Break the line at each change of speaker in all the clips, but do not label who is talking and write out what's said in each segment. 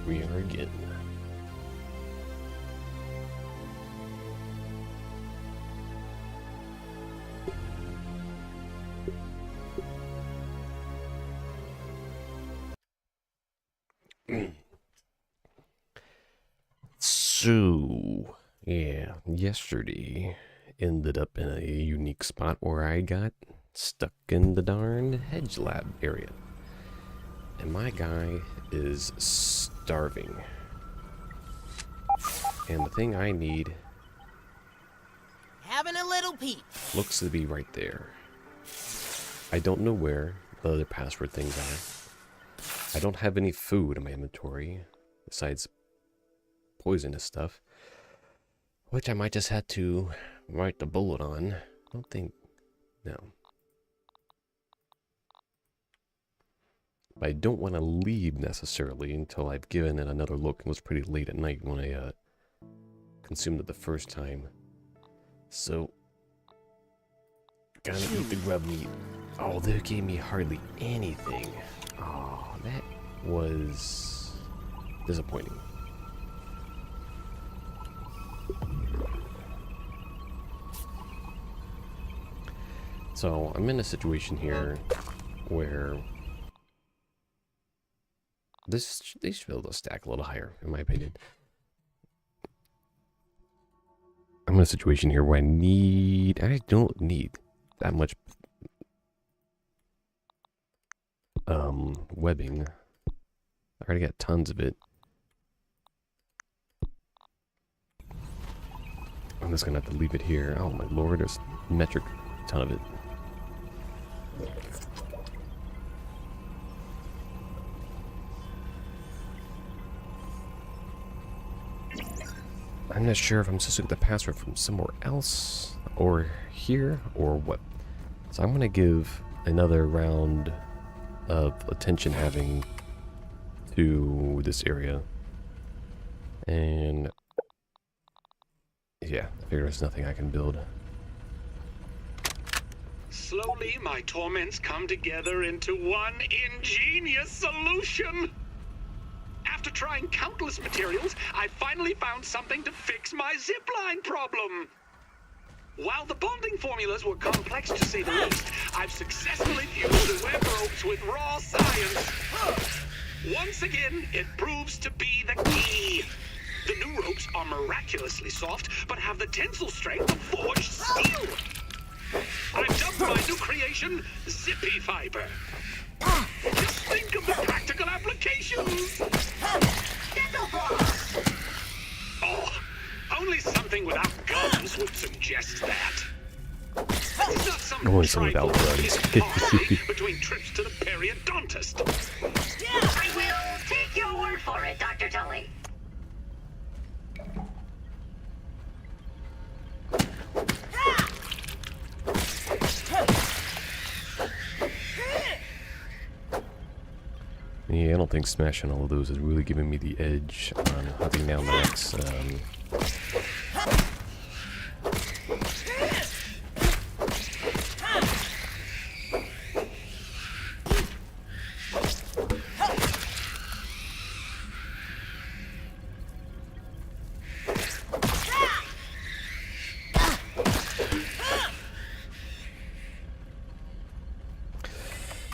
we are again. So, yeah, yesterday ended up in a unique spot where I got stuck in the darn hedge lab area. And my guy is starving. And the thing I need
having a little peep
looks to be right there. I don't know where the other password things are. I don't have any food in my inventory besides poisonous stuff, which I might just have to write the bullet on. I don't think, no. But I don't want to leave necessarily until I've given it another look. It was pretty late at night when I consumed it the first time. So, gotta eat the grub meat. Oh, they gave me hardly anything. Oh, that was disappointing. So, I'm in a situation here where they should be able to stack a little higher, in my opinion. I'm in a situation here where I don't need that much webbing. I already got tons of it. I'm just gonna have to leave it here. Oh my lord, there's a metric ton of it. I'm not sure if I'm supposed to get the password from somewhere else, or here, or what. So I'm going to give another round of attention having to this area. And yeah, I figure there's nothing I can build.
Slowly, my torments come together into one ingenious solution. After trying countless materials, I finally found something to fix my zipline problem. While the bonding formulas were complex to say the least, I've successfully fused the web ropes with raw science. Once again, it proves to be the key. The new ropes are miraculously soft, but have the tensile strength of forged steel. I've dubbed my new creation Zippy Fiber. Just think of the practical applications! Oh, only something without guns would suggest that. It's not some
Only something without guns.
between trips to the periodontist.
I will take your word for it, Dr. Tully.
Yeah, I don't think smashing all of those is really giving me the edge on hunting down the next,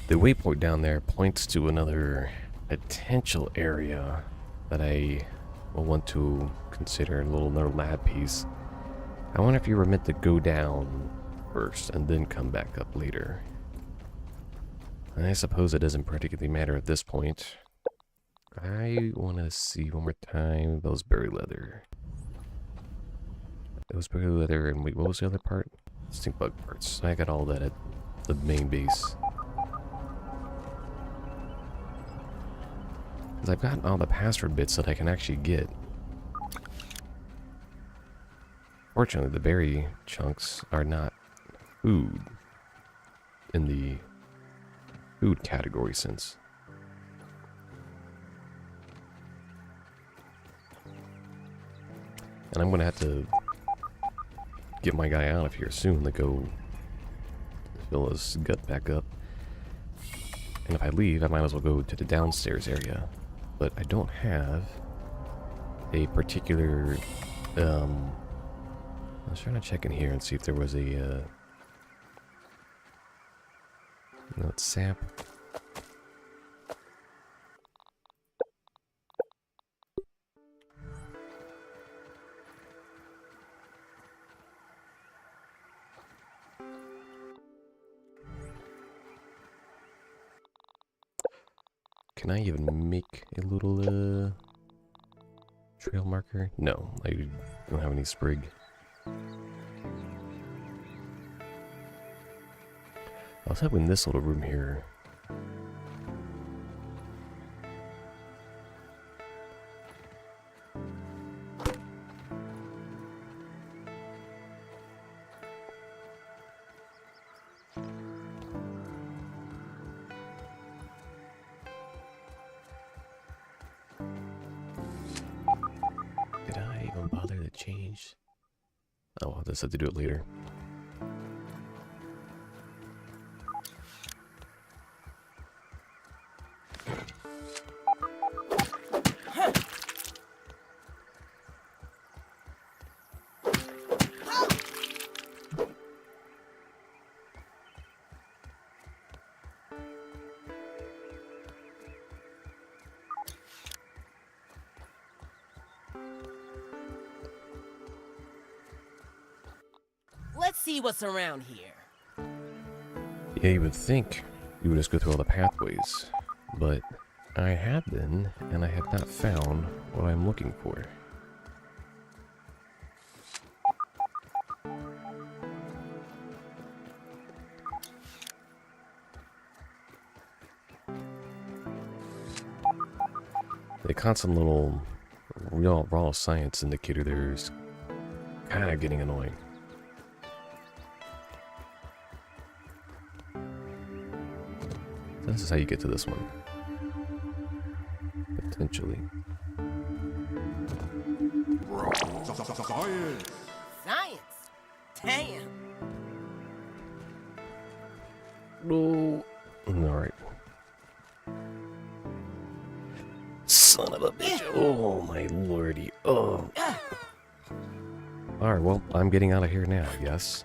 The waypoint down there points to another potential area that I will want to consider another lab piece. I wonder if you were meant to go down first and then come back up later. I suppose it doesn't particularly matter at this point. I want to see one more time those berry leather. Those berry leather and wait, what was the other part? Stink bug parts. I got all that at the main base. I've gotten all the password bits that I can actually get. Fortunately, the berry chunks are not food in the food category sense. And I'm gonna have to get my guy out of here soon to go fill his gut back up. And if I leave, I might as well go to the downstairs area but I don't have a particular, I was trying to check in here and see if there was a, no, it's sap. Can I even make a little, trail marker? No, I don't have any sprig. I was hoping this little room here. Did I even bother to change? Oh, I'll just have to do it later.
Let's see what's around here.
Yeah, you would think you would just go through all the pathways, but I have been, and I have not found what I'm looking for. The constant little raw science indicator there is kind of getting annoying. This is how you get to this one. Potentially.
Science? Damn.
No. Alright. Son of a bitch. Oh my lordy. Oh. Alright, well, I'm getting out of here now, I guess.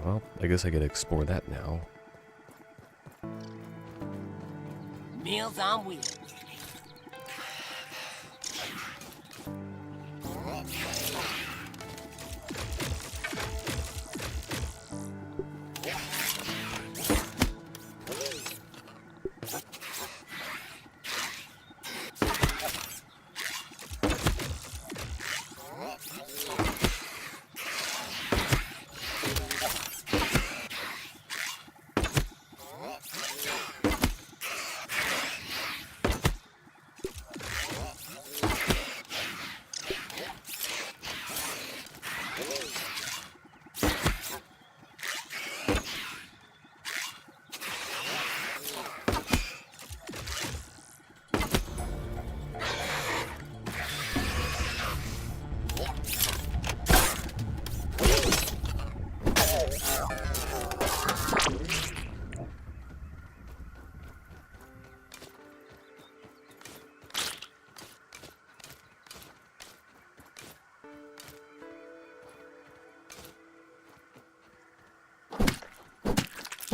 Well, I guess I gotta explore that now.
Meals on wheels.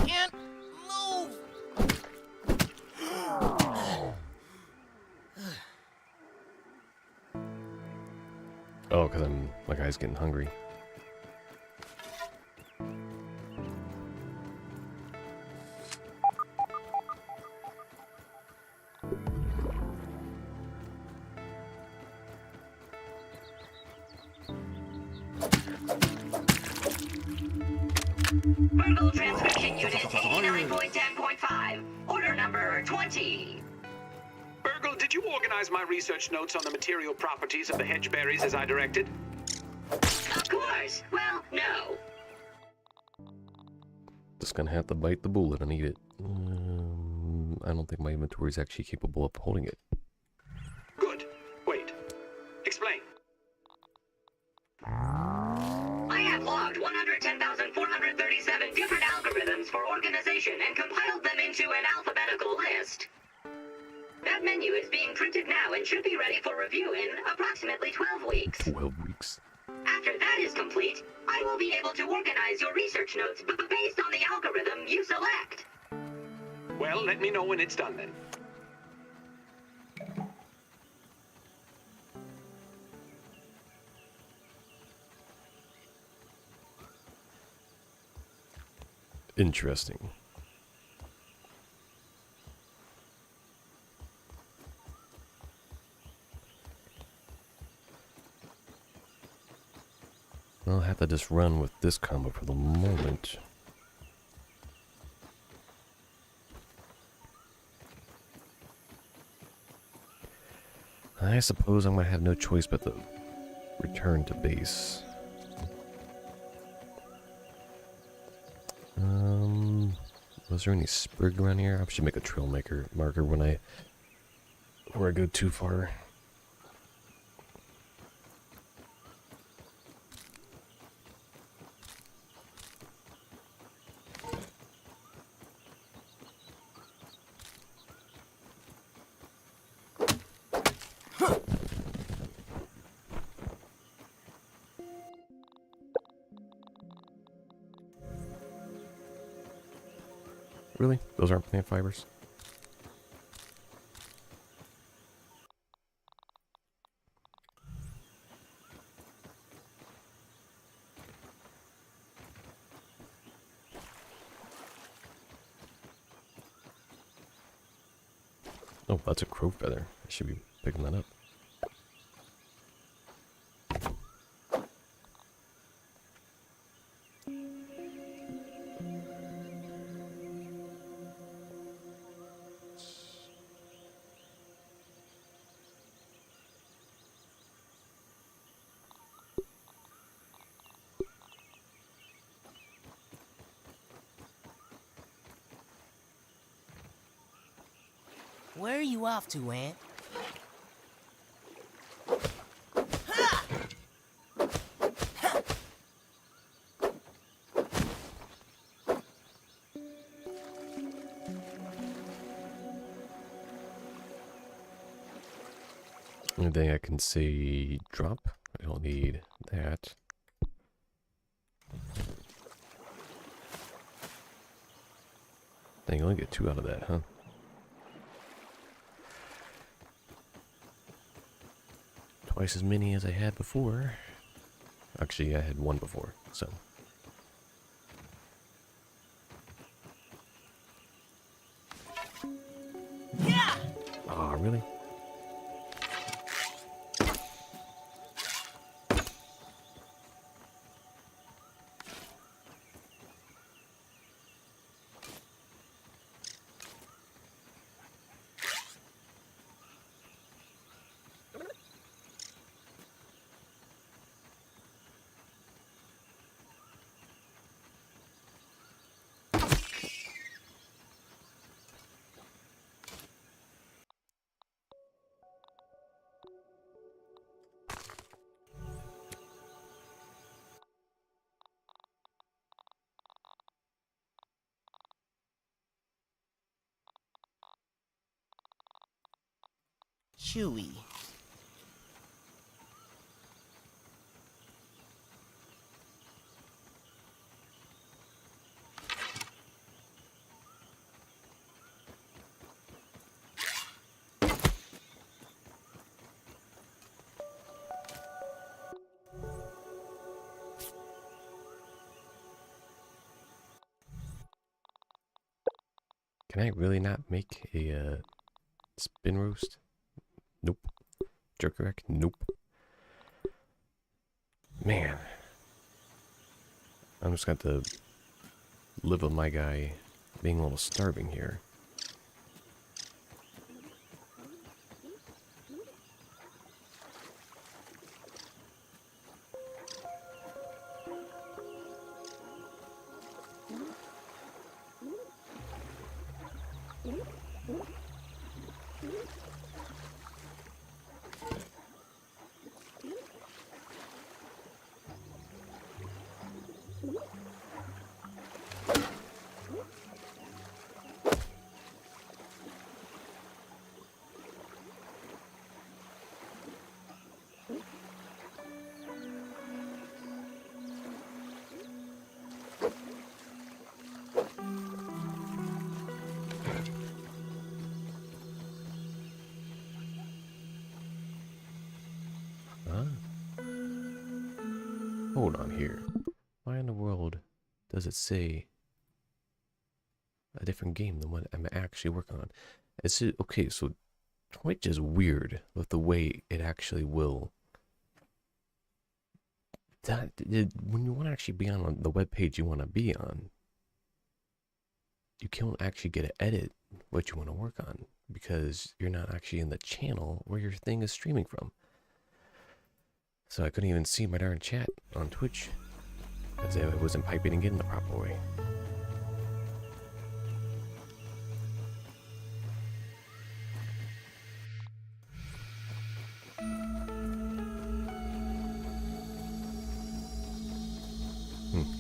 Can't move.
Oh, because my guy's getting hungry.
Verbal transcription unit 89.10.5. Order number 20.
Burgle, did you organize my research notes on the material properties of the hedge berries as I directed?
Of course. Well, no.
Just gonna have to bite the bullet and eat it. I don't think my inventory is actually capable of holding it.
Good. Wait. Explain.
I have logged 110,437 different algorithms for for organization and compiled them into an alphabetical list. That menu is being printed now and should be ready for review in approximately 12 weeks.
12 weeks.
After that is complete, I will be able to organize your research notes based on the algorithm you select.
Well, let me know when it's done then.
Interesting. I'll have to just run with this combo for the moment. I suppose I'm gonna have no choice but to return to base. Was there any sprig around here? I should make a trail marker when I go too far. Really? Those aren't plant fibers? Oh, that's a crow feather. I should be picking that up.
Where are you off to, Ant?
And then I can say drop. I don't need that. Dang, I only get 2 out of that, huh? Twice as many as I had before. Actually, I had 1 before, so.
Yeah!
Aw, really?
Chewy.
Can I really not make a spin roast? Nope. Jerk rack? Nope. Man. I'm just going to live with my guy being a little starving here. Hold on here. Why in the world does it say a different game than what I'm actually working on? It's okay, so Twitch is weird with the way it actually will. When you want to actually be on the web page you want to be on, you can't actually get to edit what you want to work on because you're not actually in the channel where your thing is streaming from. So I couldn't even see my darn chat on Twitch because I wasn't piping and getting the proper way.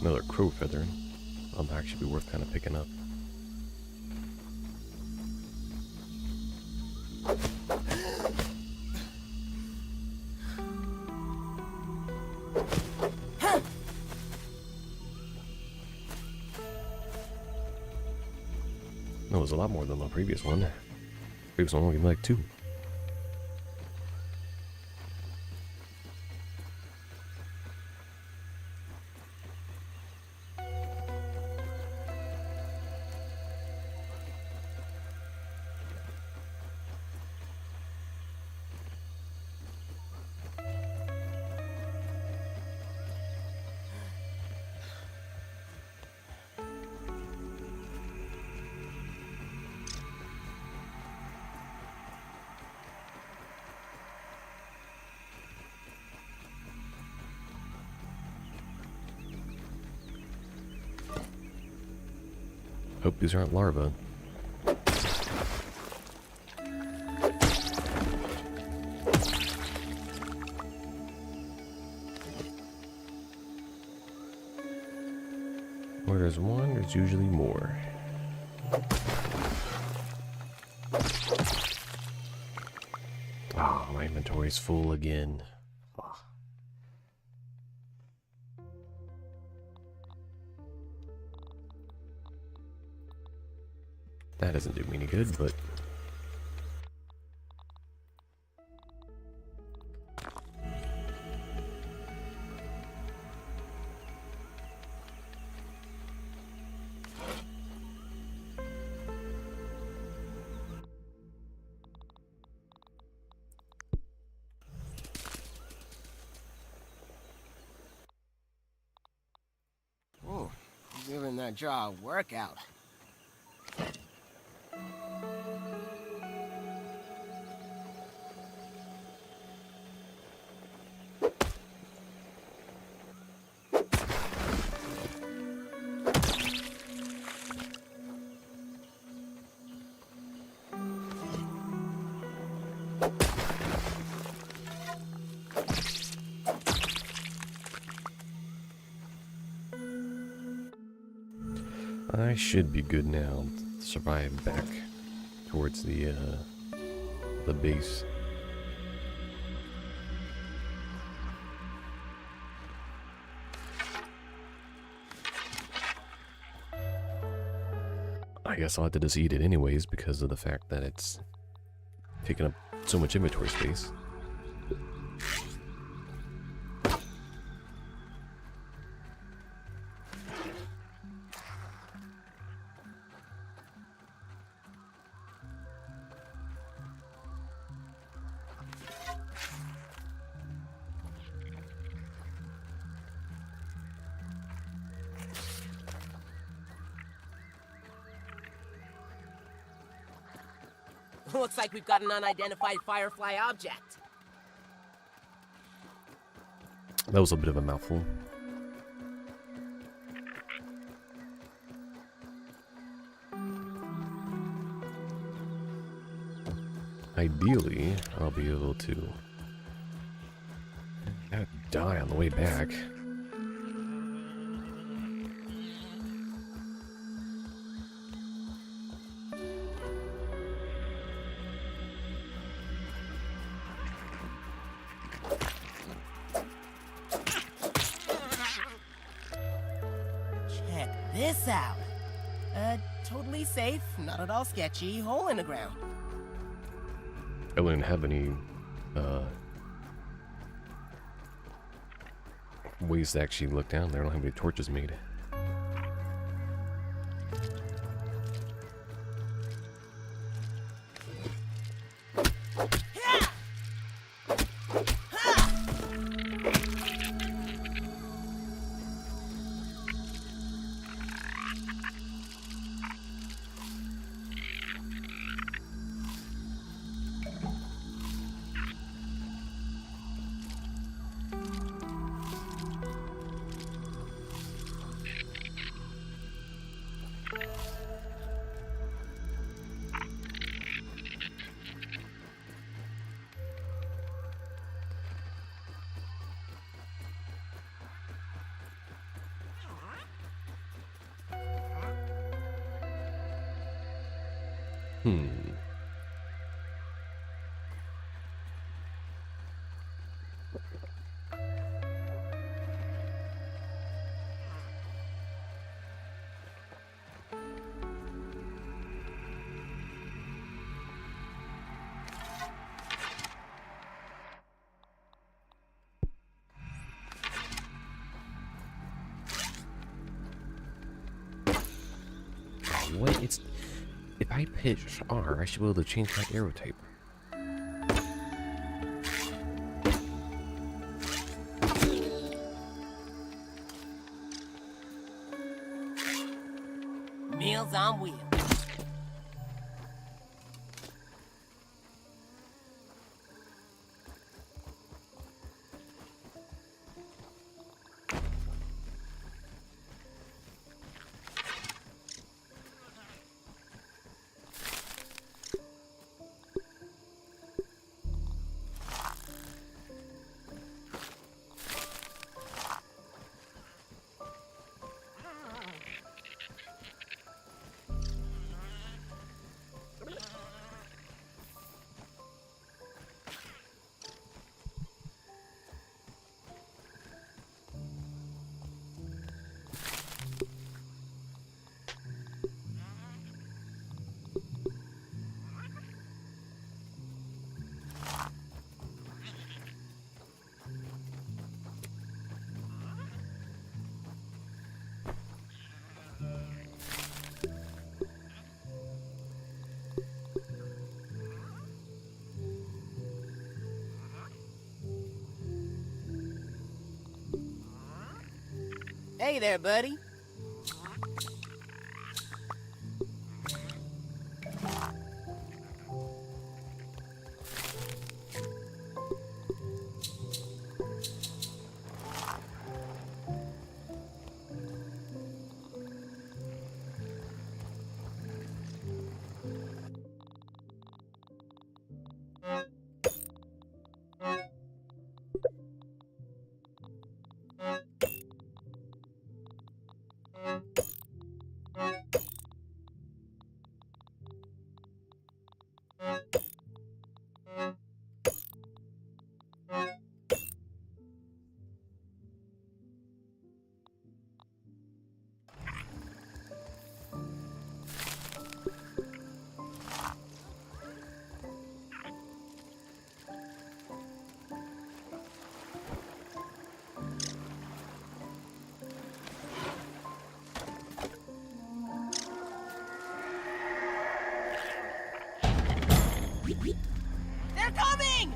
Another crow feather. That'll actually be worth kind of picking up. That was a lot more than the previous one. The previous one only gave me like 2. Hope these aren't larvae. Where there's one, there's usually more. Oh, my inventory's full again. Oh. That doesn't do me any good, but...
Oh, giving that jaw a workout.
I should be good now to survive back towards the base. I guess I'll have to just eat it anyways because of the fact that it's taking up so much inventory space.
Looks like we've got an unidentified firefly object.
That was a bit of a mouthful. Ideally, I'll be able to not die on the way back.
Check this out. Totally safe, not at all sketchy, hole in the ground.
I wouldn't have any ways to actually look down there. I don't have any torches made. What? It's... If I pitch R, I should be able to change my arrow type.
Meals on wheels. Hey there, buddy. They're coming!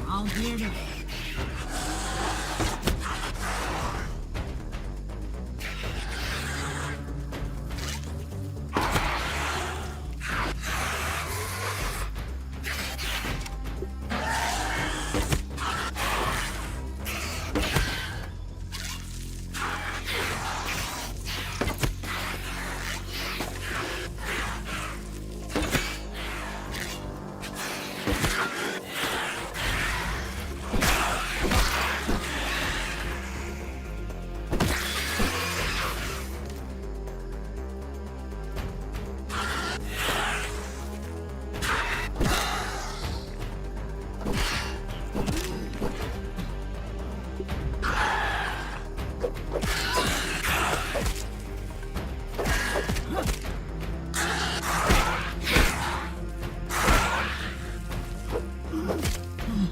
I'll get it.
Huh.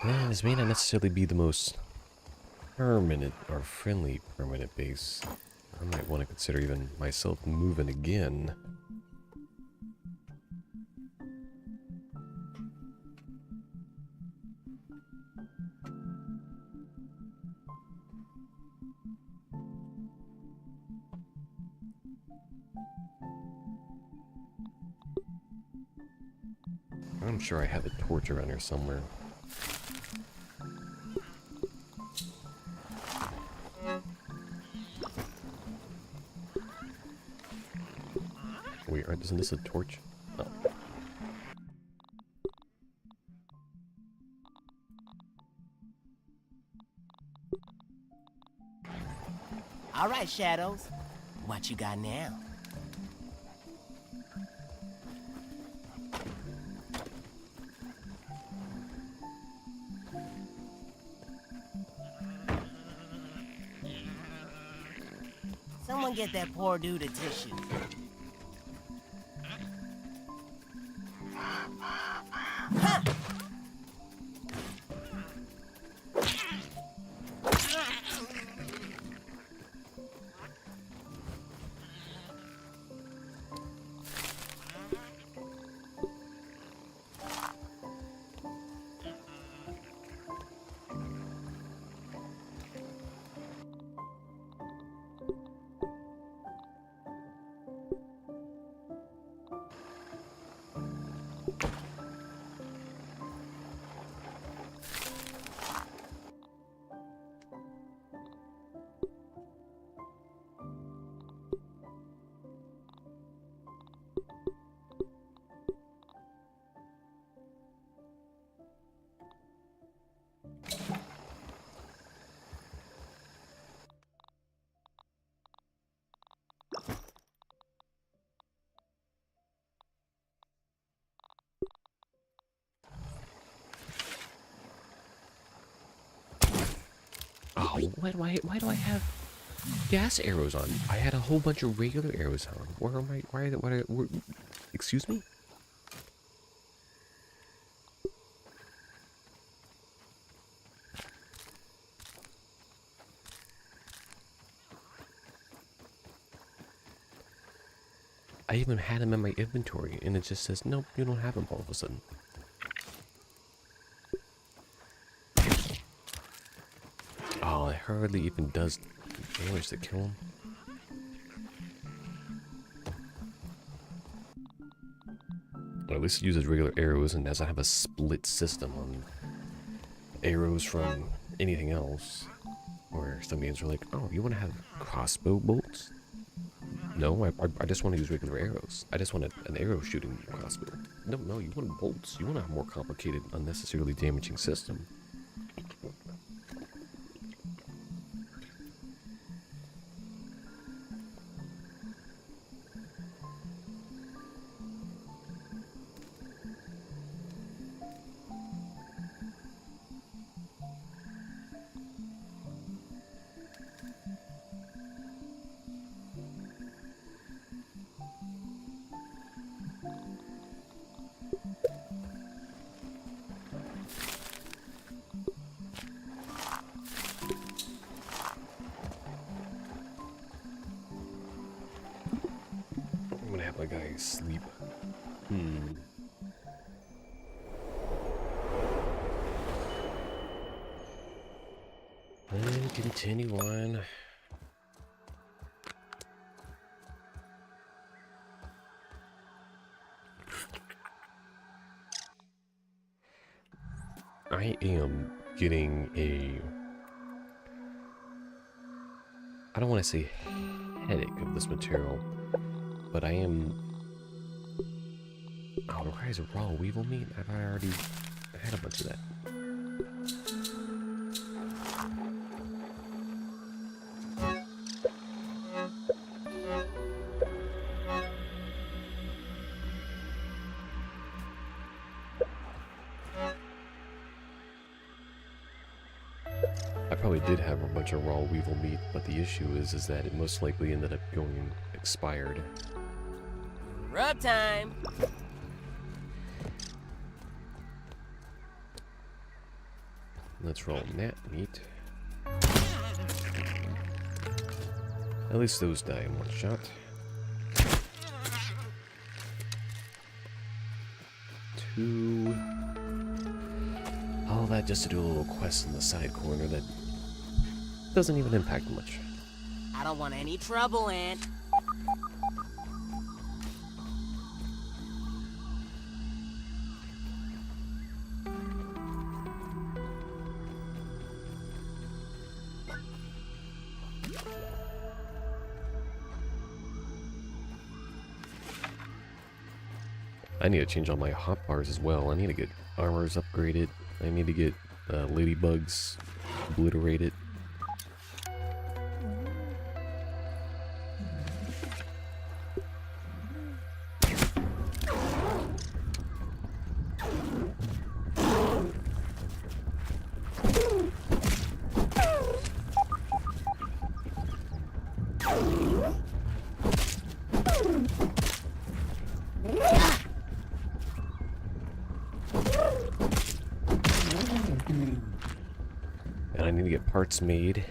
Well, this may not necessarily be the most permanent or friendly permanent base. I might want to consider even myself moving again. I'm sure I have a torch around here somewhere. Wait, isn't this a torch? Oh.
All right, Shadows. What you got now? Someone get that poor dude a tissue. Ha!
Oh, why do I have gas arrows on? I had a whole bunch of regular arrows on. Where am I? Excuse me? I even had them in my inventory, and it just says, nope, you don't have them all of a sudden. Oh, it hardly even does damage to kill him. Well, at least it uses regular arrows and doesn't have a split system on arrows from anything else. Where some games are like, oh, you want to have crossbow bolts? No, I just want to use regular arrows. I just want an arrow shooting crossbow. No, you want bolts. You want a more complicated, unnecessarily damaging system. sleep. And continue on. I am getting a... I don't want to say headache of this material, but I am... Oh, it requires a raw weevil meat? I've already had a bunch of that. I probably did have a bunch of raw weevil meat, but the issue is that it most likely ended up going expired.
Rub time.
Let's roll gnat meat. At least those die in one shot. Two. All that just to do a little quest in the side corner that doesn't even impact much.
I don't want any trouble, Ant.
I need to change all my hotbars as well. I need to get armors upgraded. I need to get ladybugs obliterated. And I need to get parts made.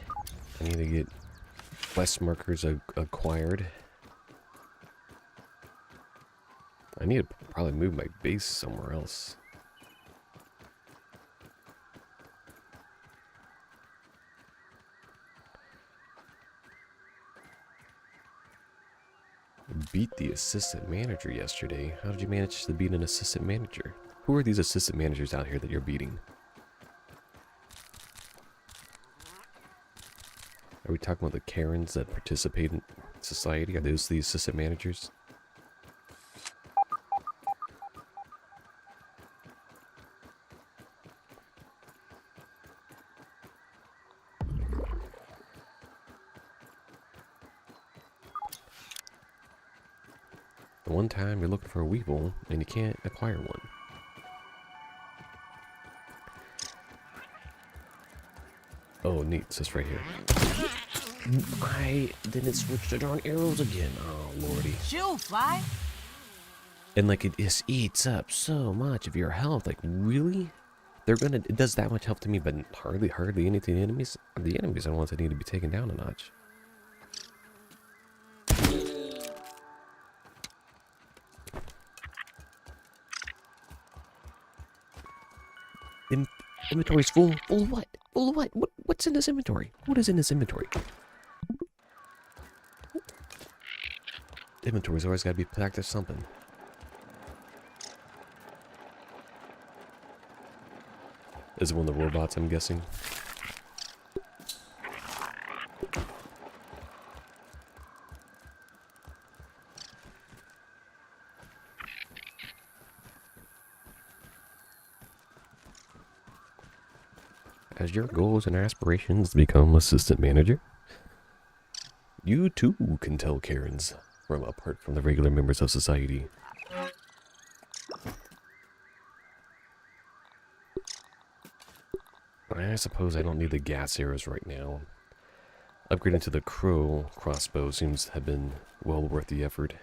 I need to get quest markers acquired. I need to probably move my base somewhere else. Beat the assistant manager yesterday. How did you manage to beat an assistant manager? Who are these assistant managers out here that you're beating? Are we talking about the Karens that participate in society? Are those the assistant managers? The one time you're looking for a weevil and you can't acquire one. Oh, neat. It's just right here. I didn't switch to darn arrows again. Oh, lordy.
Shoo, fly.
And like it just eats up so much of your health. Like really? It does that much health to me, but hardly any to the enemies. The enemies are the ones that need to be taken down a notch. Inventory's full. Full of what? Full of what? What's in this inventory? What is in this inventory? Inventory's always got to be packed with something. Is it one of the robots, I'm guessing? As your goals and aspirations become assistant manager, you too can tell Karens from apart from the regular members of society. I suppose I don't need the gas arrows right now. Upgrading to the crow crossbow seems to have been well worth the effort.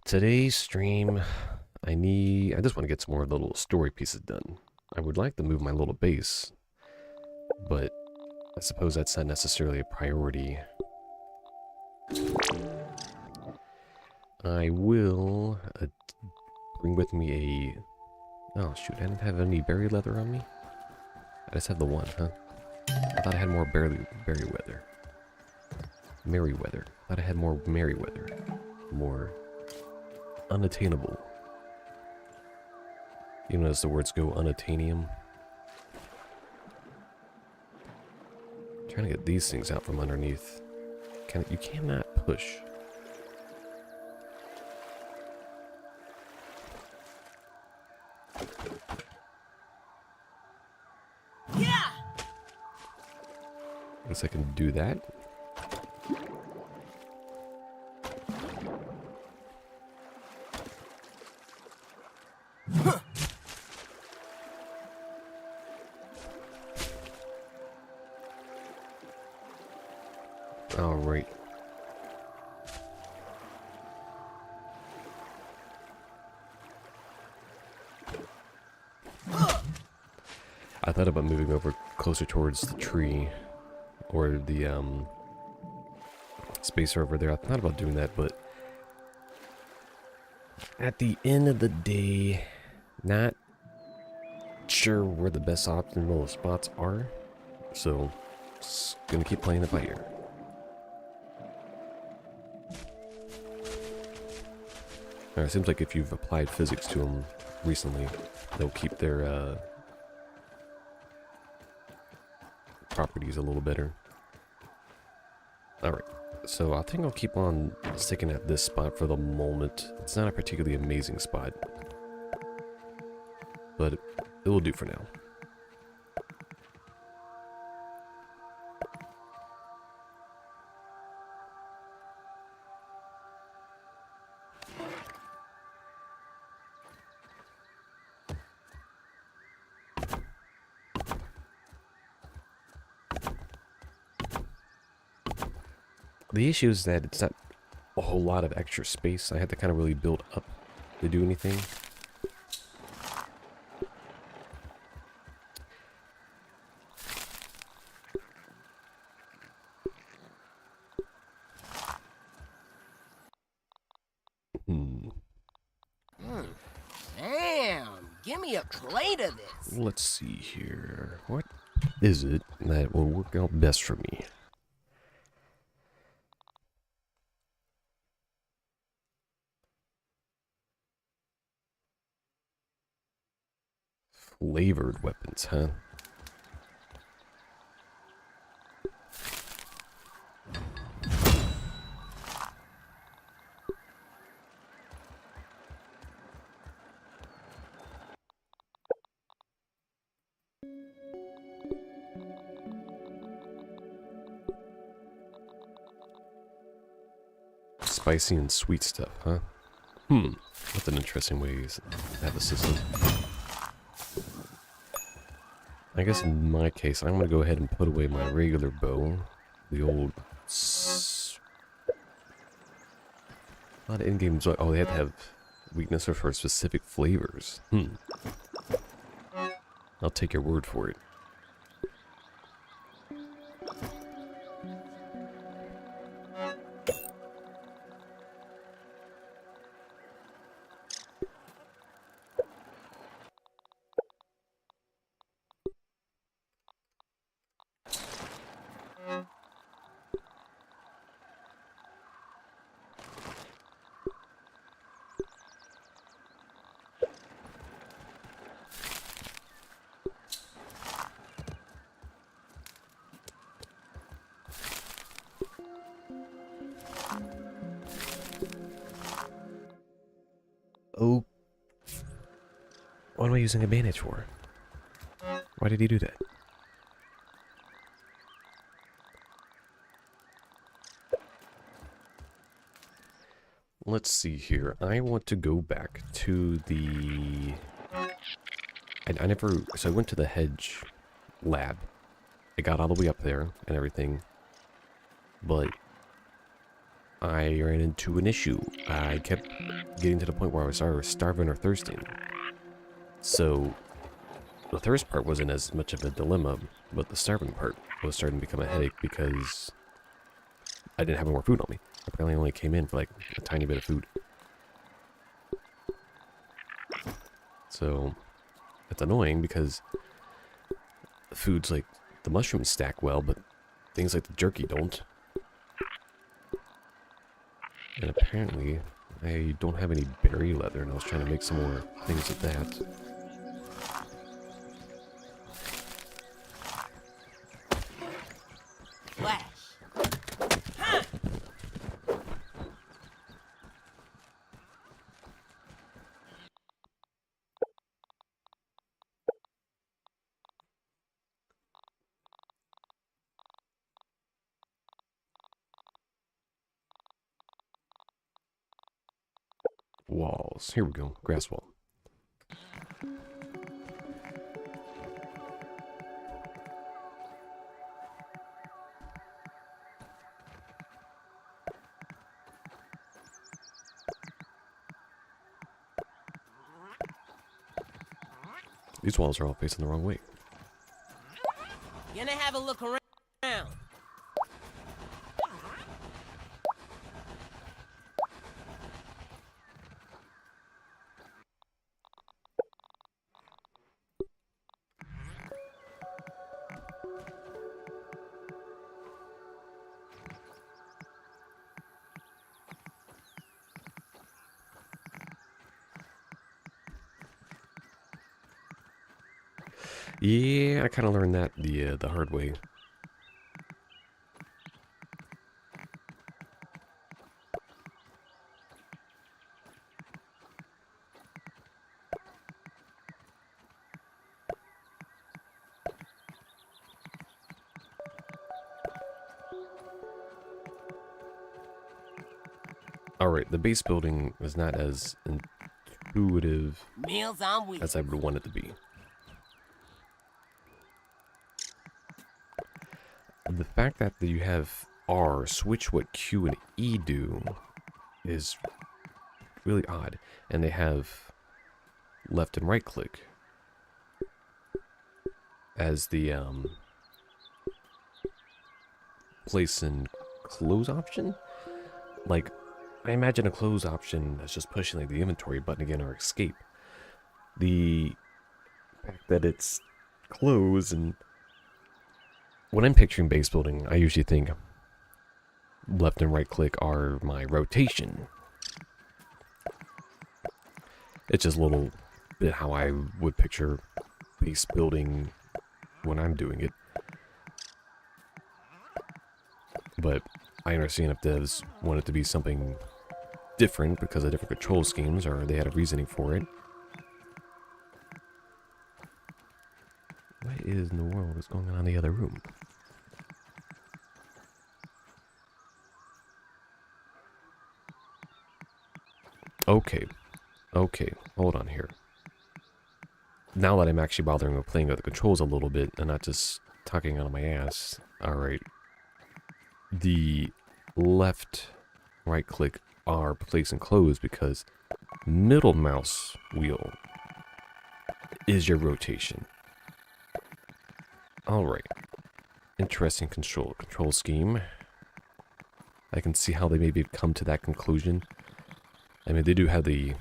Today's stream, I just want to get some more little story pieces done. I would like to move my little base, but I suppose that's not necessarily a priority. I will bring with me a... Oh shoot, I didn't have any berry leather on me? I just have the one, huh? I thought I had more berry weather. Merryweather. I thought I had more Merryweather. More unattainable. Even as the words go, unattainium. Trying to get these things out from underneath. You cannot push.
Yeah.
Guess I can do that. All right. I thought about moving over closer towards the tree or the spacer over there. I thought about doing that, but at the end of the day, not sure where the best optimal spots are, so just gonna keep playing it by ear. It seems like if you've applied physics to them recently, they'll keep their properties a little better. Alright, so I think I'll keep on sticking at this spot for the moment. It's not a particularly amazing spot, but it will do for now. The issue is that it's not a whole lot of extra space. I had to kind of really build up to do anything.
Damn, give me a plate of this.
Let's see here. What is it that will work out best for me? Flavored weapons, huh? Spicy and sweet stuff, huh? That's an interesting way to have a system. I guess in my case, I'm gonna go ahead and put away my regular bow. The old... A lot of in-games, oh, they have to have weakness for specific flavors. I'll take your word for it. Oh. What am I using a bandage for? Why did he do that? Let's see here. I want to go back to the... So I went to the Hedge lab. I got all the way up there and everything. But I ran into an issue. I kept getting to the point where I was either starving or thirsting. So the thirst part wasn't as much of a dilemma, but the starving part was starting to become a headache because I didn't have any more food on me. I apparently only came in for like a tiny bit of food. So it's annoying because foods like the mushrooms stack well, but things like the jerky don't. And apparently I don't have any berry leather, and I was trying to make some more things with that.
Flash.
Walls. Here we go. Grass wall. These walls are all facing the wrong way.
Gonna have a look around.
Yeah, I kind of learned that the hard way. Alright, the base building is not as intuitive
Meals on wheels.
as I would want it to be. The fact that you have R switch what Q and E do is really odd. And they have left and right click as the place and close option. Like, I imagine a close option as just pushing like the inventory button again or escape. The fact that it's close, and when I'm picturing base building, I usually think left and right click are my rotation. It's just a little bit how I would picture base building when I'm doing it. But I understand if devs want it to be something different because of different control schemes, or they had a reasoning for it. What in the world is going on in the other room? Okay, hold on here. Now that I'm actually bothering with playing with the controls a little bit and not just talking out of my ass. Alright. The left right click are place and close because middle mouse wheel is your rotation. Alright. Interesting control scheme. I can see how they maybe have come to that conclusion. I mean, they do have the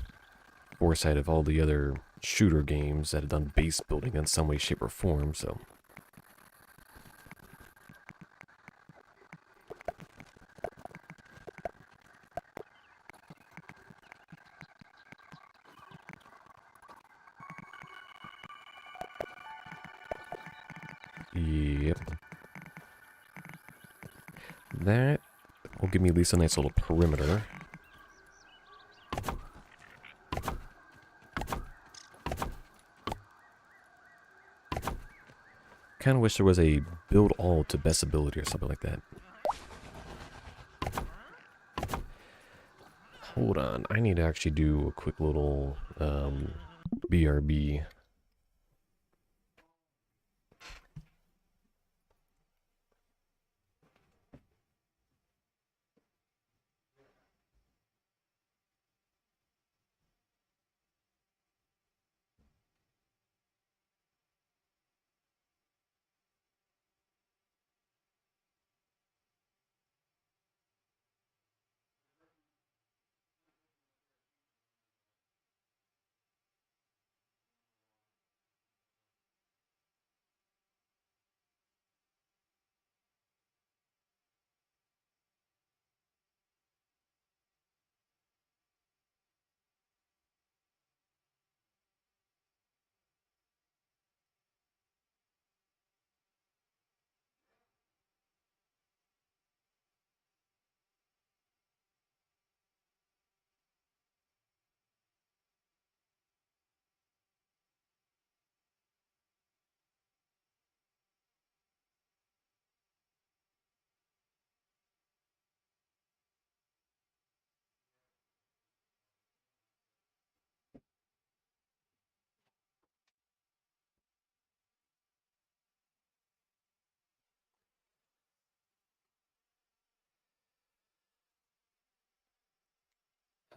foresight of all the other shooter games that have done base building in some way, shape, or form, so. Yep. That will give me at least a nice little perimeter. Kind of wish there was a build all to best ability or something like that. Hold on, I need to actually do a quick little BRB.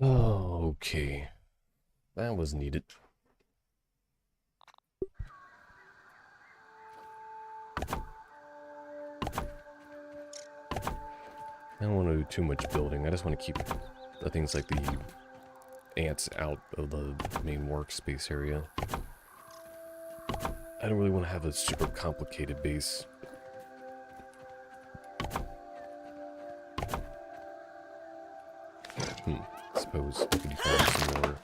Oh, okay. That was needed. I don't want to do too much building. I just want to keep the things like the ants out of the main workspace area. I don't really want to have a super complicated base. Suppose I could find some more.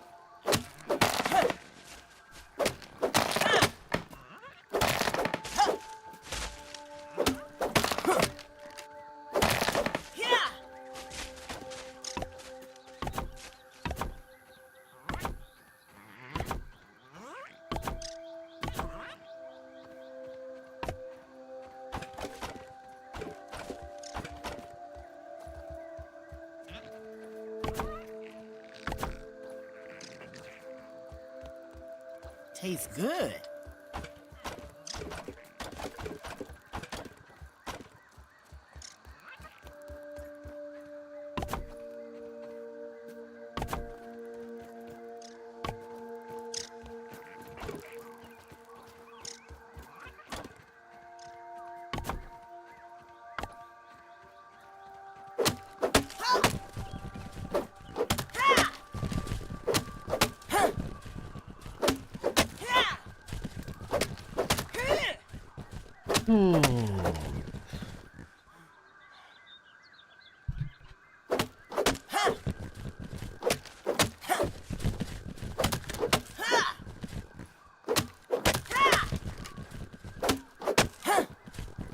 Tastes good.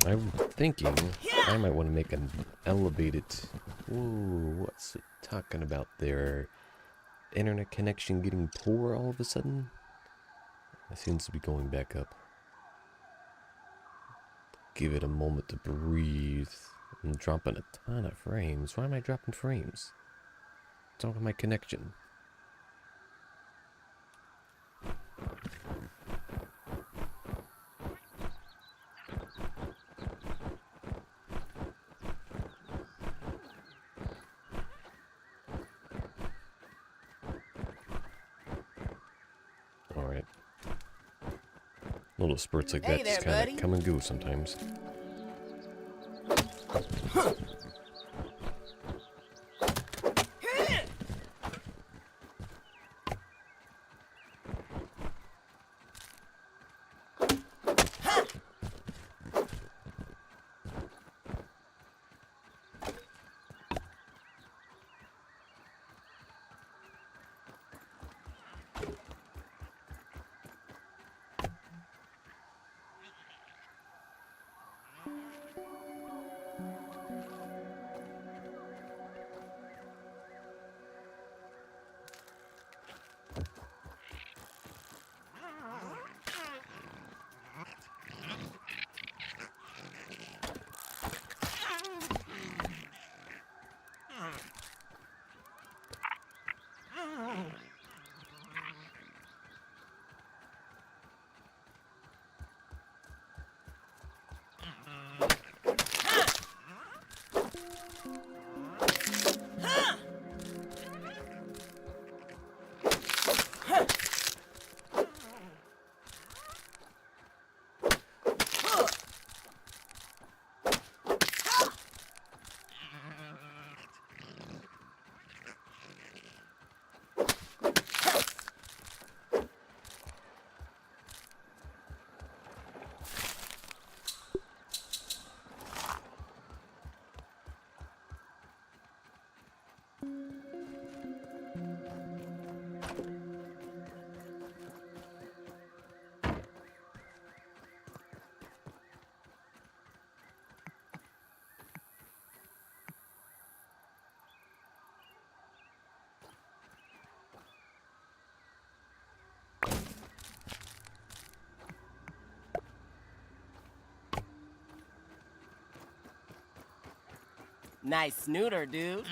I'm thinking I might want to make an elevated... Ooh, what's it talking about there? Internet connection getting poor all of a sudden? It seems to be going back up. Give it a moment to breathe. I'm dropping a ton of frames. Why am I dropping frames? What's wrong with my connection? Alright. Little spurts like
Hey
that just
there,
kind
buddy.
of come and go sometimes.
Nice snooter, dude.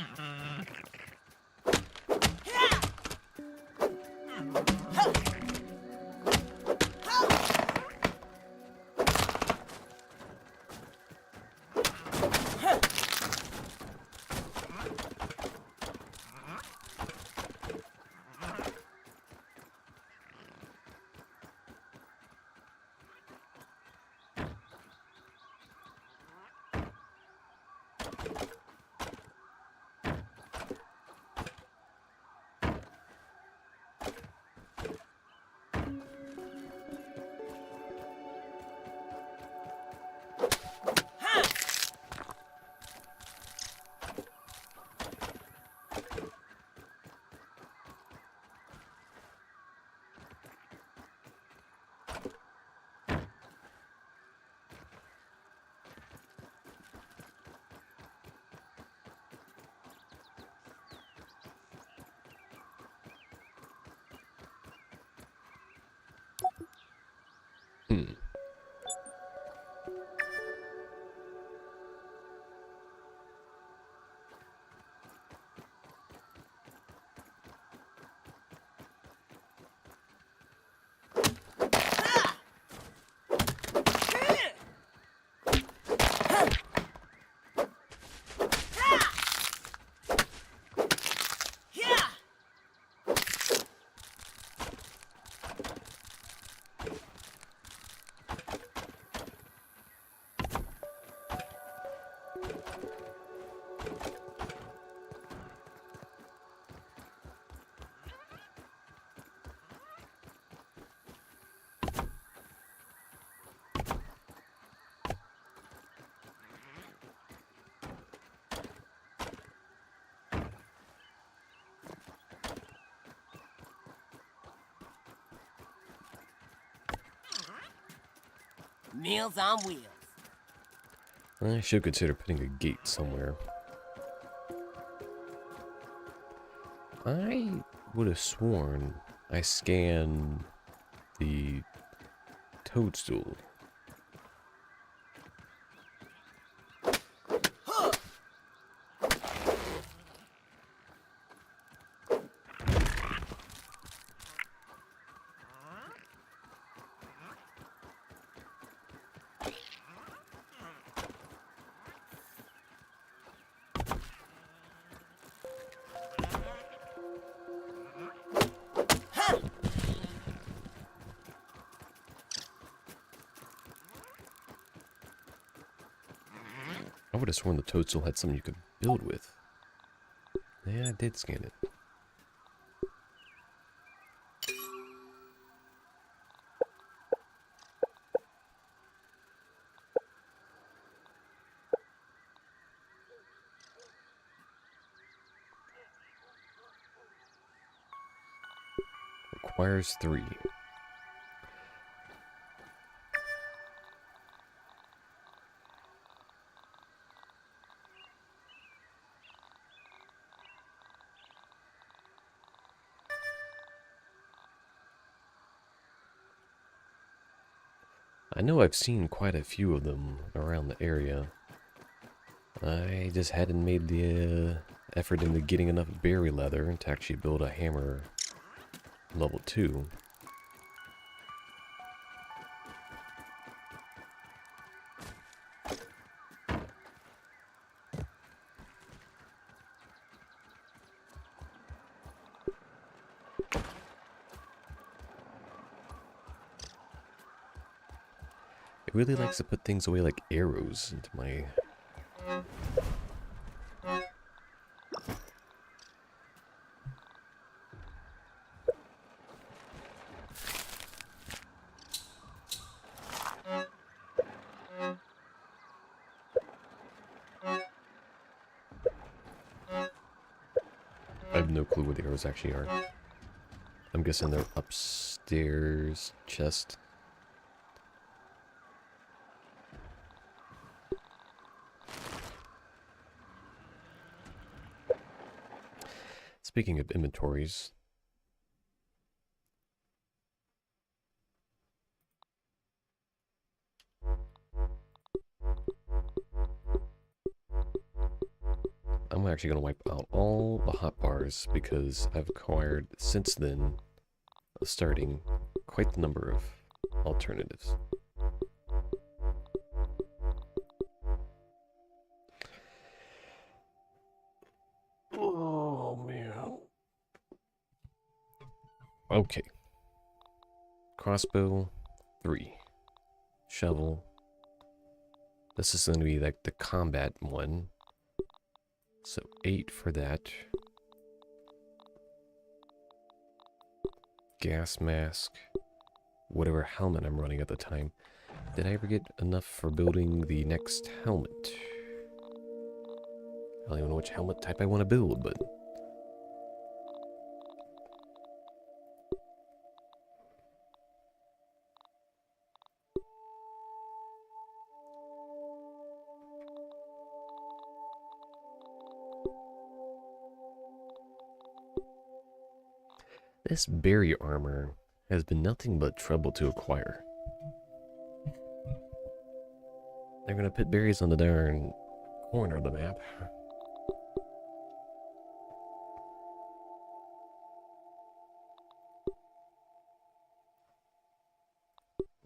Hmm.
Meals on wheels.
I should consider putting a gate somewhere. I would have sworn I scanned the toadstool. I would have sworn the toadstool had something you could build with. Yeah, I did scan it. Requires 3. I know I've seen quite a few of them around the area. I just hadn't made the effort into getting enough berry leather to actually build a hammer level 2. It really likes to put things away like arrows into my... I have no clue where the arrows actually are. I'm guessing they're upstairs chest. Speaking of inventories, I'm actually going to wipe out all the hot bars because I've acquired since then, starting, quite the number of alternatives. Oh man. Okay. Crossbow, 3. Shovel. This is going to be like the combat one. So 8 for that. Gas mask. Whatever helmet I'm running at the time. Did I ever get enough for building the next helmet? I don't even know which helmet type I want to build, but... this berry armor has been nothing but trouble to acquire. They're gonna put berries on the darn corner of the map.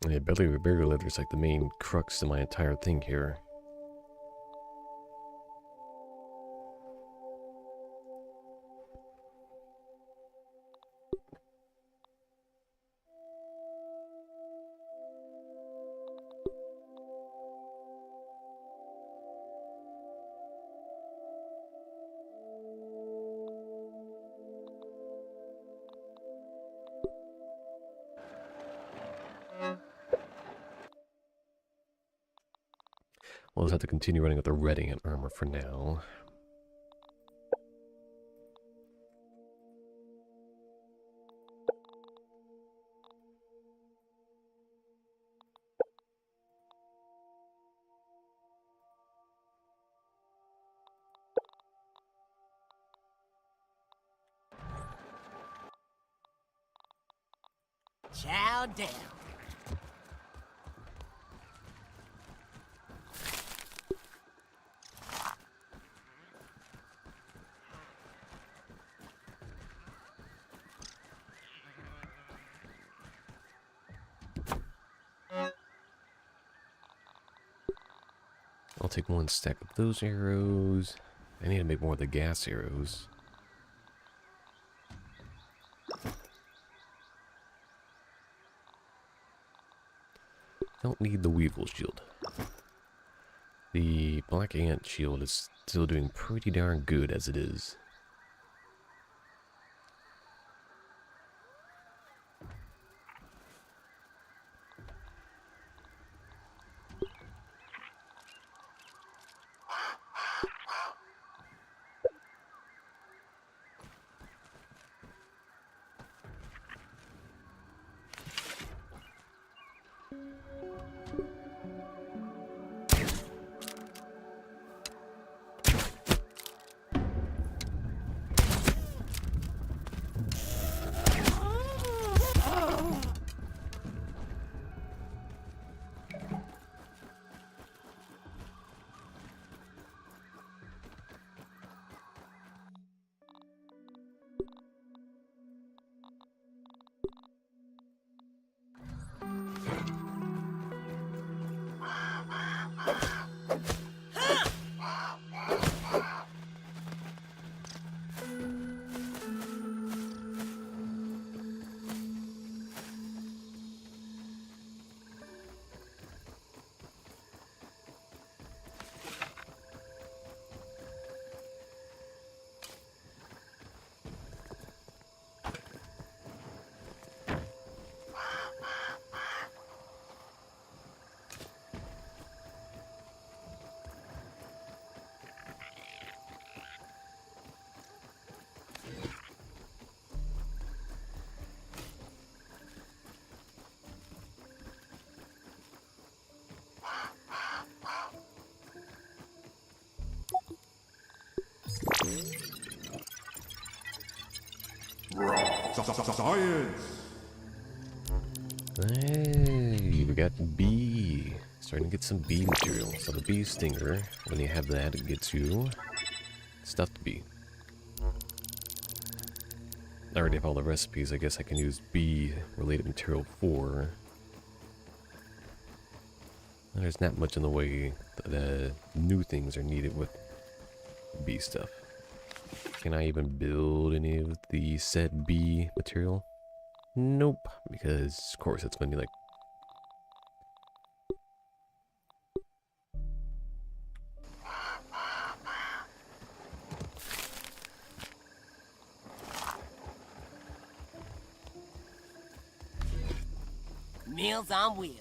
Yeah, berry leather is like the main crux to my entire thing here. We'll just have to continue running with the red ant armor for now.
Chow down.
I'll take one stack of those arrows. I need to make more of the gas arrows. Don't need the weevil shield. The black ant shield is still doing pretty darn good as it is.
Science!
Hey, we got bee. Starting to get some bee material. So the bee stinger, when you have that, it gets you stuffed bee. I already have all the recipes. I guess I can use bee-related material for. There's not much in the way that new things are needed with bee stuff. Can I even build any of the said bee material? Nope, because of course it's going to be like...
Meals on wheels.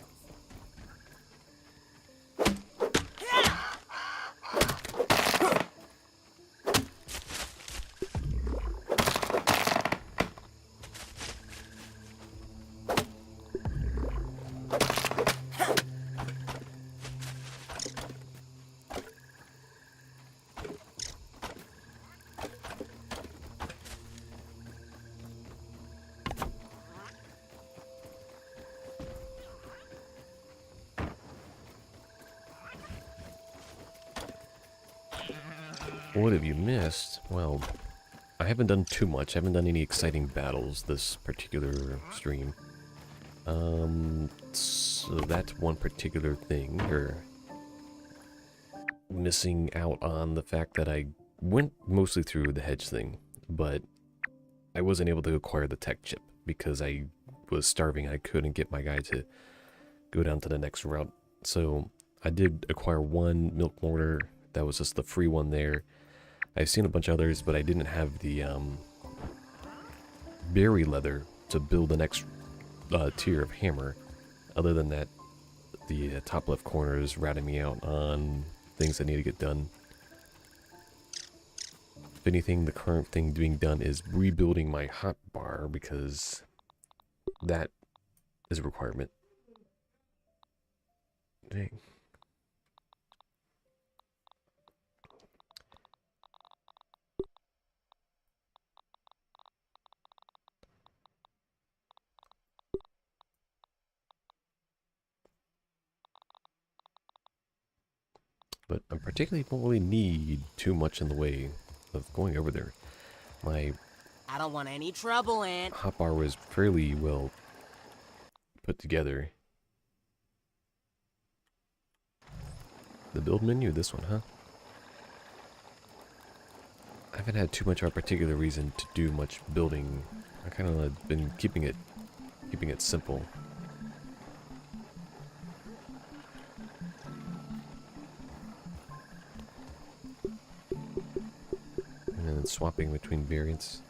what have you missed? Well, I haven't done too much. I haven't done any exciting battles this particular stream. So that's one particular thing. You're missing out on the fact that I went mostly through the hedge thing, but I wasn't able to acquire the tech chip because I was starving. I couldn't get my guy to go down to the next route. So I did acquire one milk mortar. That was just the free one there. I've seen a bunch of others, but I didn't have the berry leather to build the next tier of hammer. Other than that, the top left corner is ratting me out on things that need to get done. If anything, the current thing being done is rebuilding my hot bar because that is a requirement. Dang. But I particularly don't really need too much in the way of going over there. My
I don't want any trouble, Aunt.
hotbar was fairly well put together. The build menu, this one, huh? I haven't had too much of a particular reason to do much building. I kind of been keeping it simple. And then swapping between variants.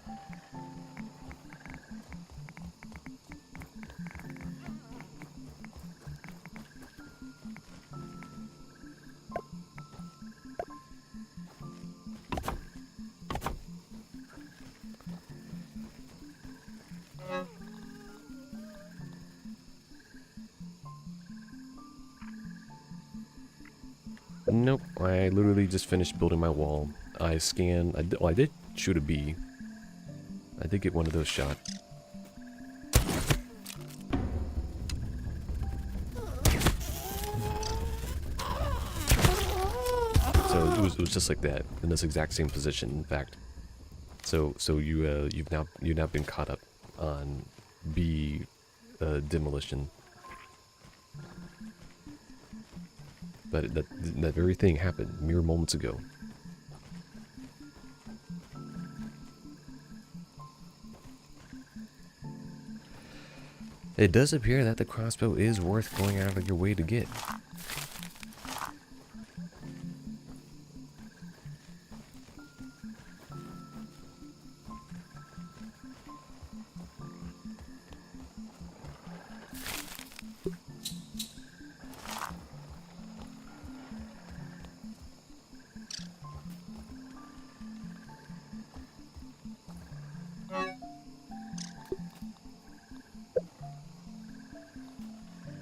Nope, I literally just finished building my wall. I scanned, I did shoot a bee. I did get one of those shot. So it was just like that, in this exact same position, in fact. So you've now been caught up on bee demolition. But that very thing happened mere moments ago. It does appear that the crossbow is worth going out of your way to get.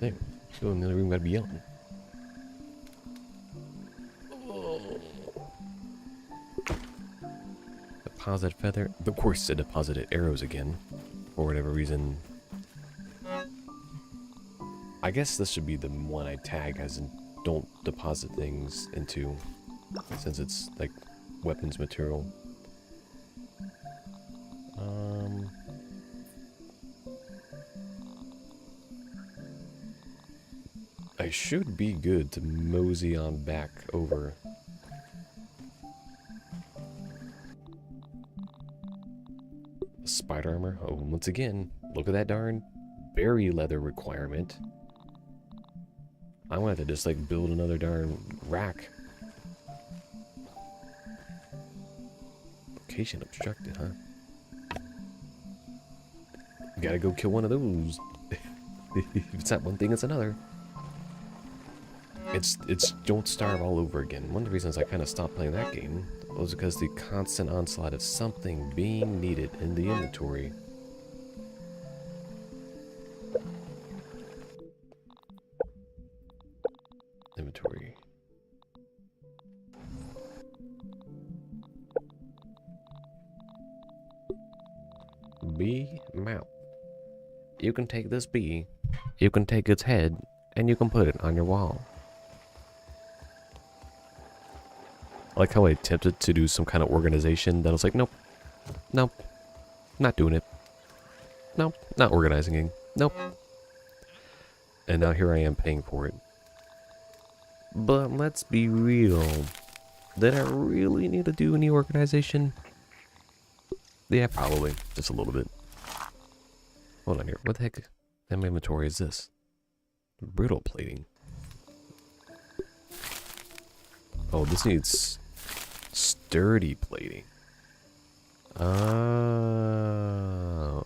There. Go in the other room, gotta be yelling. Oh. Deposit feather. Of course, it deposited arrows again. For whatever reason. I guess this should be the one I tag as in don't deposit things into. Since it's like weapons material. I should be good to mosey on back over. Spider armor. Oh, once again, look at that darn berry leather requirement. I wanted to just like build another darn rack. Location obstructed, huh? Gotta go kill one of those. If it's not one thing, it's another. It's Don't Starve all over again. One of the reasons I kind of stopped playing that game was because the constant onslaught of something being needed in the inventory. Inventory. Bee mount. You can take this bee, you can take its head, and you can put it on your wall. I like how I attempted to do some kind of organization. Then I was like, nope, nope, not doing it. Nope, not organizing it. Nope. And now here I am paying for it. But let's be real. Did I really need to do any organization? Yeah, probably. Just a little bit. Hold on here. What the heck in my inventory is this? Brittle plating. Oh, this needs sturdy plating. Oh.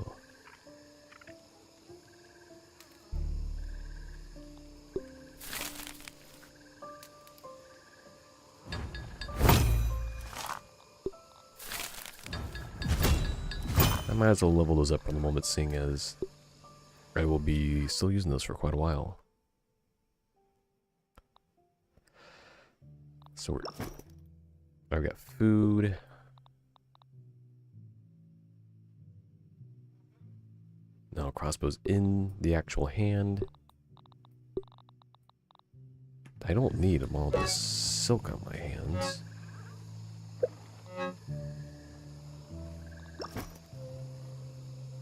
I might as well level those up for the moment, seeing as I will be still using those for quite a while. So I've got food. Now crossbows in the actual hand. I don't need all this silk on my hands.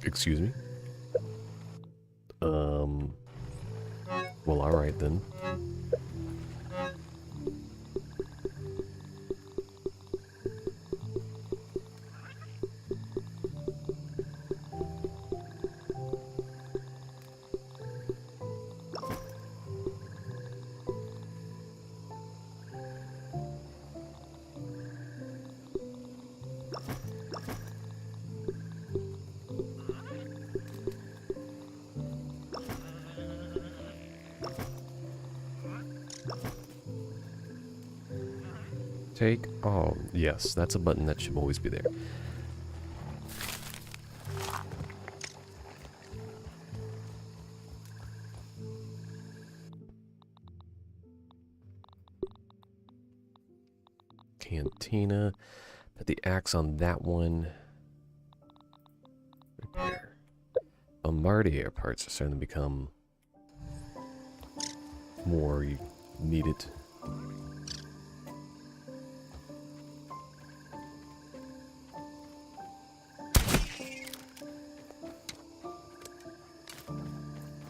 Excuse me? Well, alright then. Take all. Yes, that's a button that should always be there. Cantina. Put the axe on that one. Repair. Bombardier parts are starting to become more needed.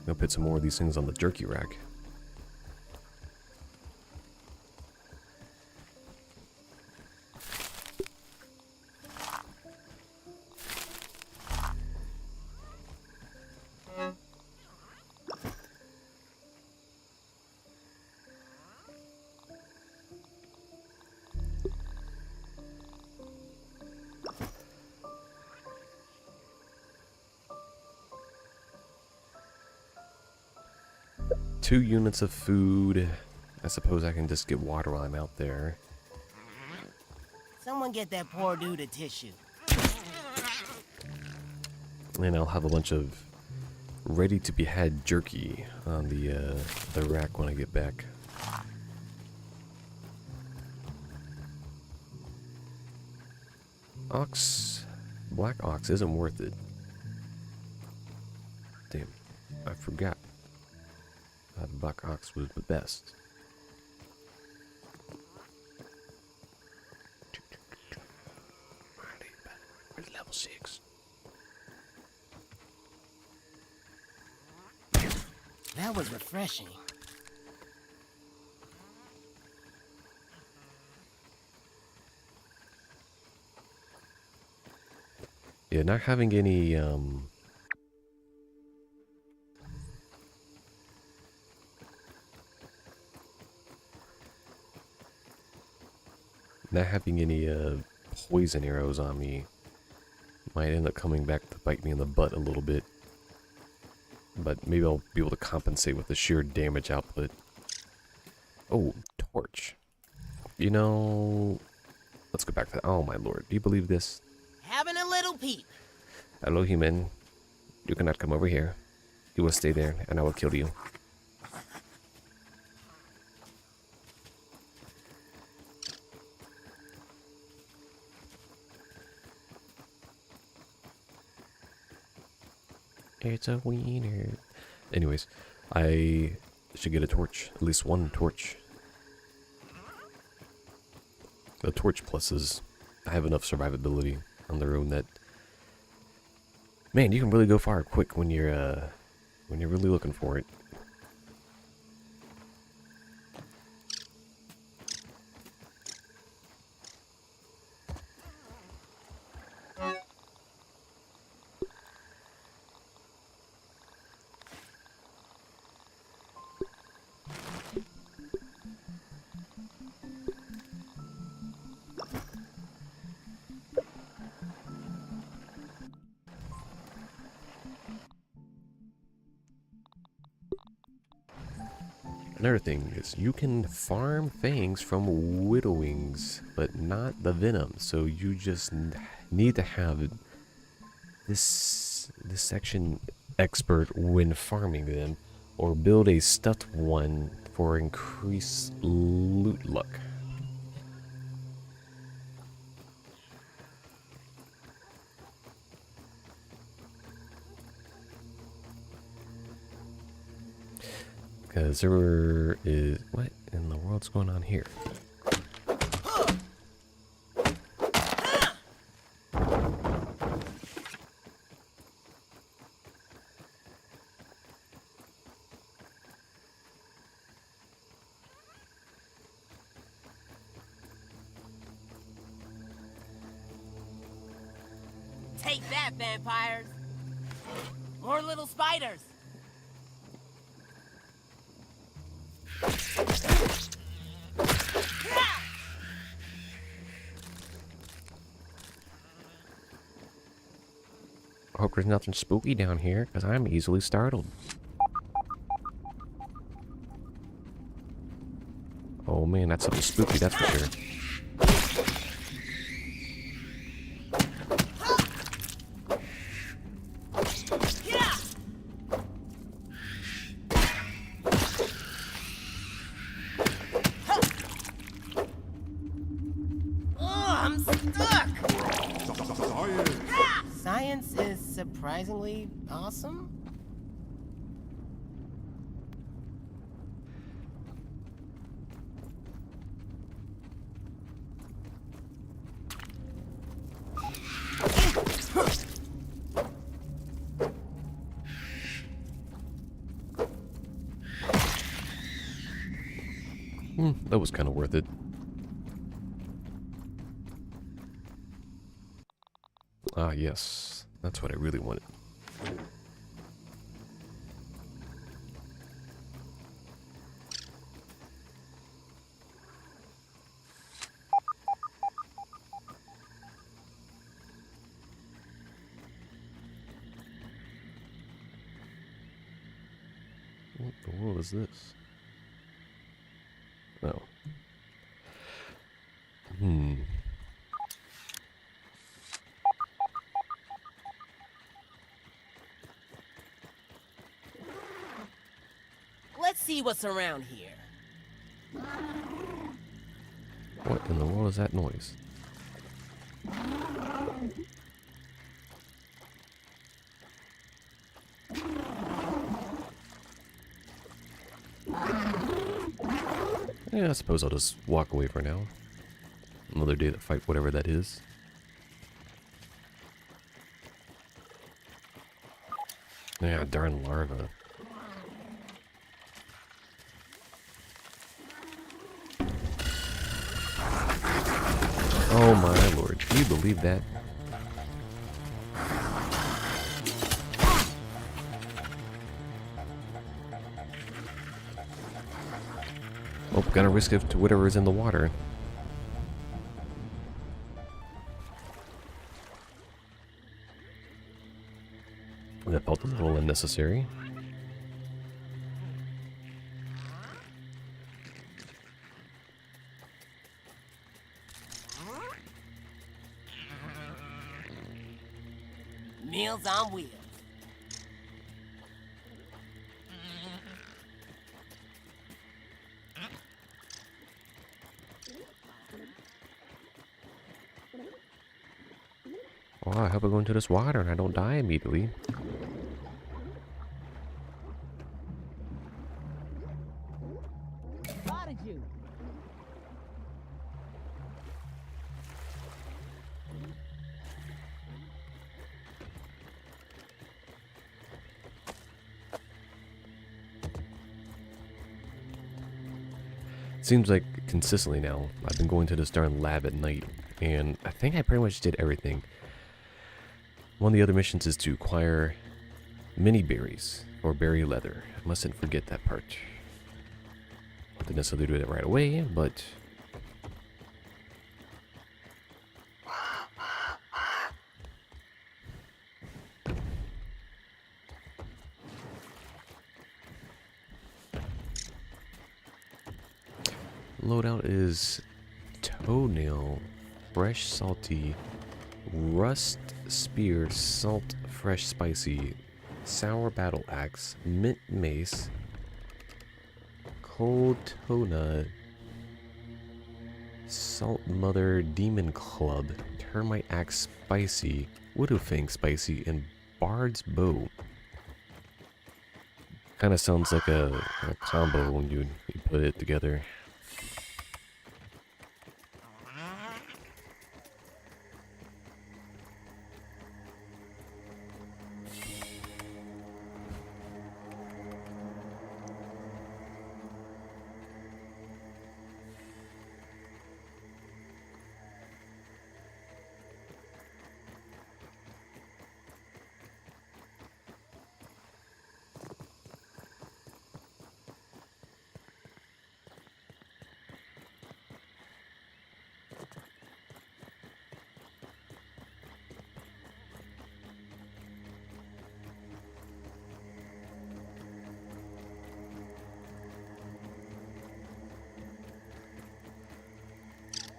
I'll put some more of these things on the jerky rack. Two units of food. I suppose I can just get water while I'm out there.
Someone get that poor dude a tissue.
And I'll have a bunch of ready-to-be-had jerky on the rack when I get back. Black ox isn't worth it. Damn, I forgot. Black ox was the best. Where's level 6?
That was refreshing.
Yeah, not having any poison arrows on me might end up coming back to bite me in the butt a little bit. But maybe I'll be able to compensate with the sheer damage output. Oh, torch. You know, let's go back to that. Oh my lord, do you believe this?
Having a little peep.
Hello, human. You cannot come over here. You will stay there, and I will kill you. It's a wiener. Anyways, I should get a torch. At least one torch. The torch pluses, I have enough survivability on their own that, man, you can really go far quick when you're really looking for it. Another thing is you can farm things from widowings, but not the venom. So you just need to have this section expert when farming them, or build a stuffed one for increased loot luck. Because there is... What in the world's going on here?
Take that, vampires! More little spiders!
I hope there's nothing spooky down here, because I'm easily startled. Oh man, that's something spooky, that's for sure.
I'm stuck! Science is surprisingly awesome?
That was kind of worth it. Ah, yes. That's what I really wanted. What the world is this? Oh.
Let's see what's around here.
What in the world is that noise? Yeah, I suppose I'll just walk away for now. Another day to fight whatever that is. Yeah, darn larva. Oh my lord, can you believe that? Oh, gonna risk it to whatever is in the water. That felt a little unnecessary.
Meals on wheels.
Oh, I hope I go into this water and I don't die immediately.
Spotted you.
Seems like consistently now, I've been going to this darn lab at night, and I think I pretty much did everything. One of the other missions is to acquire mini berries, or berry leather. I mustn't forget that part. Didn't necessarily do it right away, but... Loadout is toenail, fresh salty, rust spear, salt, fresh spicy, sour battle axe, mint mace, cold tona, salt mother demon club, termite axe spicy, widowfang spicy, and bard's bow. Kind of sounds like a combo when you put it together.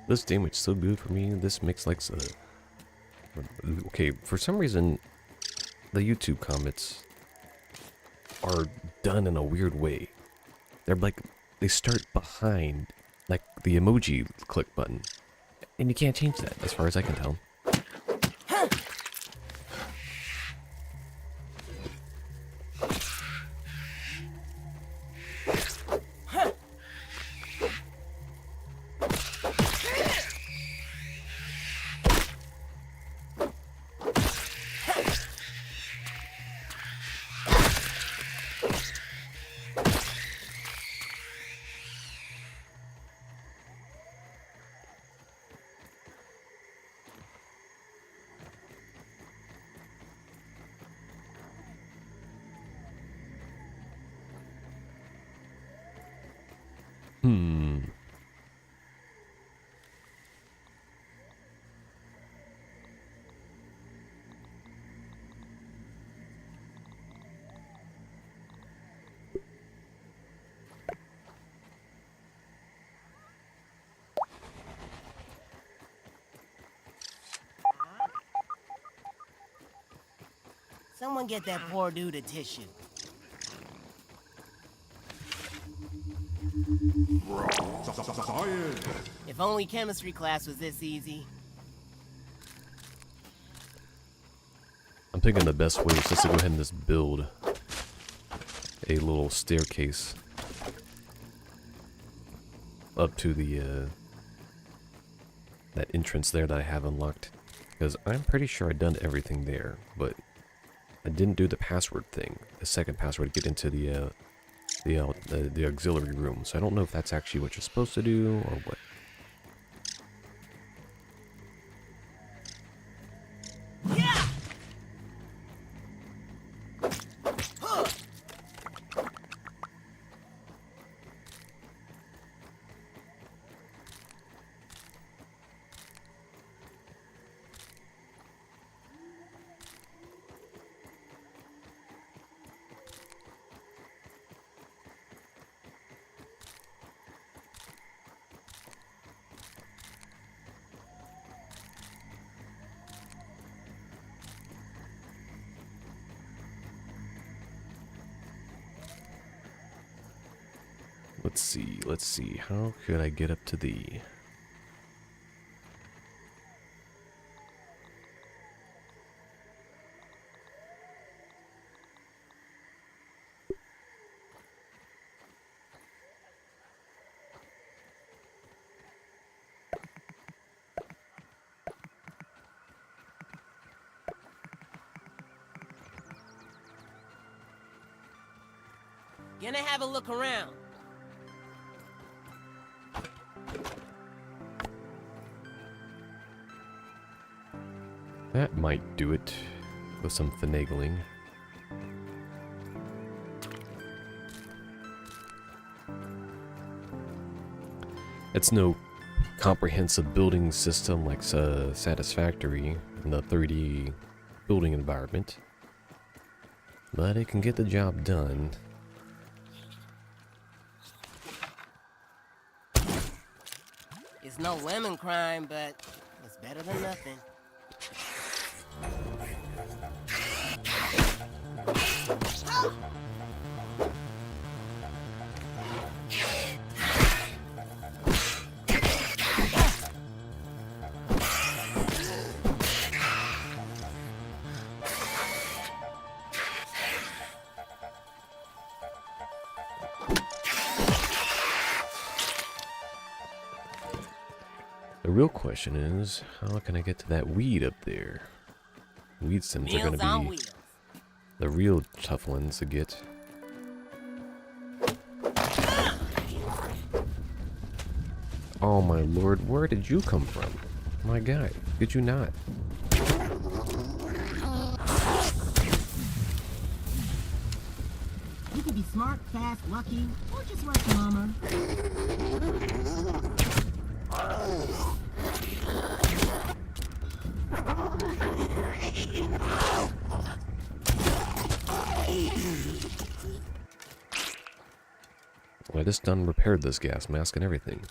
This damage so good for me. This makes like okay, for some reason the YouTube comments are done in a weird way. They're like, they start behind like the emoji click button, and you can't change that as far as I can tell.
Someone get that poor dude a tissue. If only chemistry class was this easy.
I'm thinking the best way is just to go ahead and just build a little staircase up to the that entrance there that I have unlocked, because I'm pretty sure I've done everything there, but I didn't do the password thing, the second password to get into the auxiliary room. So I don't know if that's actually what you're supposed to do or what. Let's see, how could I get up to the...
Gonna have a look around.
That might do it with some finagling. It's no comprehensive building system like Satisfactory in the 3D building environment, but it can get the job done.
It's no lemon crime, but it's better than nothing.
The real question is, how can I get to that weed up there? Weed stems are
Meals
going
on
to be
wheels.
the real tough ones to get. Oh my lord, where did you come from? My guy, did you not?
You could be smart, fast, lucky, or just like mama.
Well, I just done repaired this gas mask and everything.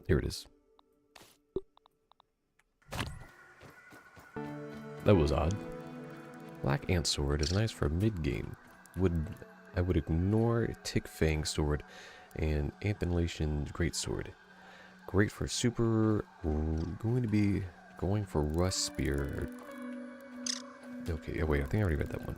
Here it is. That was odd. Black Ant Sword is nice for mid-game. I would ignore Tick Fang Sword and Ampination Great Sword. Great for super. Going to be going for Rust Spear. Okay, oh wait, I think I already read that one.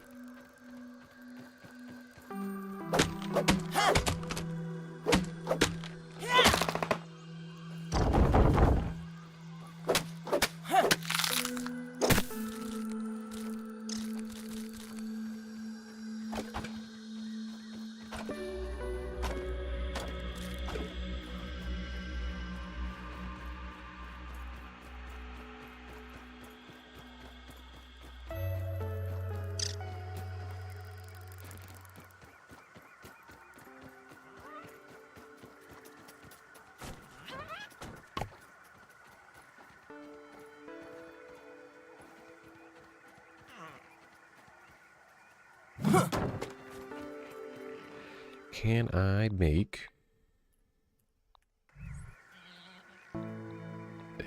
Can I make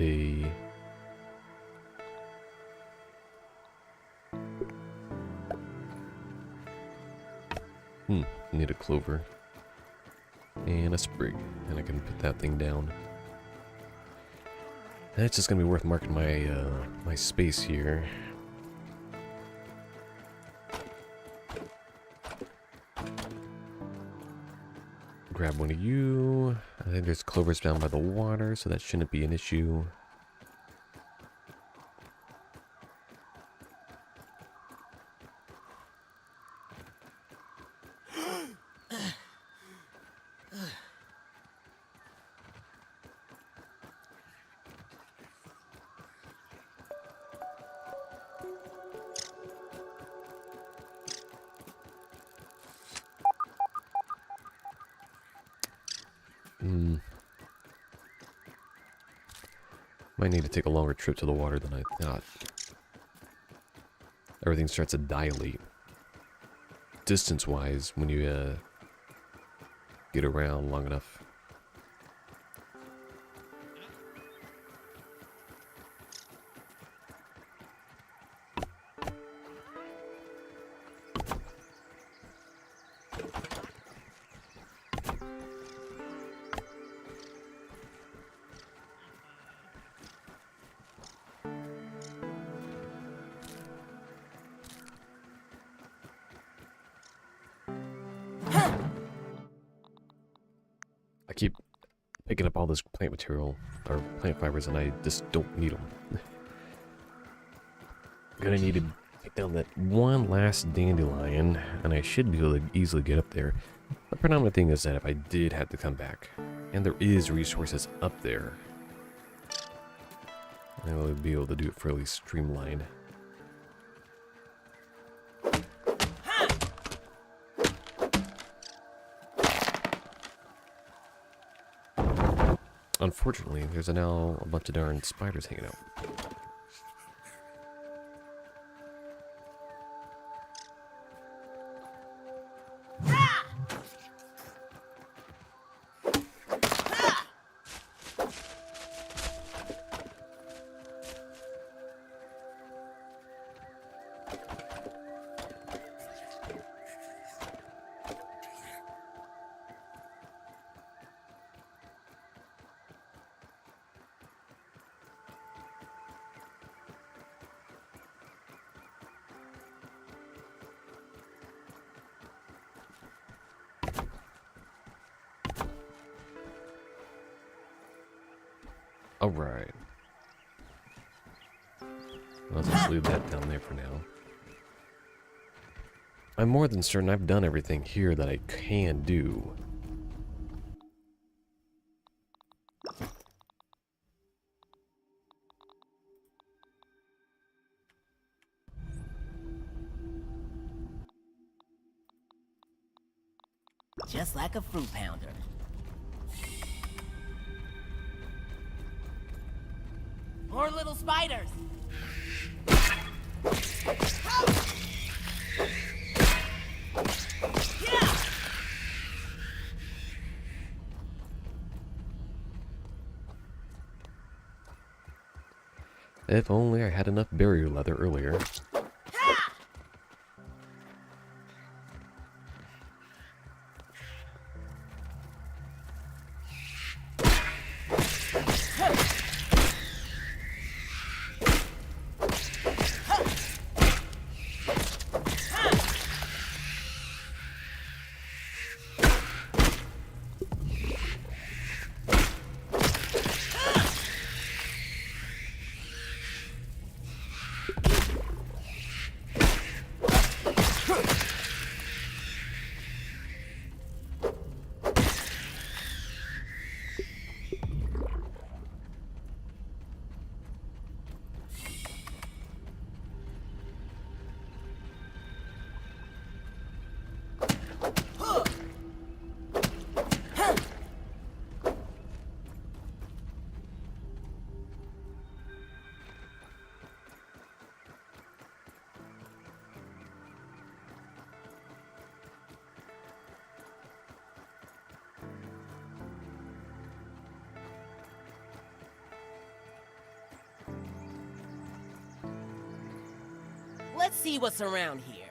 a need a clover and a sprig, and I can put that thing down. That's just gonna be worth marking my my space here. Grab one of you. I think there's clovers down by the water, so that shouldn't be an issue. Might need to take a longer trip to the water than I thought. Everything starts to dilate. Distance-wise, when you get around long enough. I keep picking up all this plant material, or plant fibers, and I just don't need them. gonna need to take down that one last dandelion, and I should be able to easily get up there. The predominant thing is that if I did have to come back, and there is resources up there, I would be able to do it fairly streamlined. Unfortunately, there's now a bunch of darn spiders hanging out. Alright. Let's just leave that down there for now. I'm more than certain I've done everything here that I can do.
Just like a fruit pounder. More little spiders. Yeah.
If only I had enough barrier leather earlier.
Let's see what's around here.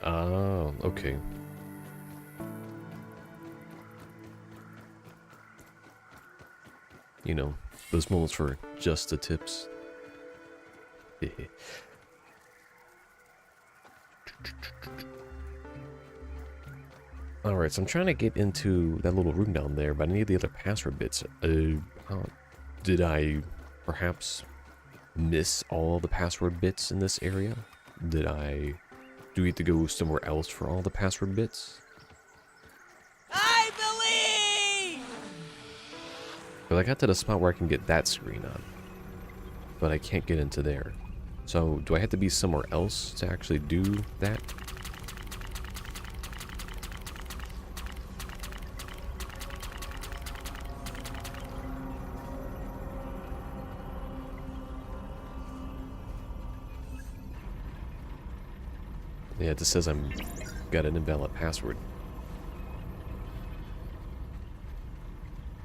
Oh, okay. You know, those moments for just the tips. Alright, so I'm trying to get into that little room down there, but I need the other password bits. Did I perhaps miss all the password bits in this area? Do we have to go somewhere else for all the password bits?
I believe!
But I got to the spot where I can get that screen on, but I can't get into there. So, do I have to be somewhere else to actually do that? Yeah, it just says I'm got an invalid password.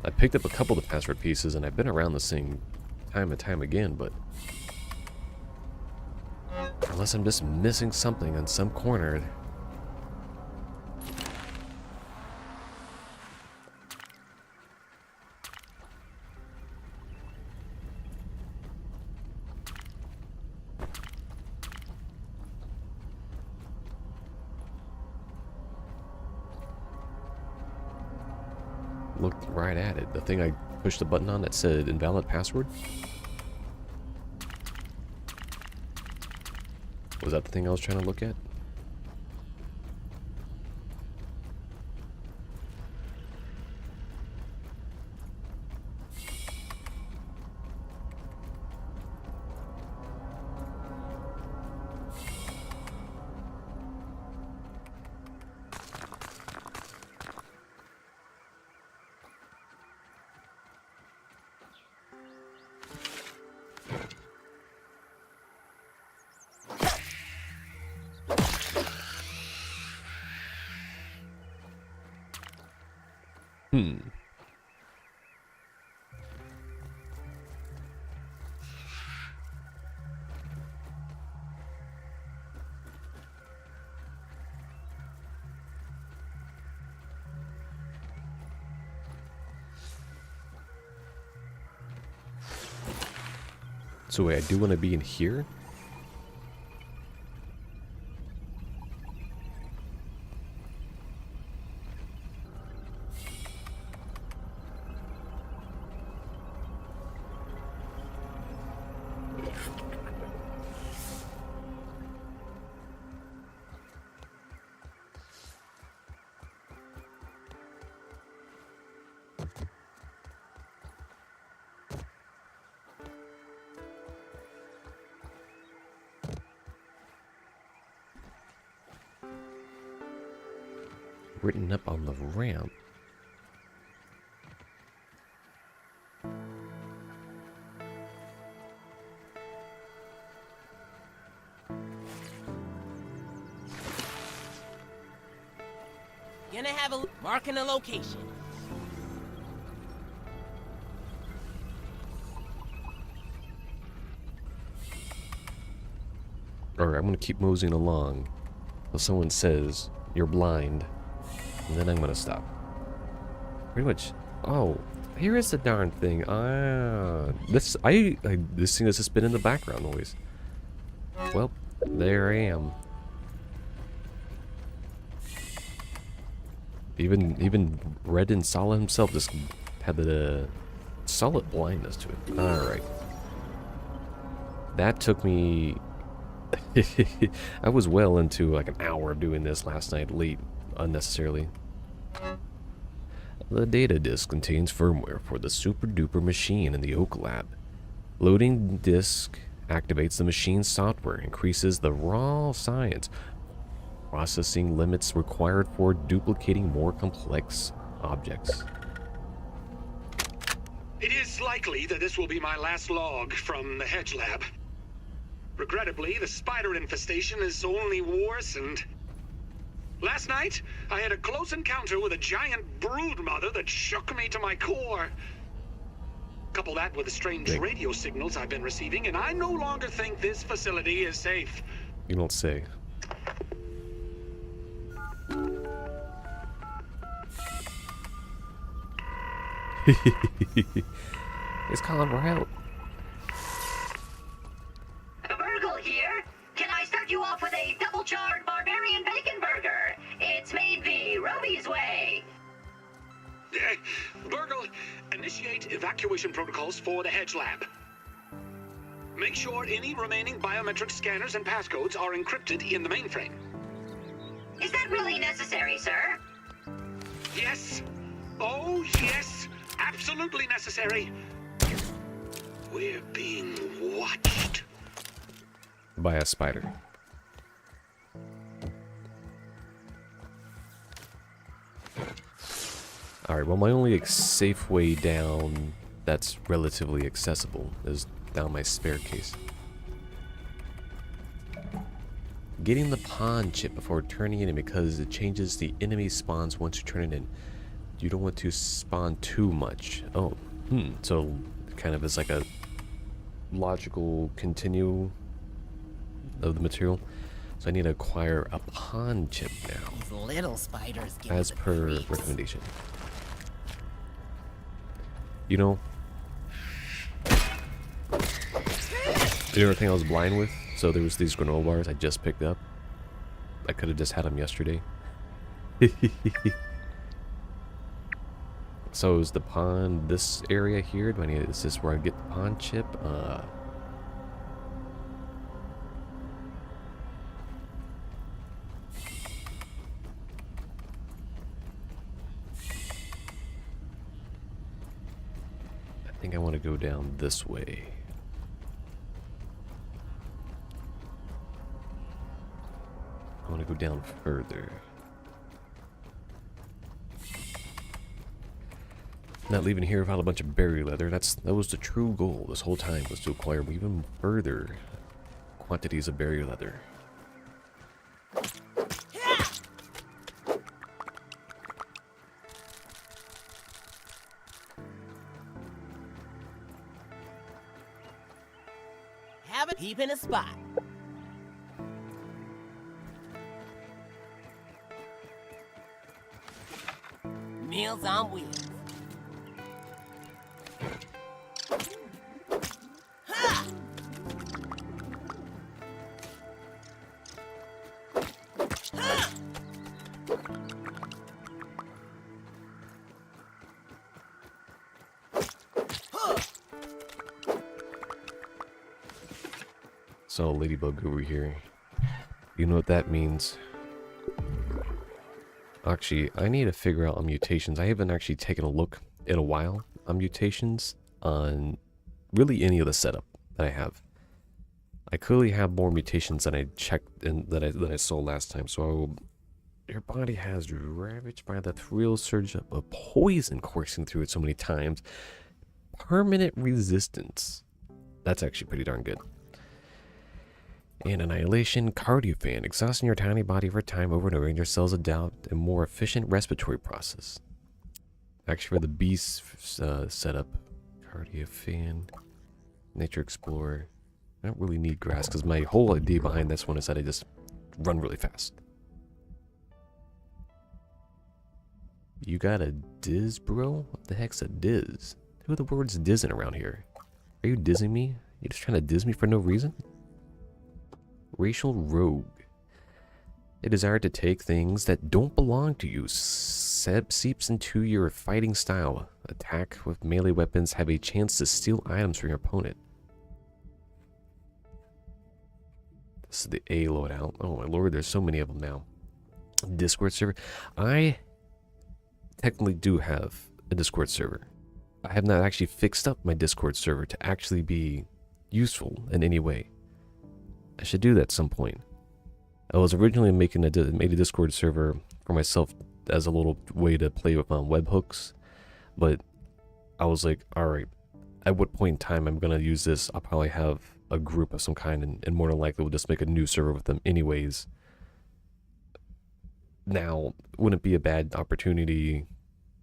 I picked up a couple of the password pieces and I've been around this thing time and time again, but unless I'm just missing something in some corner. looked right at it. The thing I pushed the button on that said invalid password. Was that the thing I was trying to look at? So wait, I do want to be in here? Written up on the ramp.
Gonna have a marking a location.
Alright, I'm gonna keep moseying along until someone says you're blind, and then I'm gonna stop. Pretty much. Oh, here is the darn thing. This this thing has just been in the background always. Well, there I am. Even Red and Sala himself just had the solid blindness to it. Alright. That took me... I was well into like an hour of doing this last night, late, unnecessarily. The data disk contains firmware for the super duper machine in the Oak Lab. Loading disk activates the machine's software, increases the raw science processing limits required for duplicating more complex objects.
It is likely that this will be my last log from the Hedge lab. Regrettably, the spider infestation has only worsened. Last night, I had a close encounter with a giant brood mother that shook me to my core. Couple that with the strange radio signals I've been receiving, and I no longer think this facility is safe.
You don't say. It's calling for help.
Burgle here. Can I start you off with a double-charred barbarian bacon burger? It's made the Roby's way.
Burgle, initiate evacuation protocols for the Hedge lab. Make sure any remaining biometric scanners and passcodes are encrypted in the mainframe.
Is that really necessary, sir?
Yes. Oh, yes. Absolutely necessary. We're being watched.
By a spider. Alright, well my only safe way down that's relatively accessible is down my spare case. Getting the pawn chip before turning it in because it changes the enemy spawns once you turn it in. You don't want to spawn too much. Oh, so kind of is like a logical continue of the material. So I need to acquire a pawn chip now.
These little spiders give me
As
the
per
creeps.
recommendation. You know everything I was blind with? So there was these granola bars I just picked up. I could have just had them yesterday. So is the pawn this area here? Do I need, is this where I get the pawn chip? I think I want to go down this way. I want to go down further. Not leaving here without a bunch of berry leather. That was the true goal this whole time, was to acquire even further quantities of berry leather.
Have a peep in a spot. Meals on wheels. Ha! Ha! Huh!
So, ladybug over here. You know what that means? Actually, I need to figure out on mutations. I haven't actually taken a look in a while on mutations on really any of the setup that I have. I clearly have more mutations than I checked and that I saw last time. So your body has ravaged by the thrill surge of a poison coursing through it so many times. Permanent resistance. That's actually pretty darn good. And annihilation, cardiofan, exhausting your tiny body over time over and over, and your cells adopt a more efficient respiratory process. Actually, for the beast setup, cardiofan, nature explorer. I don't really need grass because my whole idea behind this one is that I just run really fast. You got a diz, bro? What the heck's a diz? Who are the words dizzing around here? Are you dizzing me? You just trying to diz me for no reason? Racial rogue. A desire to take things that don't belong to you seeps into your fighting style. Attack with melee weapons, have a chance to steal items from your opponent. This is the A loadout. Oh my lord, there's so many of them now. Discord server. I technically do have a Discord server. I have not actually fixed up my Discord server to actually be useful in any way. I should do that at some point. I was originally made a Discord server for myself as a little way to play with webhooks, but I was like, alright, at what point in time I'm going to use this, I'll probably have a group of some kind, and more than likely we'll just make a new server with them anyways. Now, wouldn't it be a bad opportunity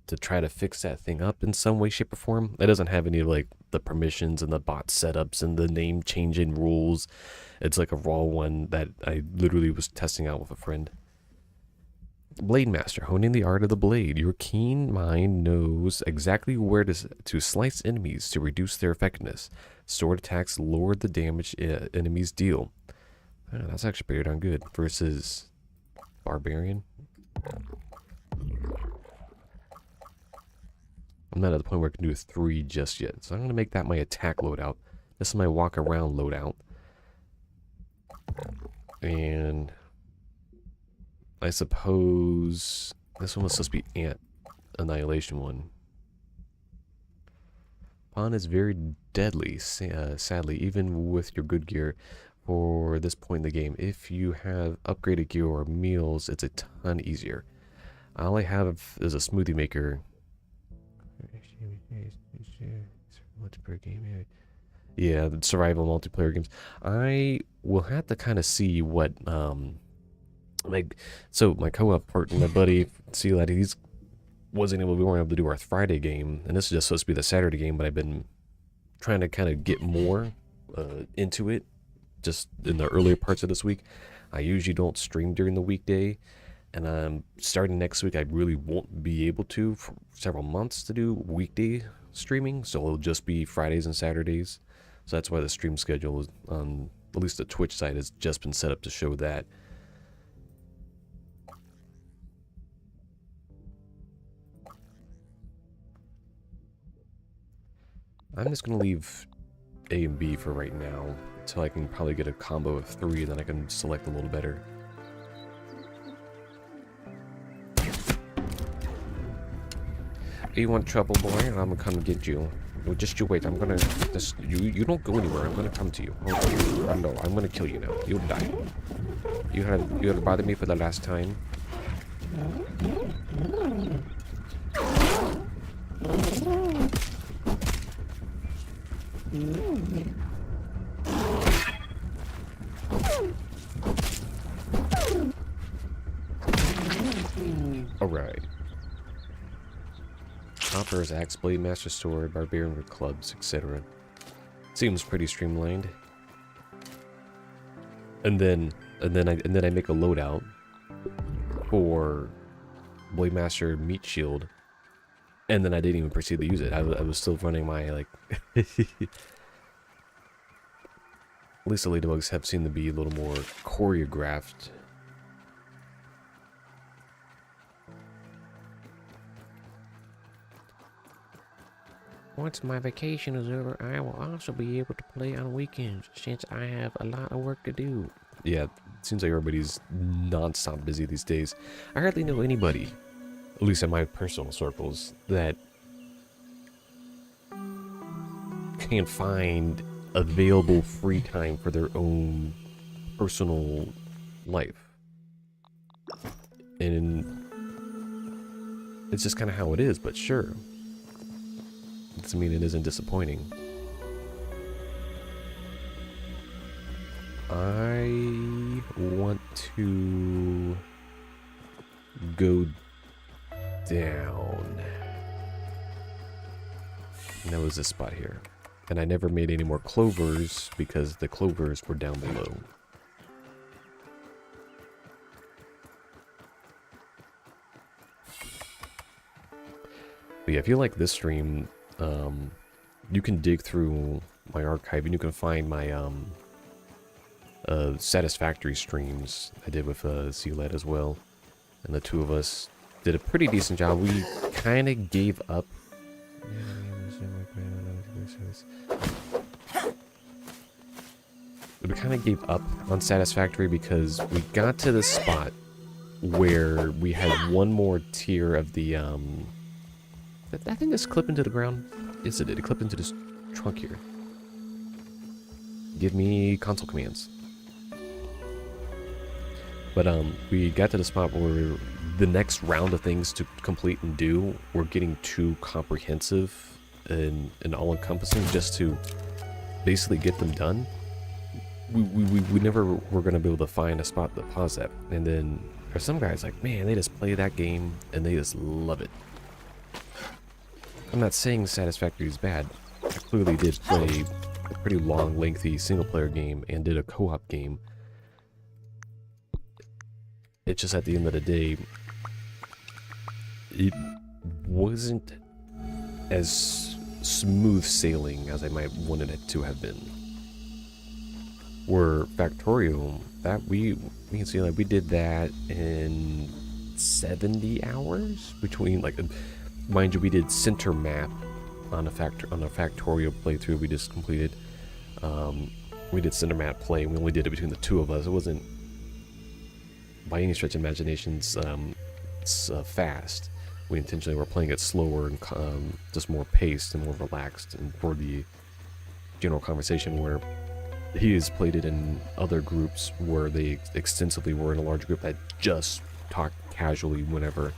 to try to fix that thing up in some way, shape, or form? It doesn't have any of like the permissions and the bot setups and the name changing rules. It's like a raw one that I literally was testing out with a friend. Blade Master, honing the art of the blade. Your keen mind knows exactly where to slice enemies to reduce their effectiveness. Sword attacks lower the damage enemies deal. That's actually pretty darn good. Versus Barbarian. I'm not at the point where I can do a 3 just yet. So I'm going to make that my attack loadout. This is my walk around loadout. And I suppose this one was supposed to be Ant Annihilation one. Pawn is very deadly, sadly, even with your good gear for this point in the game. If you have upgraded gear or meals, it's a ton easier. All I have is a smoothie maker. Multiplayer game. Yeah, the survival multiplayer games. I will have to kind of see what so my co-op partner, my buddy, see that we weren't able to do our Friday game, and this is just supposed to be the Saturday game, but I've been trying to kind of get more into it just in the earlier parts of this week. I usually don't stream during the weekday, and starting next week I really won't be able to for several months to do weekday streaming, so it'll just be Fridays and Saturdays. So that's why the stream schedule is on at least the Twitch side has just been set up to show that. I'm just gonna leave A and B for right now until I can probably get a combo of 3, and then I can select a little better. You want trouble, boy? I'm gonna come get you. Well, just you wait. I'm gonna just you don't go anywhere. I'm gonna come to you. Oh no, I'm gonna kill you now. You'll die. You had bothered me for the last time. Alright. Hoppers, axe, blade, master sword, barbarian with clubs, etc. Seems pretty streamlined. And then I make a loadout for blade master meat shield, and then I didn't even proceed to use it. I was still running my like. At least the ladybugs have seemed to be a little more choreographed. Once my vacation is over, I will also be able to play on weekends, since I have a lot of work to do. Yeah, it seems like everybody's non-stop busy these days. I hardly know anybody, at least in my personal circles, that can find available free time for their own personal life. And it's just kind of how it is, but sure. Doesn't mean it isn't disappointing. I want to go down. And that was this spot here. And I never made any more clovers because the clovers were down below. But yeah, if you like this stream, you can dig through my archive and you can find my satisfactory streams I did with C-Led as well. And the two of us did a pretty decent job. We kind of gave up. We kind of gave up on satisfactory because we got to the spot where we had one more tier of the I think this clip into the ground. Yes, it did. It clipped into this trunk here. Give me console commands. But we got to the spot where the next round of things to complete and do were getting too comprehensive and all-encompassing just to basically get them done. We never were going to be able to find a spot to pause at. And then there's some guys like, man, they just play that game and they just love it. I'm not saying Satisfactory is bad. I clearly did play a pretty long, lengthy single-player game and did a co-op game. It's just at the end of the day, it wasn't as smooth sailing as I might wanted it to have been. Where Factorio, that we can see like we did that in 70 hours between like. Mind you, we did center map on a Factorio playthrough we just completed. We did center map play. We only did it between the two of us. It wasn't by any stretch of imaginations fast. We intentionally were playing it slower and just more paced and more relaxed, and for the general conversation where he has played it in other groups where they extensively were in a large group that just talked casually whenever.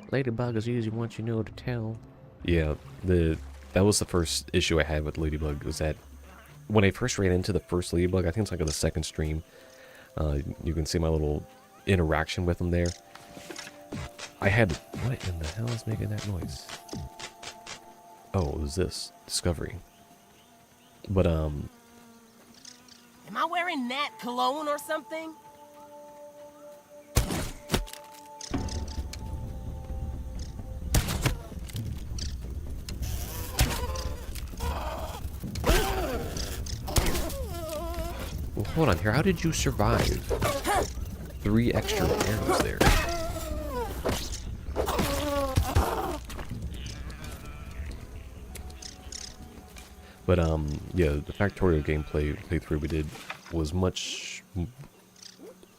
Ladybug is easy once you know to tell. Yeah, that was the first issue I had with Ladybug, was that when I first ran into the first Ladybug, I think it's like on the second stream, you can see my little interaction with him there. I had, what in the hell is making that noise? Oh, it was this, Discovery. But,
Am I wearing Nat cologne or something?
well, hold on here, how did you survive? 3 extra arrows there. But yeah, the Factorio gameplay playthrough we did was much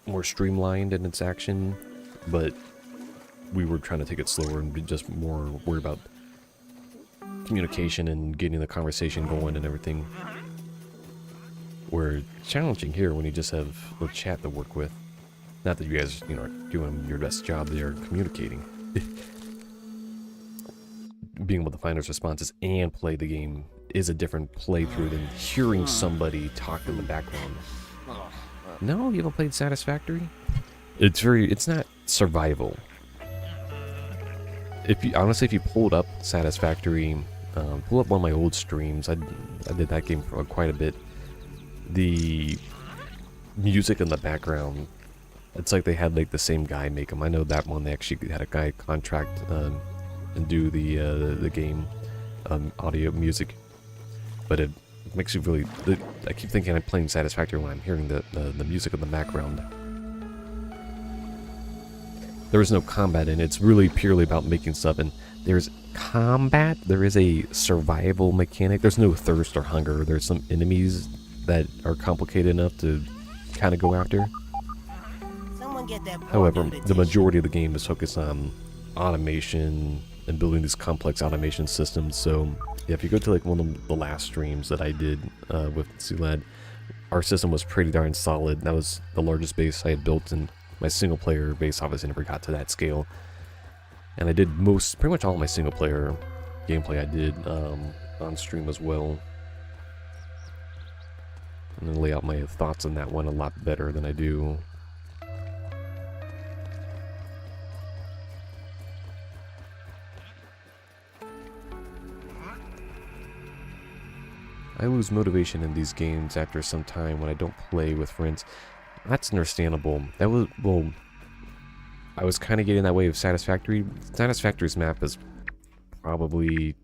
more streamlined in its action, but we were trying to take it slower and be just more worried about communication and getting the conversation going and everything. Where challenging here when you just have the chat to work with. Not that you guys, you know, are doing your best job there communicating. Being able to find those responses and play the game is a different playthrough than hearing somebody talk in the background. No, you haven't played Satisfactory? It's not survival. If you if you pulled up Satisfactory, pull up one of my old streams. I did that game for quite a bit. The music in the background, it's like they had like the same guy make them. I know that one they actually had a guy contract and do the game audio music, but it makes you really. I keep thinking I'm playing Satisfactory when I'm hearing the music in the background. There is no combat in it. It's really purely about making stuff, and there's combat. There is a survival mechanic. There's no thirst or hunger. There's some enemies that are complicated enough to kind of go after.
Someone get that poor
However,
dude a
the
tissue.
majority of the game is focused on automation and building these complex automation systems. So yeah, if you go to like one of the last streams that I did with C-Lad, our system was pretty darn solid. That was the largest base I had built, and my single player base obviously never got to that scale. And I did pretty much all my single player gameplay I did on stream as well. And then lay out my thoughts on that one a lot better than I do. I lose motivation in these games after some time when I don't play with friends. That's understandable. That was, well, I was kind of getting that way of Satisfactory. Satisfactory's map is probably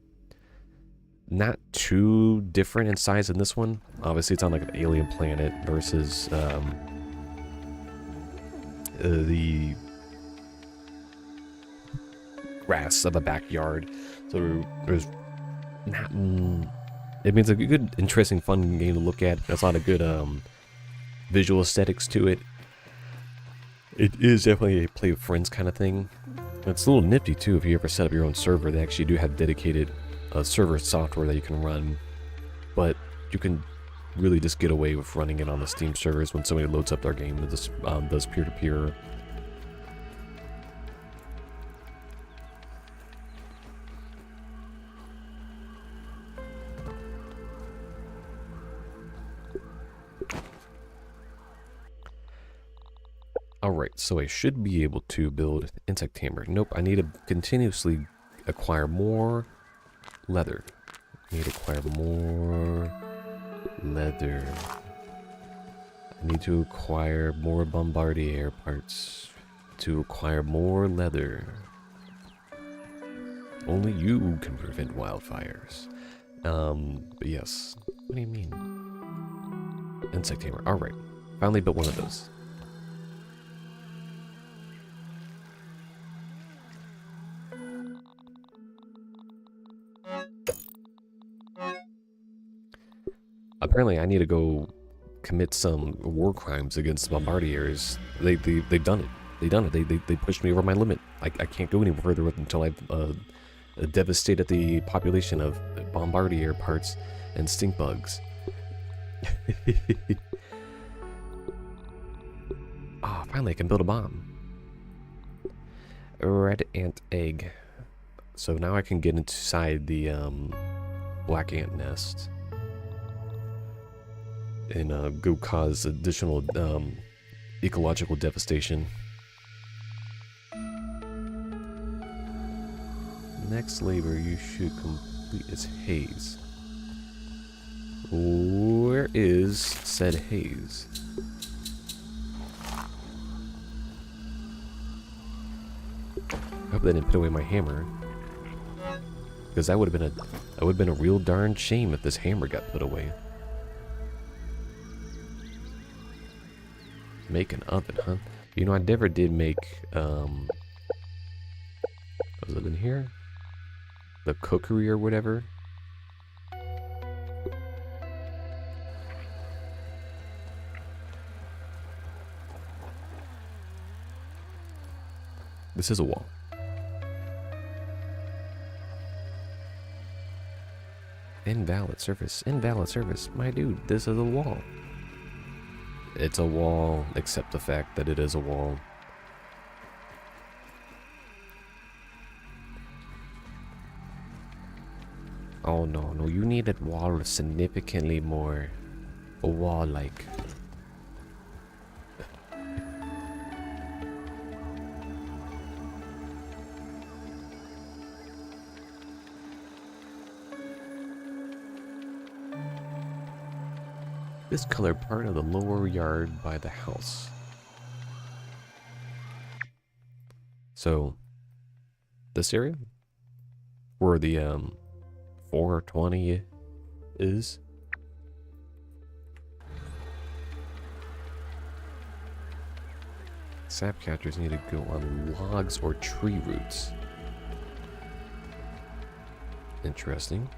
not too different in size than this one. Obviously, it's on like an alien planet versus the grass of a backyard. So there's not. It means a good, interesting, fun game to look at. There's a lot of good visual aesthetics to it. It is definitely a play with friends kind of thing. It's a little nifty too if you ever set up your own server. They actually do have dedicated server software that you can run, but you can really just get away with running it on the Steam servers when somebody loads up their game and just does peer-to-peer. Alright, so I should be able to build insect tamer. Nope, I need to continuously acquire more leather. I need to acquire more leather. I need to acquire more bombardier parts to acquire more leather. Only you can prevent wildfires. But yes. What do you mean? Insect tamer. Alright. Finally built one of those. Apparently, I need to go commit some war crimes against bombardiers. They've done it. They've done it. They pushed me over my limit. I can't go any further with until I've devastated the population of bombardier parts and stink bugs. Ah, finally I can build a bomb. Red ant egg. So now I can get inside the black ant nest and go cause additional ecological devastation. Next labor you should complete is haze. Where is said haze? I hope they didn't put away my hammer, because that would have been a real darn shame if this hammer got put away. Make an oven, huh? You know, I never did make, was it in here? The cookery or whatever. This is a wall. Invalid surface. Invalid surface. My dude, this is a wall. It's a wall, except the fact that it is a wall. Oh no, no, you need a wall significantly more a wall-like. This colored part of the lower yard by the house. So, this area where the 420 is. Sap catchers need to go on logs or tree roots. Interesting.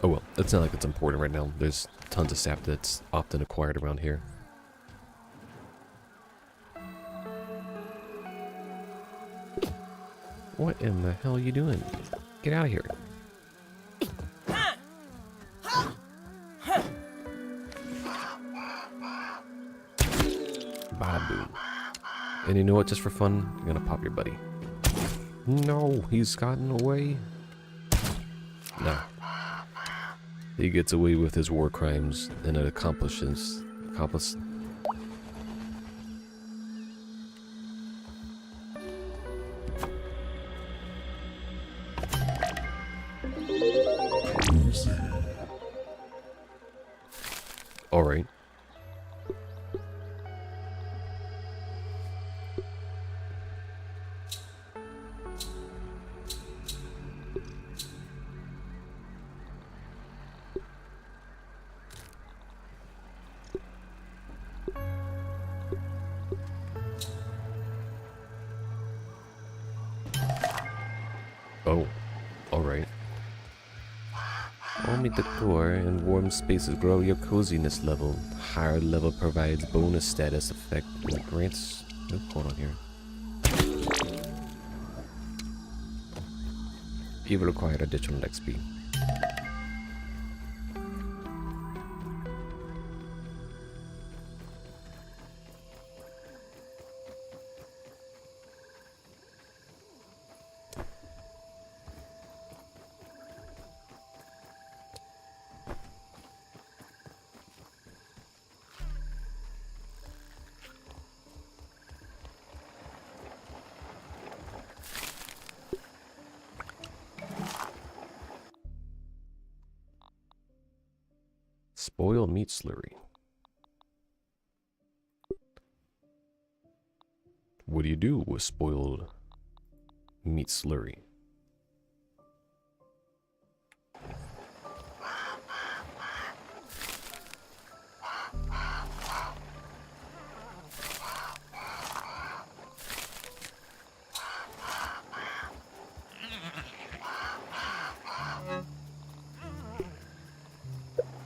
Oh well, it's not like it's important right now. There's tons of sap that's often acquired around here. What in the hell are you doing? Get out of here. Babu. And you know what, just for fun, I'm gonna pop your buddy. No, he's gotten away. No. He gets away with his war crimes and it accomplishes. All right. Oh, alright. Only decor and warm spaces grow your coziness level. Higher level provides bonus status effect and grants... Oh, hold on here. You will require additional XP. Spoiled meat slurry. What do you do with spoiled meat slurry?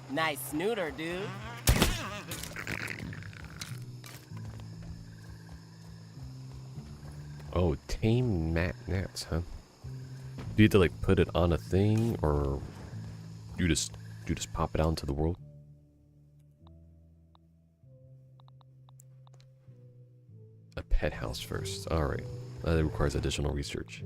Nice snooter, dude.
Oh, tame gnats, huh? Do you have to like put it on a thing, or you just pop it out into the world? A pet house first. All right, that requires additional research.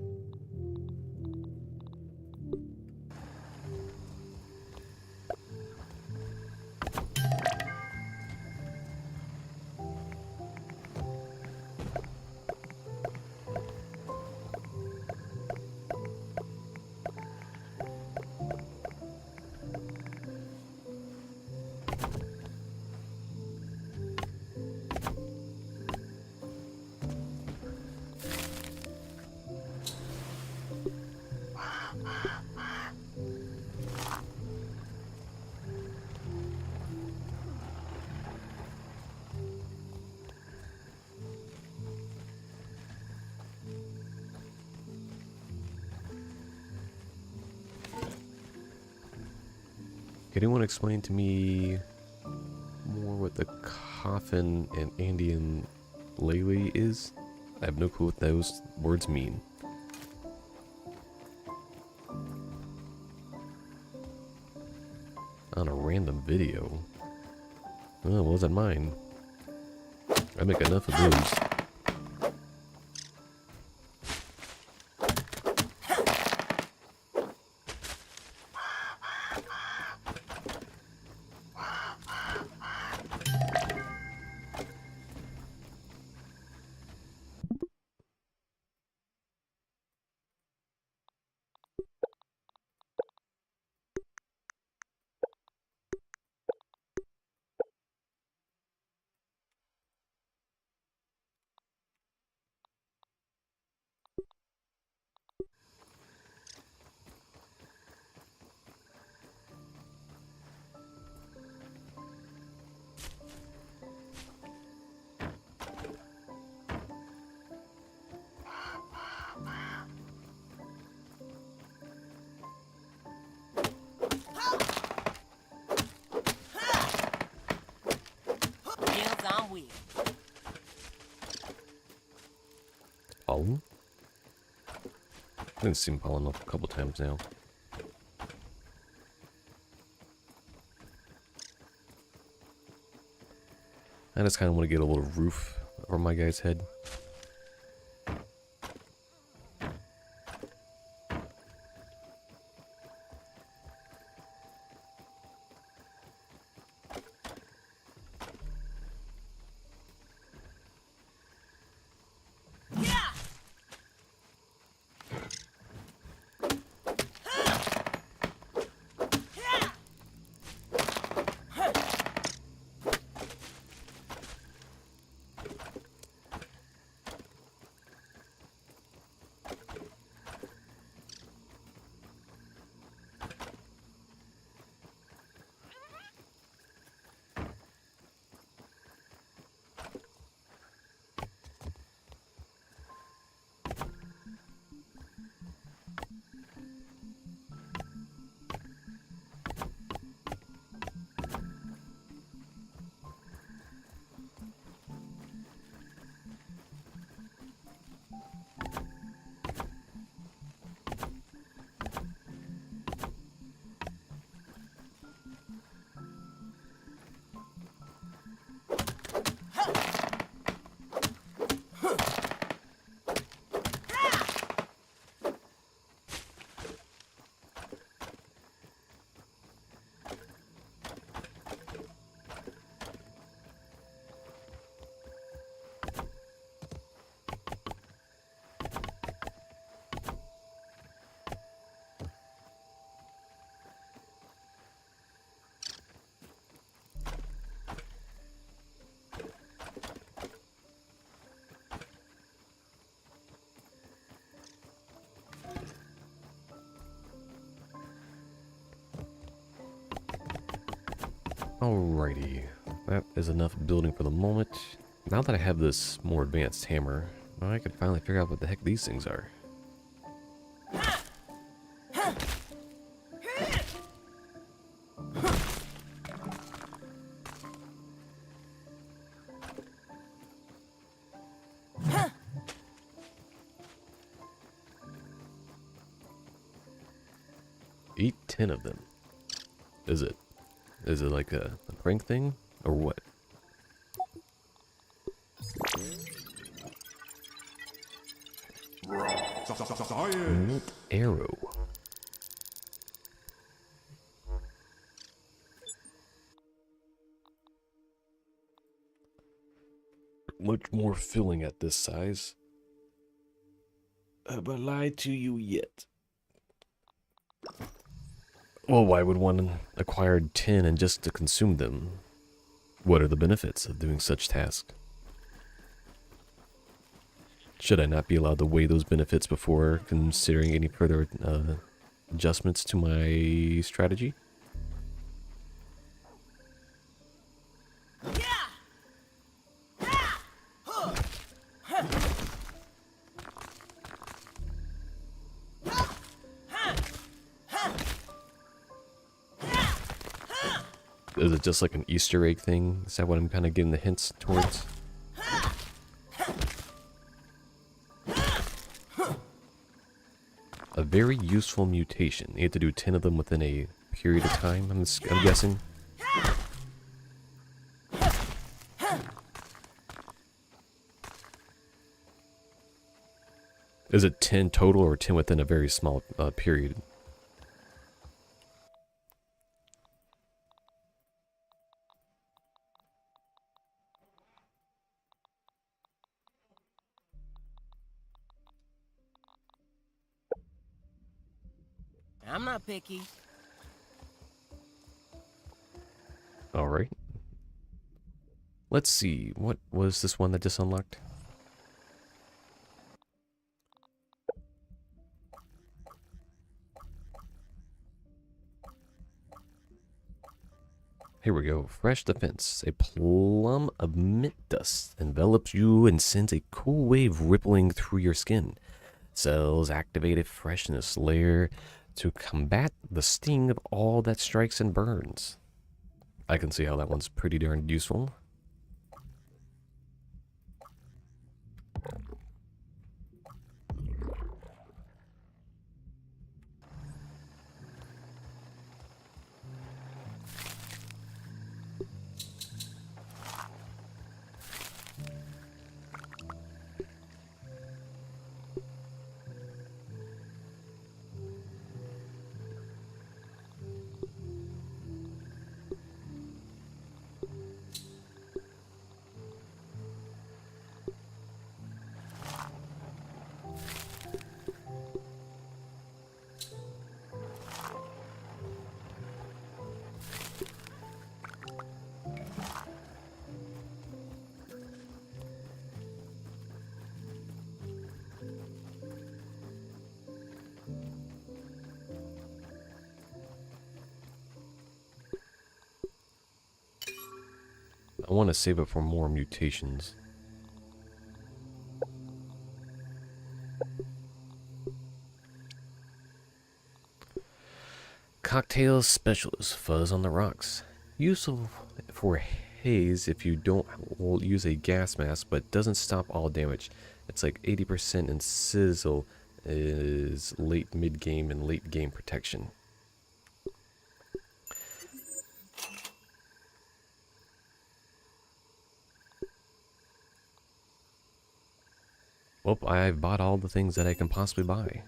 Can anyone explain to me more what the coffin and Andean Lele is? I have no clue what those words mean. On a random video. Oh, it wasn't mine. I make enough of those.
Meals on wheels.
Pollen? I've seen pollen up a couple times now. I just kind of want to get a little roof over my guy's head. Alrighty, that is enough building for the moment. Now that I have this more advanced hammer, I can finally figure out what the heck these things are. Eat 10 of them. Is it like a prank thing, or what? Arrow. Much more filling at this size. Have I lied to you yet? Well, why would one acquire 10 and just to consume them? What are the benefits of doing such tasks? Should I not be allowed to weigh those benefits before considering any further adjustments to my strategy? Is it just like an Easter egg thing? Is that what I'm kind of getting the hints towards? A very useful mutation. You have to do 10 of them within a period of time, I'm guessing. Is it 10 total or 10 within a very small period?
I'm not picky.
Alright. Let's see. What was this one that just unlocked? Here we go. Fresh defense. A plum of mint dust envelops you and sends a cool wave rippling through your skin. Cells activate a freshness layer to combat the sting of all that strikes and burns. I can see how that one's pretty darn useful. I want to save it for more mutations. Cocktail specialist, fuzz on the rocks. Useful for haze if you don't use a gas mask, but doesn't stop all damage. It's like 80%, and sizzle is late mid-game and late game protection. Well, I've bought all the things that I can possibly buy.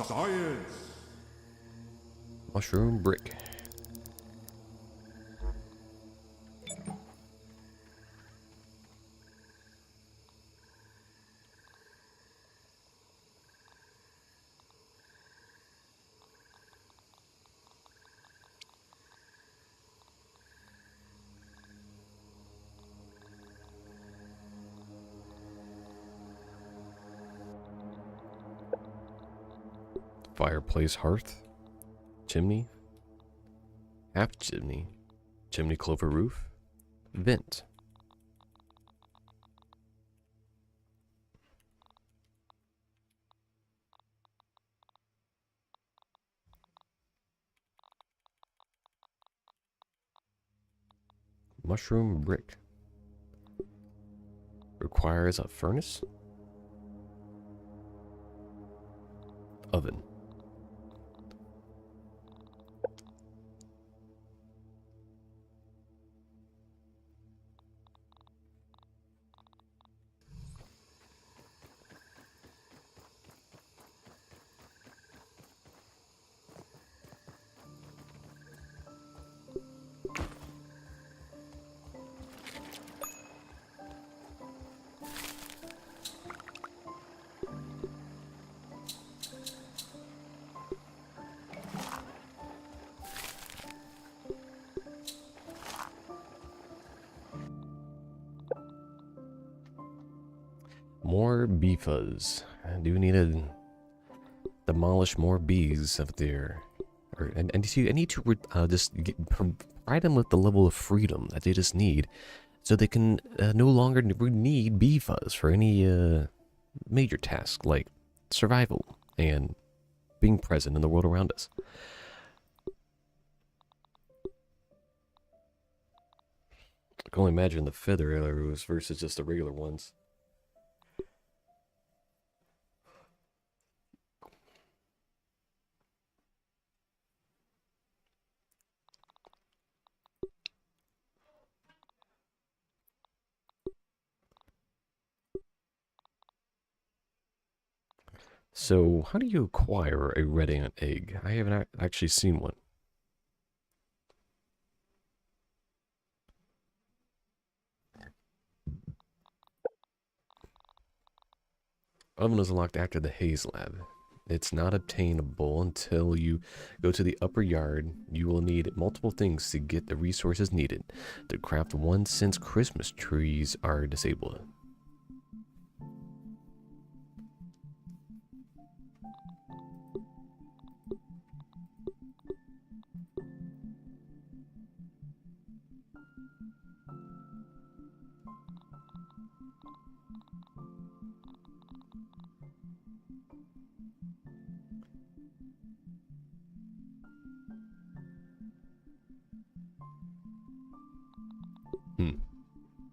Science!
Mushroom brick. Fireplace, hearth, chimney, half chimney, chimney clover roof, vent. Mushroom brick. Requires a furnace. Oven. More bee fuzz. I do need to demolish more bees up there. I need to just provide them with the level of freedom that they just need so they can no longer need bee fuzz for any major tasks like survival and being present in the world around us. I can only imagine the feather arrows versus just the regular ones. So, how do you acquire a red ant egg? I haven't actually seen one. Oven is unlocked after the haze lab. It's not obtainable until you go to the upper yard. You will need multiple things to get the resources needed to craft one since Christmas trees are disabled.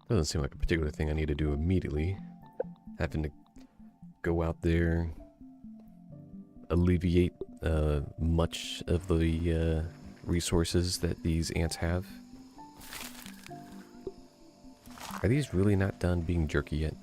Doesn't seem like a particular thing I need to do immediately. Having to go out there, alleviate much of the resources that these ants have. Are these really not done being jerky yet?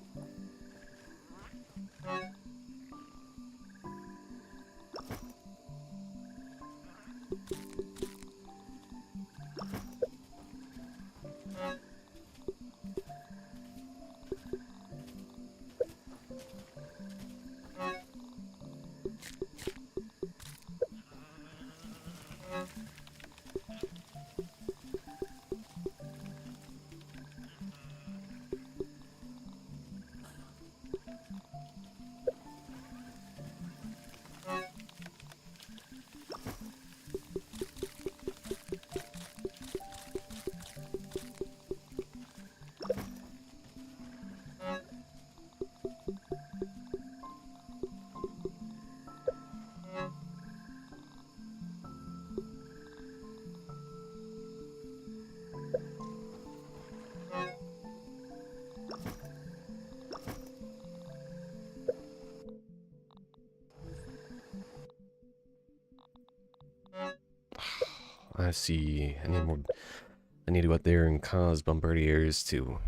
I see. I need to go out there and cause bombardiers to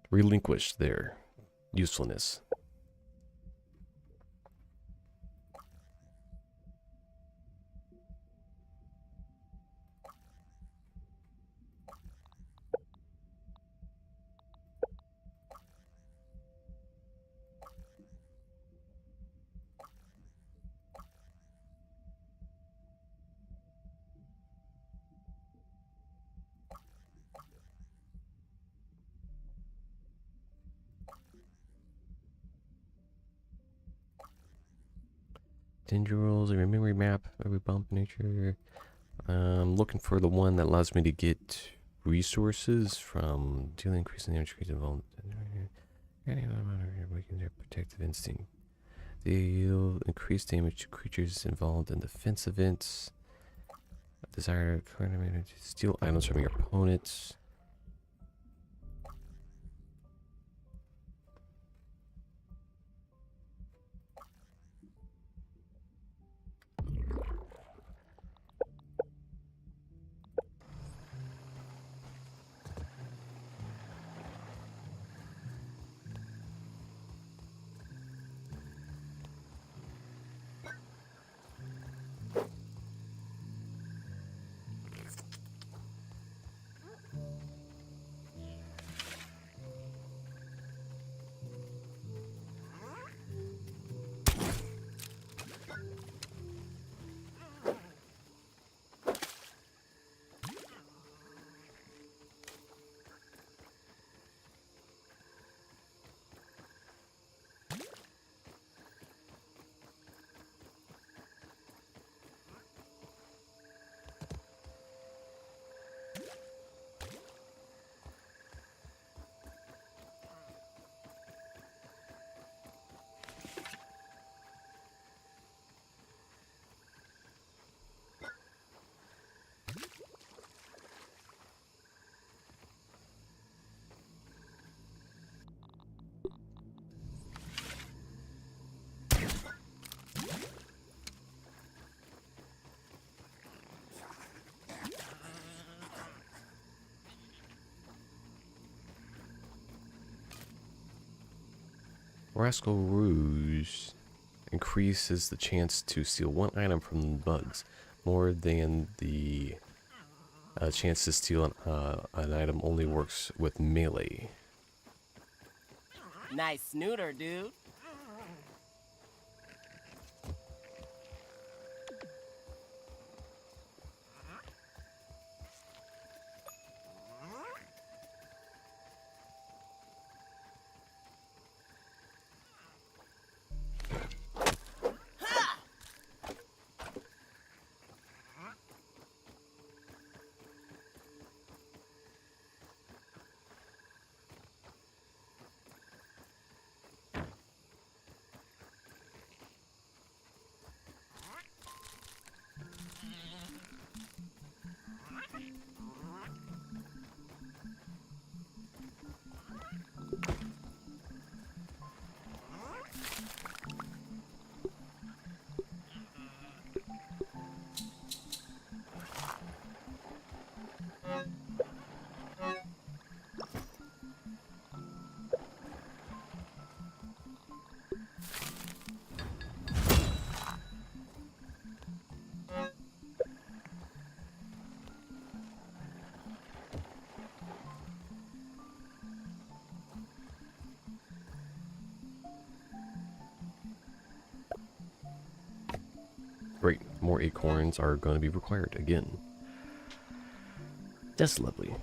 relinquish their usefulness. Tendrils, a memory map, every bump nature. I'm looking for the one that allows me to get resources from dealing increasing damage creates involved. Weaken their protective instinct. Deal increased damage to creatures involved in defense events. Desire to steal items from your opponents. Rascal Rouge increases the chance to steal one item from bugs more than the chance to steal an item only works with melee.
Nice snooter, dude.
Great, more acorns are going to be required again. That's lovely.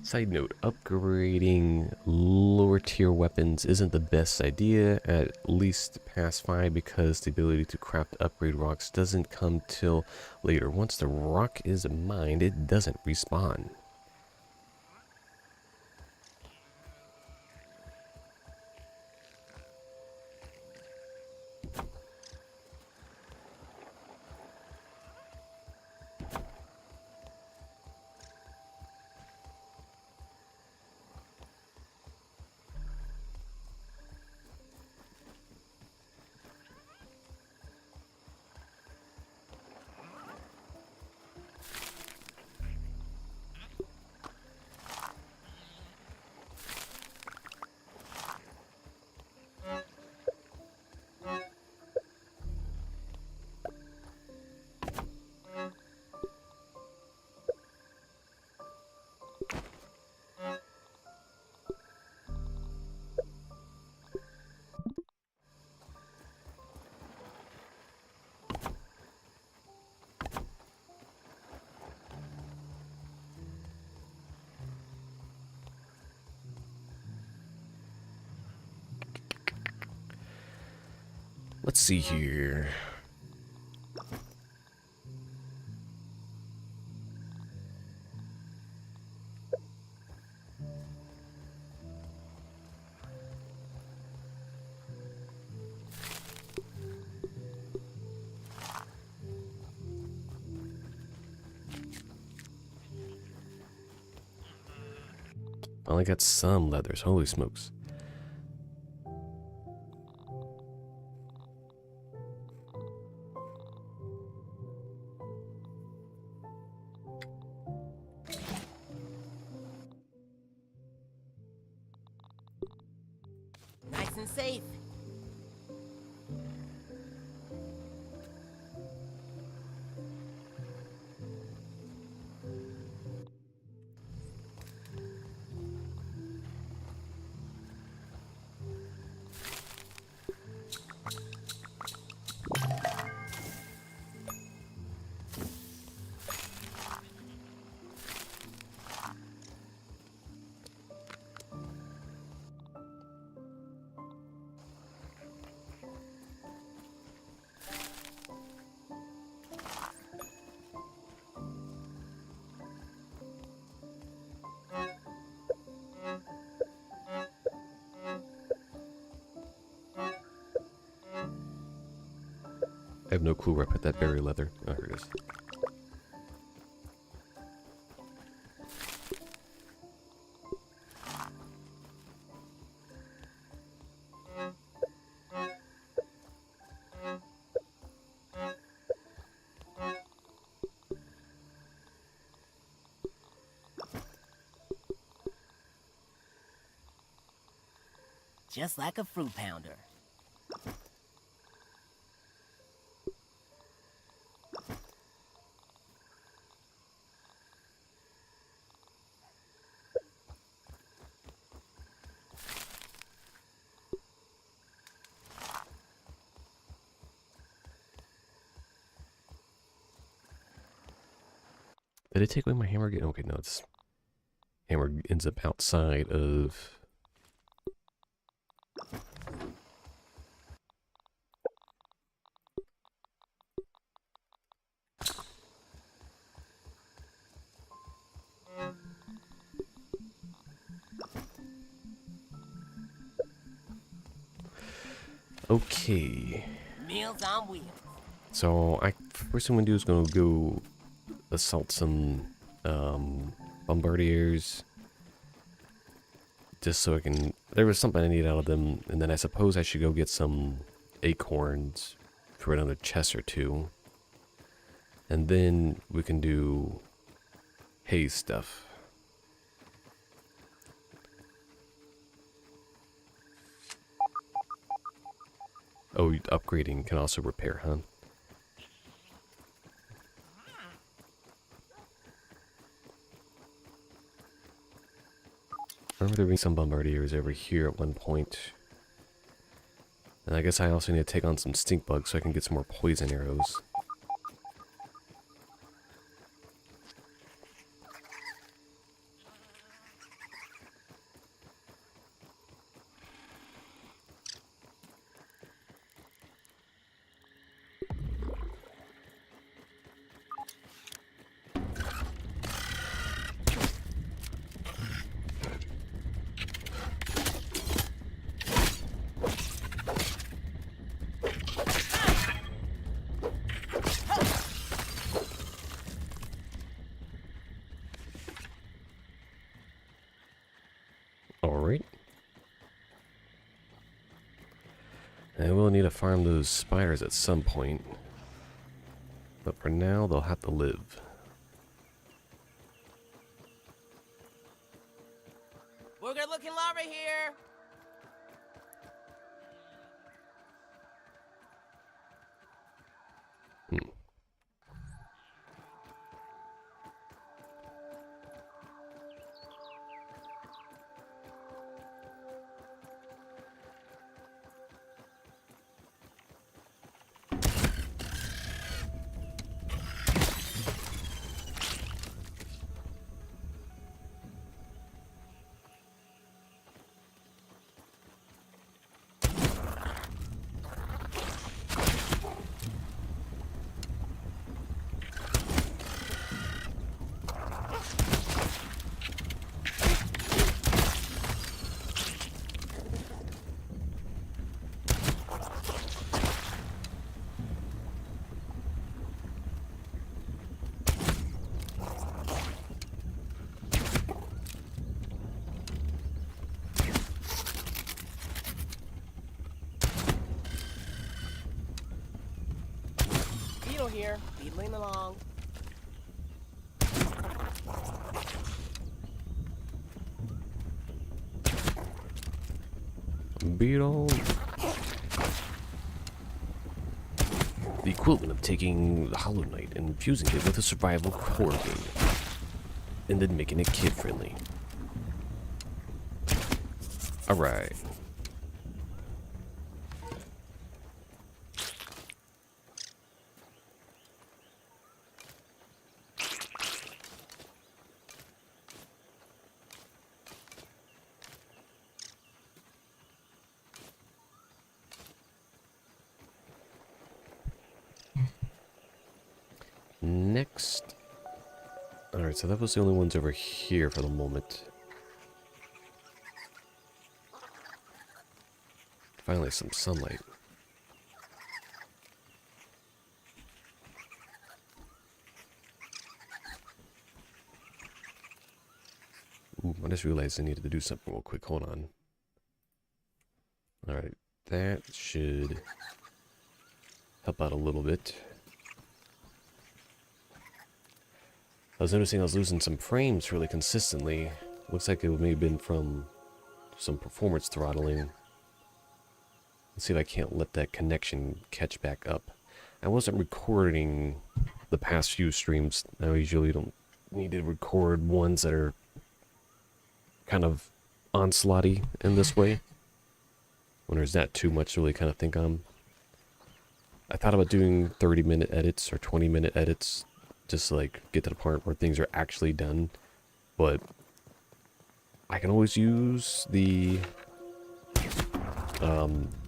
Side note, upgrading lower tier weapons isn't the best idea, at least past 5, because the ability to craft upgrade rocks doesn't come till later. Once the rock is mined, it doesn't respawn. Let's see here. Finally got some leathers, holy smokes.
safe.
I have no clue where I put that berry leather. Oh, here it is.
Just like a fruit pounder.
Did it take away my hammer again? Okay, no, it's hammer ends up outside of. Okay.
Meals on wheels.
So first thing I'm gonna do is gonna go assault some bombardiers, just so I can. There was something I need out of them, and then I suppose I should go get some acorns for another chest or two, and then we can do hay stuff. Oh, upgrading can also repair, huh? I remember there being some bombardiers over here at one point. And I guess I also need to take on some stink bugs so I can get some more poison arrows. Alright. I will need to farm those spiders at some point. But for now, they'll have to live.
We're good looking larva here. Here, beetling along.
Beetle. The equivalent of taking the Hollow Knight and infusing it with a survival horror game. And then making it kid-friendly. Alright. Next. Alright, so that was the only ones over here for the moment. Finally, some sunlight. Ooh, I just realized I needed to do something real quick. Hold on. Alright, that should help out a little bit. I was noticing I was losing some frames really consistently. Looks like it may have been from some performance throttling. Let's see if I can't let that connection catch back up. I wasn't recording the past few streams. I usually don't need to record ones that are kind of onslaughty in this way. When there's not too much to really kind of think on. I thought about doing 30-minute edits or 20-minute edits. Just to like get to the part where things are actually done. But I can always use the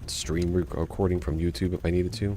stream recording from YouTube if I needed to.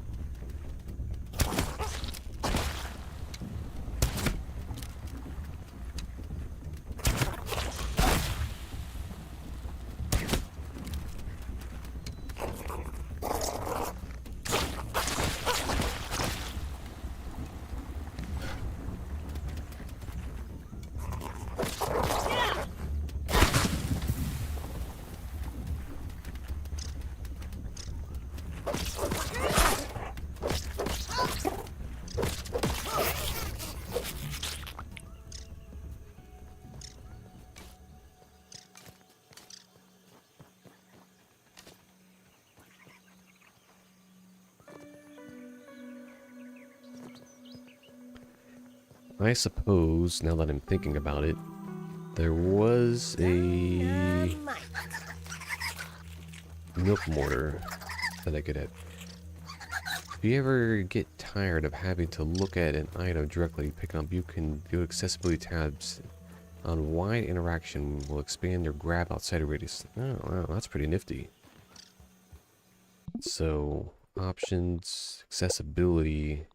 I suppose, now that I'm thinking about it, there was a milk mortar that I could have. If you ever get tired of having to look at an item directly pick up, you can do accessibility tabs on wide interaction will expand your grab outside of radius. Oh, wow, that's pretty nifty. So, options, accessibility,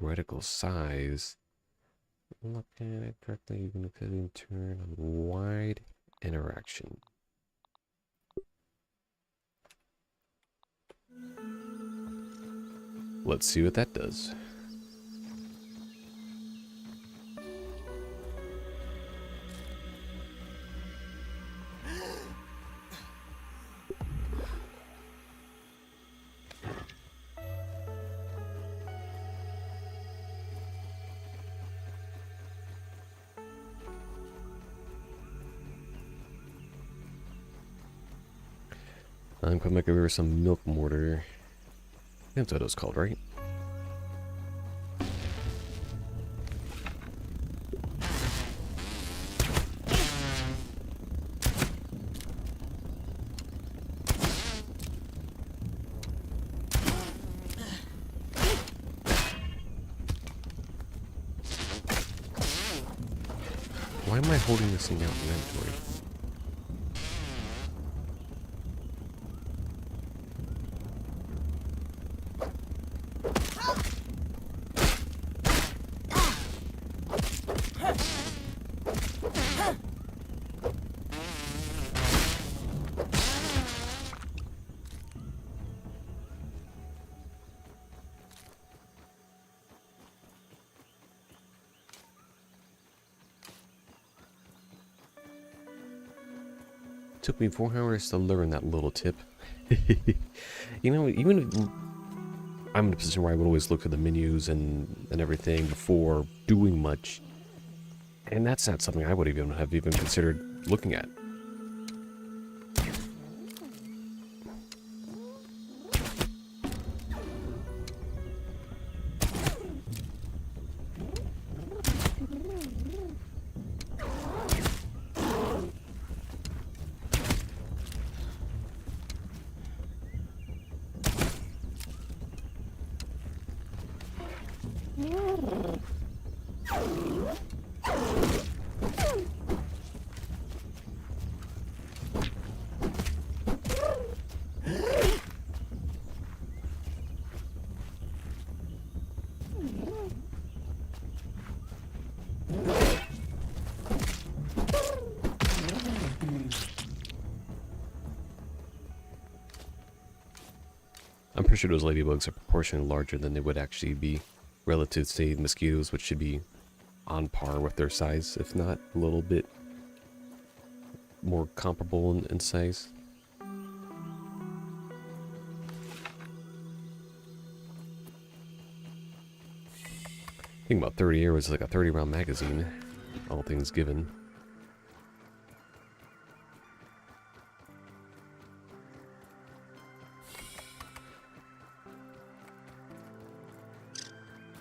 reticle size. Look at it directly, even if it in turn on wide interaction. Let's see what that does. I'm gonna make over some milk mortar. That's what it was called, right? Why am I holding this thing out in the inventory? Took me 4 hours to learn that little tip. You know, even if I'm in a position where I would always look at the menus and everything before doing much, and that's not something I would even have considered looking at. I'm pretty sure those ladybugs are proportionally larger than they would actually be relative to, say, mosquitoes, which should be on par with their size, if not a little bit more comparable in size. I think about 30 arrows is like a 30-round magazine, all things given.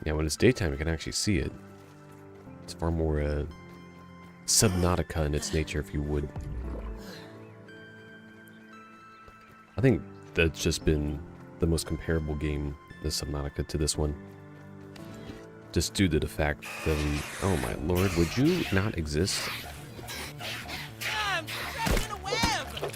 Yeah, when it's daytime, you can actually see it. It's far more Subnautica in its nature, if you would. I think that's just been the most comparable game, the Subnautica, to this one. Just due to the fact that, oh my lord, would you not exist?
I'm trapped in a web!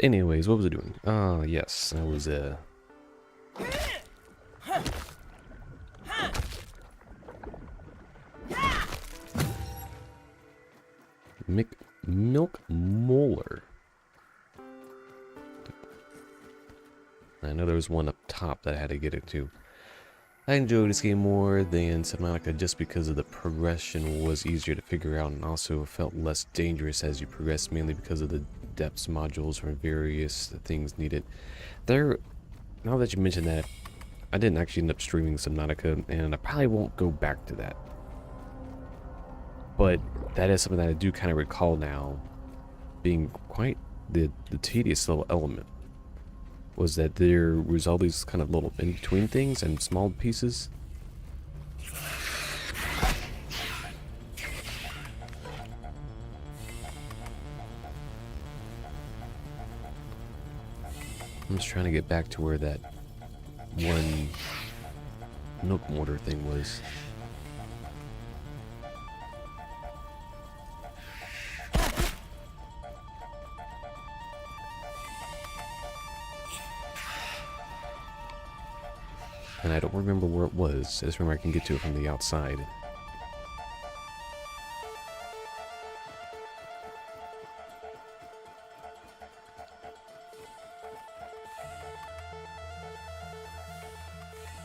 Anyways, what was I doing? Yes, I was, Milk molar. I know there was one up top that I had to get into. I enjoyed this game more than Subnautica just because of the progression was easier to figure out and also felt less dangerous as you progress, mainly because of the depths modules or various things needed. Now that you mention that, I didn't actually end up streaming Subnautica, and I probably won't go back to that. But that is something that I do kind of recall now being quite the tedious little element. Was that there was all these kind of little in-between things and small pieces. I'm just trying to get back to where that one milk mortar thing was. And I don't remember where it was. I just remember I can get to it from the outside.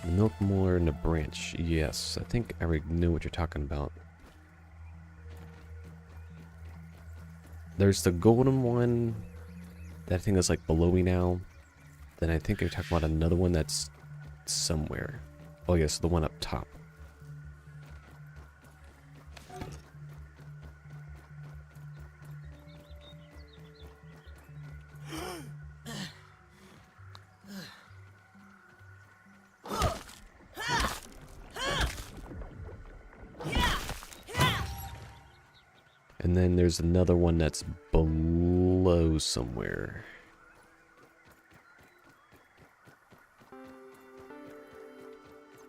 The milk molar and the branch. Yes, I think I already know what you're talking about. There's the golden one that I think is like below me now. Then I think you're talking about another one that's somewhere. Oh yes, the one up top. And then there's another one that's below somewhere.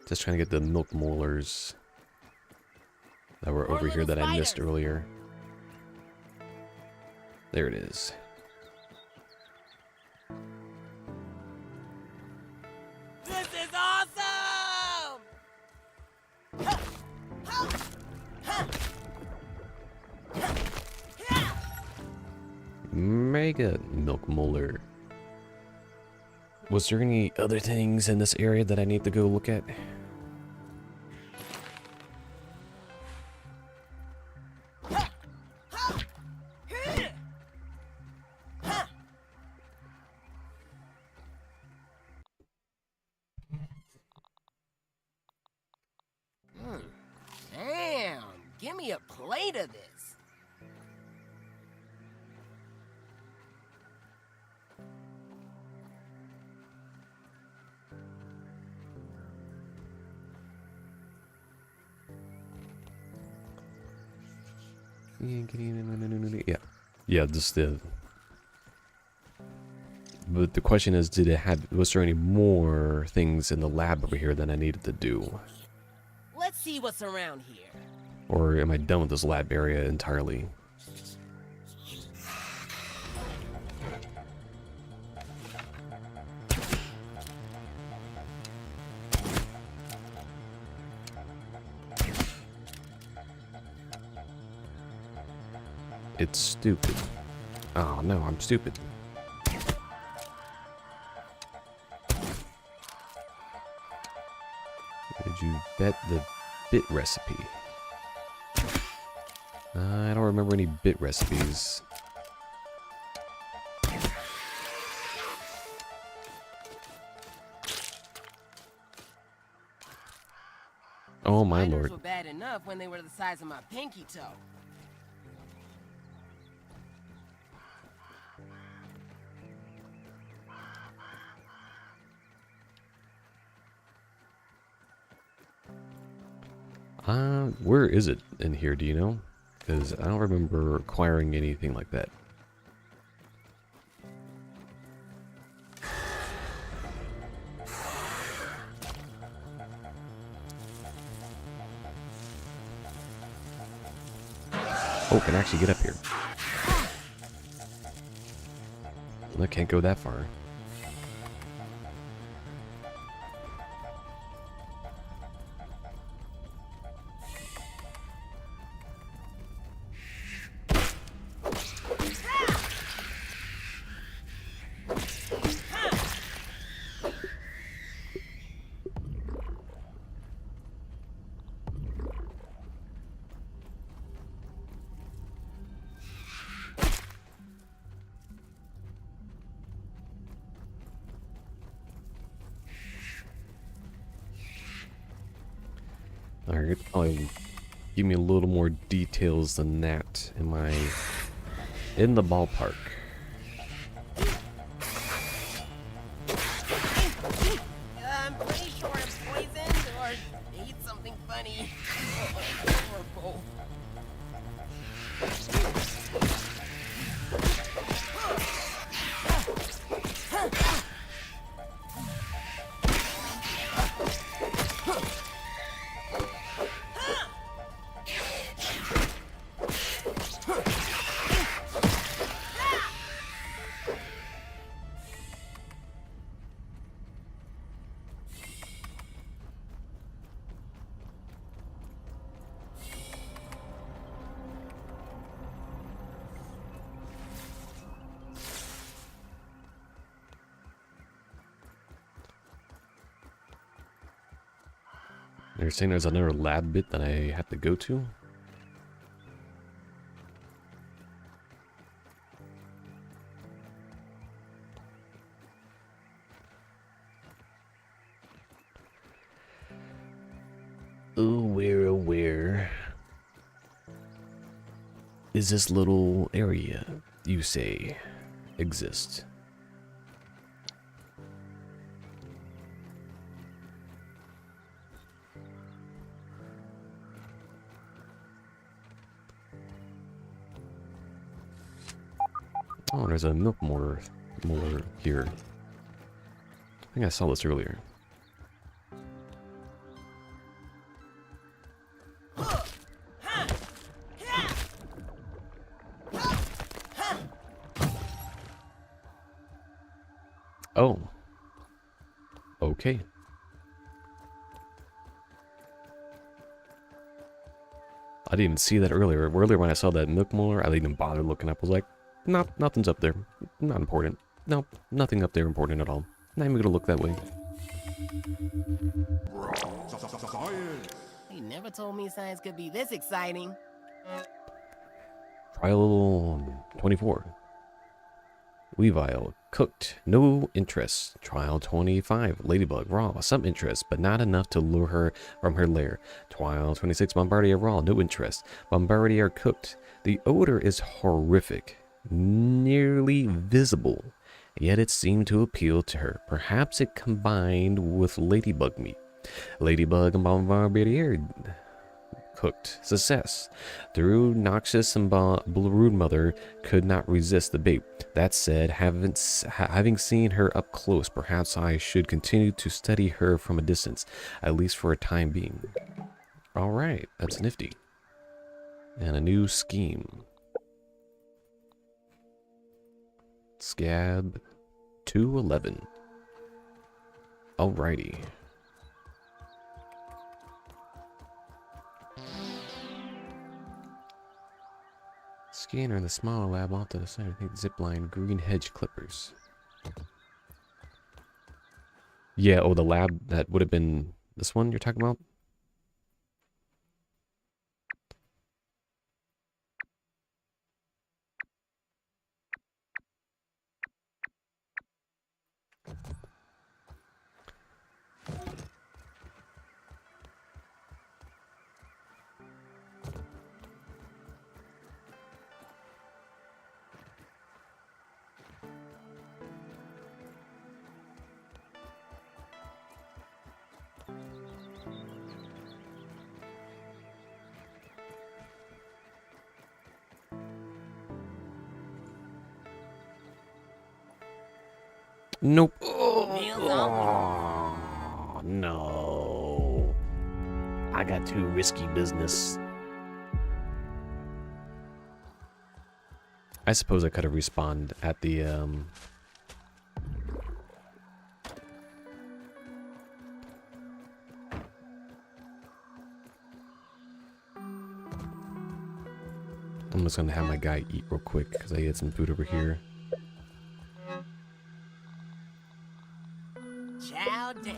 Just trying to get the milk molars that were
More
over here
little
that I missed
spiders.
earlier. There it is.
This is awesome!
Mega milk molar. Was there any other things in this area that I need to go look at?
Damn, give me a plate of this.
Yeah. Yeah, just the... But the question is, did it have... Was there any more things in the lab over here that I needed to do?
Let's see what's around here.
Or am I done with this lab area entirely? It's stupid. Oh no, I'm stupid. Did you bet the bit recipe? I don't remember any bit recipes. Oh my
Spiders
lord.
were bad enough when they were the size of my pinky toe.
Where is it in here, do you know? Because I don't remember acquiring anything like that. Oh, can I actually get up here? I can't go that far. Alright, probably give me a little more details than that. Am I in the ballpark?
I'm pretty sure I'm poisoned or ate something funny. Horrible.
You're saying there's another lab bit that I have to go to? Oh, where is this little area, you say, exist? Oh, there's a milk molar here. I think I saw this earlier. Oh. Okay. I didn't even see that earlier. Earlier when I saw that milk molar, I didn't even bother looking up. I was like, nope, nothing's up there. Not important. Nope, nothing up there important at all. Not even gonna look that way.
They never told me science could be this exciting.
Trial 24. Weevil, cooked, no interest. Trial 25. Ladybug, raw, some interest, but not enough to lure her from her lair. Trial 26. Bombardier, raw, no interest. Bombardier, cooked. The odor is horrific, nearly visible, yet it seemed to appeal to her. Perhaps it combined with ladybug meat. Ladybug and Bombardier, cooked. Success. Through noxious and brood mother could not resist the bait. That said, having seen her up close, perhaps I should continue to study her from a distance, at least for a time being. Alright, that's nifty. And a new scheme. Scab 211. Alrighty. Scanner in the small lab off to the side. I think zipline, green hedge clippers. Yeah, oh, the lab that would have been this one you're talking about? Nope. Oh, no. I got too risky business. I suppose I could have respawned at the, I'm just gonna have my guy eat real quick because I had some food over here.
Chow down.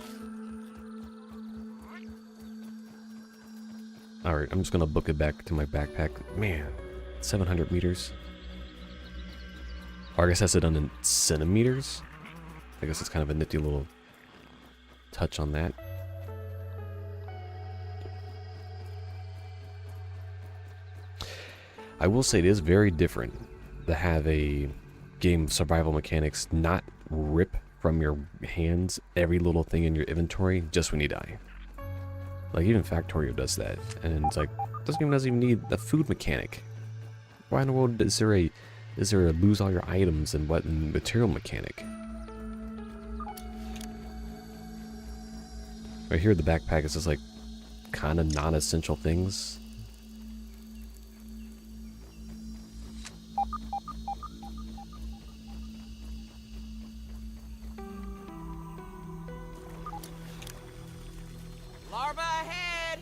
Alright, I'm just gonna book it back to my backpack. Man, 700 meters. Or I guess that's it done in centimeters. I guess it's kind of a nifty little touch on that. I will say it is very different to have a game of survival mechanics not rip from your hands every little thing in your inventory just when you die. Like even Factorio does that, and it's like this game doesn't even need a food mechanic. Why in the world is there a lose all your items and what material mechanic? Right here, the backpack is just like kind of non-essential things.
Larva ahead!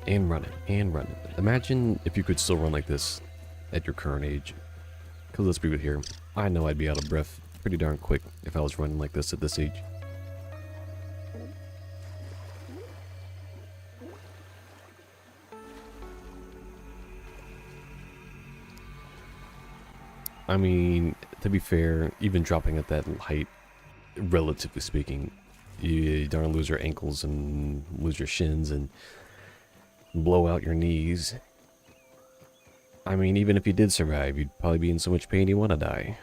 And run it, and run it. Imagine if you could still run like this at your current age. Because let's be real here, I know I'd be out of breath pretty darn quick if I was running like this at this age. I mean, to be fair, even dropping at that height, relatively speaking, you darn lose your ankles and lose your shins and blow out your knees. I mean, even if you did survive, you'd probably be in so much pain you want to die.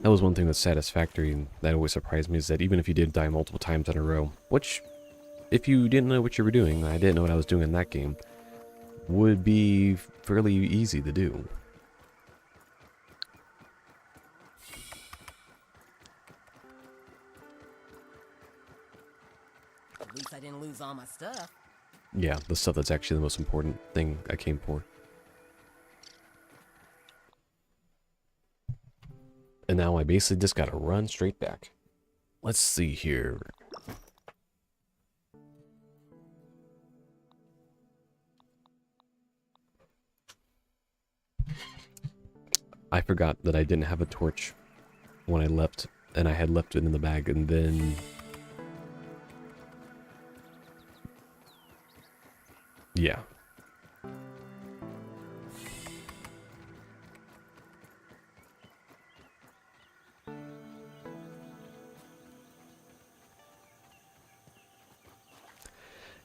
That was one thing that's satisfactory and that always surprised me, is that even if you did die multiple times in a row, which, if you didn't know what you were doing, I didn't know what I was doing in that game, would be fairly easy to do.
At least I didn't lose all my stuff.
Yeah, the stuff that's actually the most important thing I came for. And now I basically just gotta run straight back. Let's see here. I forgot that I didn't have a torch when I left, and I had left it in the bag, and then... yeah.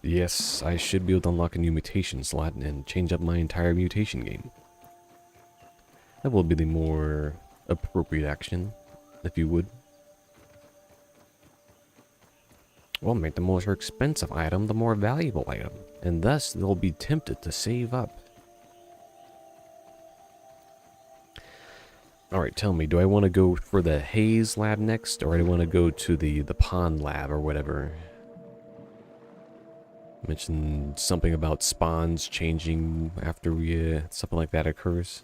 Yes, I should be able to unlock a new mutation slot and change up my entire mutation game. That will be the more appropriate action, if you would. We'll make the more expensive item the more valuable item, and thus they'll be tempted to save up. Alright, tell me, do I want to go for the Haze lab next, or do I want to go to the pond lab or whatever? Mentioned something about spawns changing after we, something like that occurs.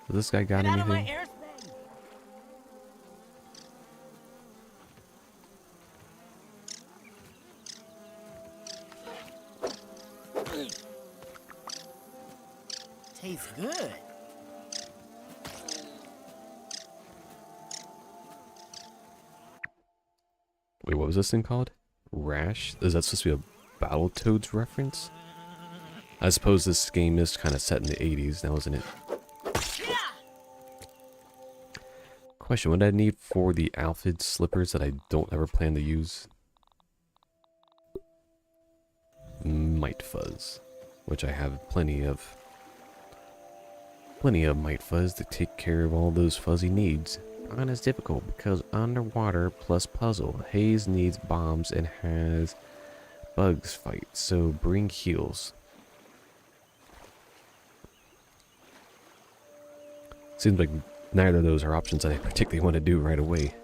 Has this guy got
Get out of my
anything?
airspace! Tastes good.
Wait, what was this thing called? Rash? Is that supposed to be a Battletoads reference? I suppose this game is kind of set in the 80s now, isn't it? Question, what do I need for the Alphid slippers that I don't ever plan to use? Might Fuzz, which I have plenty of. Plenty of Might Fuzz to take care of all those fuzzy needs. Pond is difficult because underwater plus puzzle. Haze needs bombs and has bugs fight, so bring heals. Seems like neither of those are options I particularly want to do right away.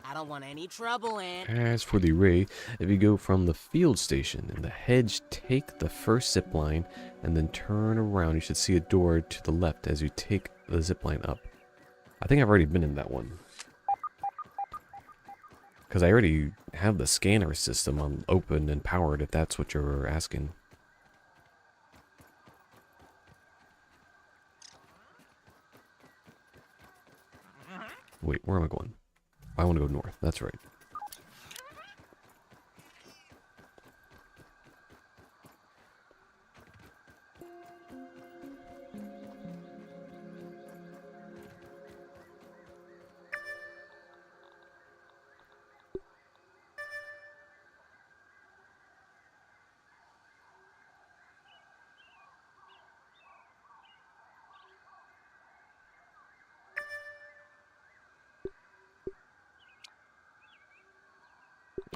I don't want any trouble, Aunt.
As for the array, if you go from the field station in the hedge, take the first zip line and then turn around. You should see a door to the left as you take the zip line up. I think I've already been in that one, because I already have the scanner system on open and powered, if that's what you're asking. Wait, where am I going? I want to go north. That's right.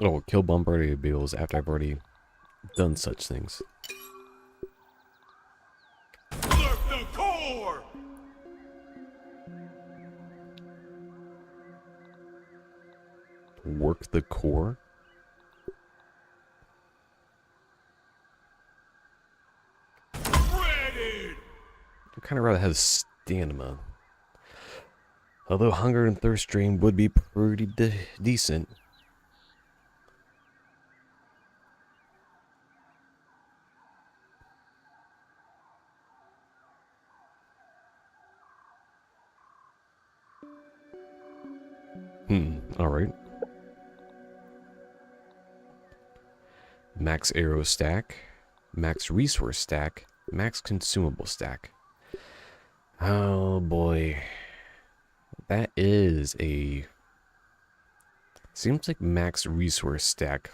Oh, kill Bombardier Beetles after I've already done such things.
Work the core!
Work the core?
Ready!
I kind of rather have stamina. Although hunger and thirst drain would be pretty decent. Alright. Max arrow stack, max resource stack, max consumable stack. Oh boy. That is a... Seems like max resource stack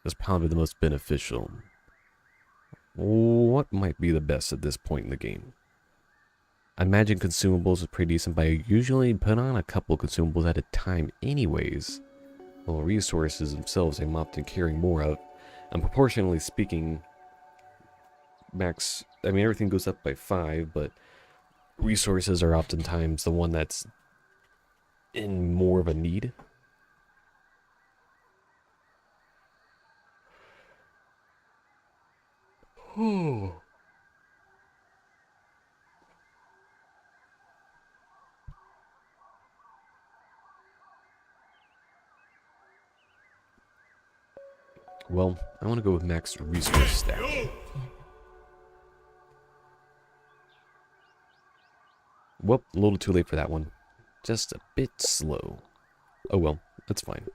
is probably the most beneficial. What might be the best at this point in the game? I imagine consumables is pretty decent, but I usually put on a couple consumables at a time anyways. Well, resources themselves I'm often carrying more of. And proportionally speaking, max, I mean everything goes up by 5, but resources are oftentimes the one that's in more of a need. Well, I want to go with max resource stack. Well, a little too late for that one. Just a bit slow. Oh well, that's fine.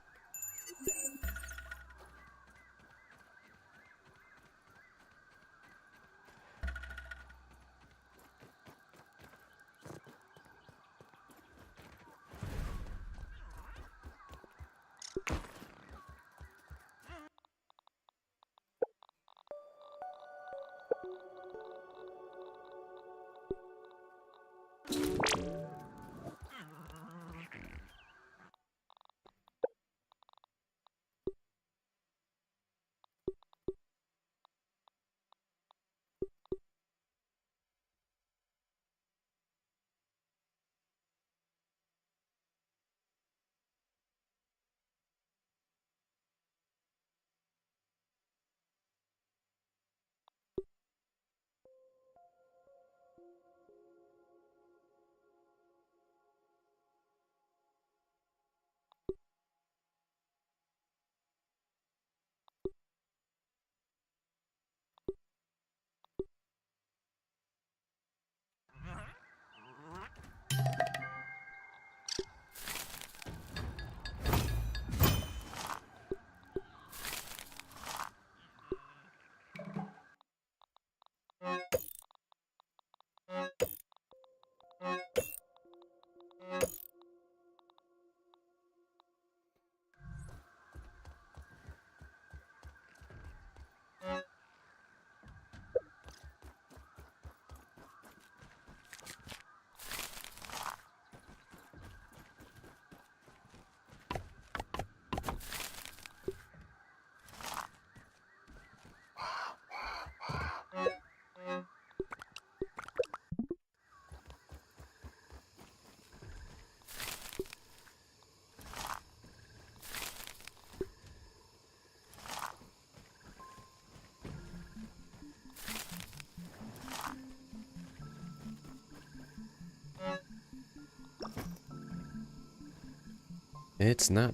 It's not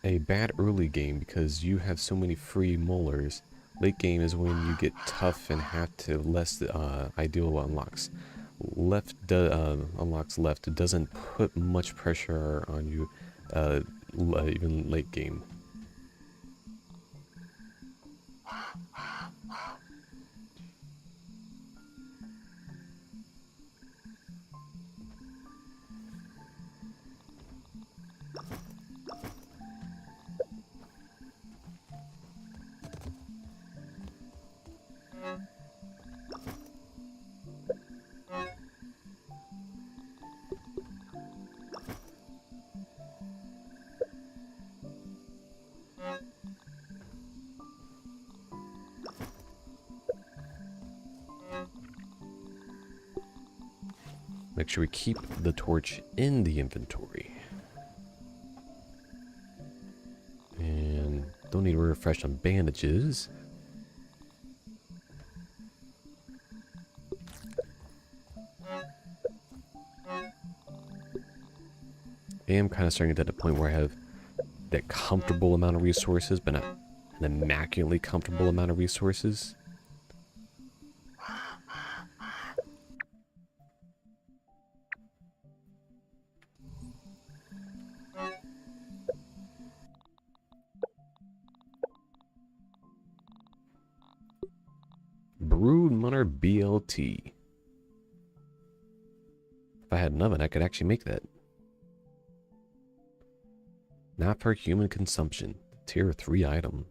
a bad early game because you have so many free molars. Late game is when you get tough and have to less ideal unlocks. Unlocks left doesn't put much pressure on you, even late game. Make sure we keep the torch in the inventory. And don't need to refresh on bandages. I am kind of starting to get to the point where I have that comfortable amount of resources, but not an immaculately comfortable amount of resources. Brood Munner BLT. If I had an oven, I could actually make that. Not for human consumption. Tier 3 item.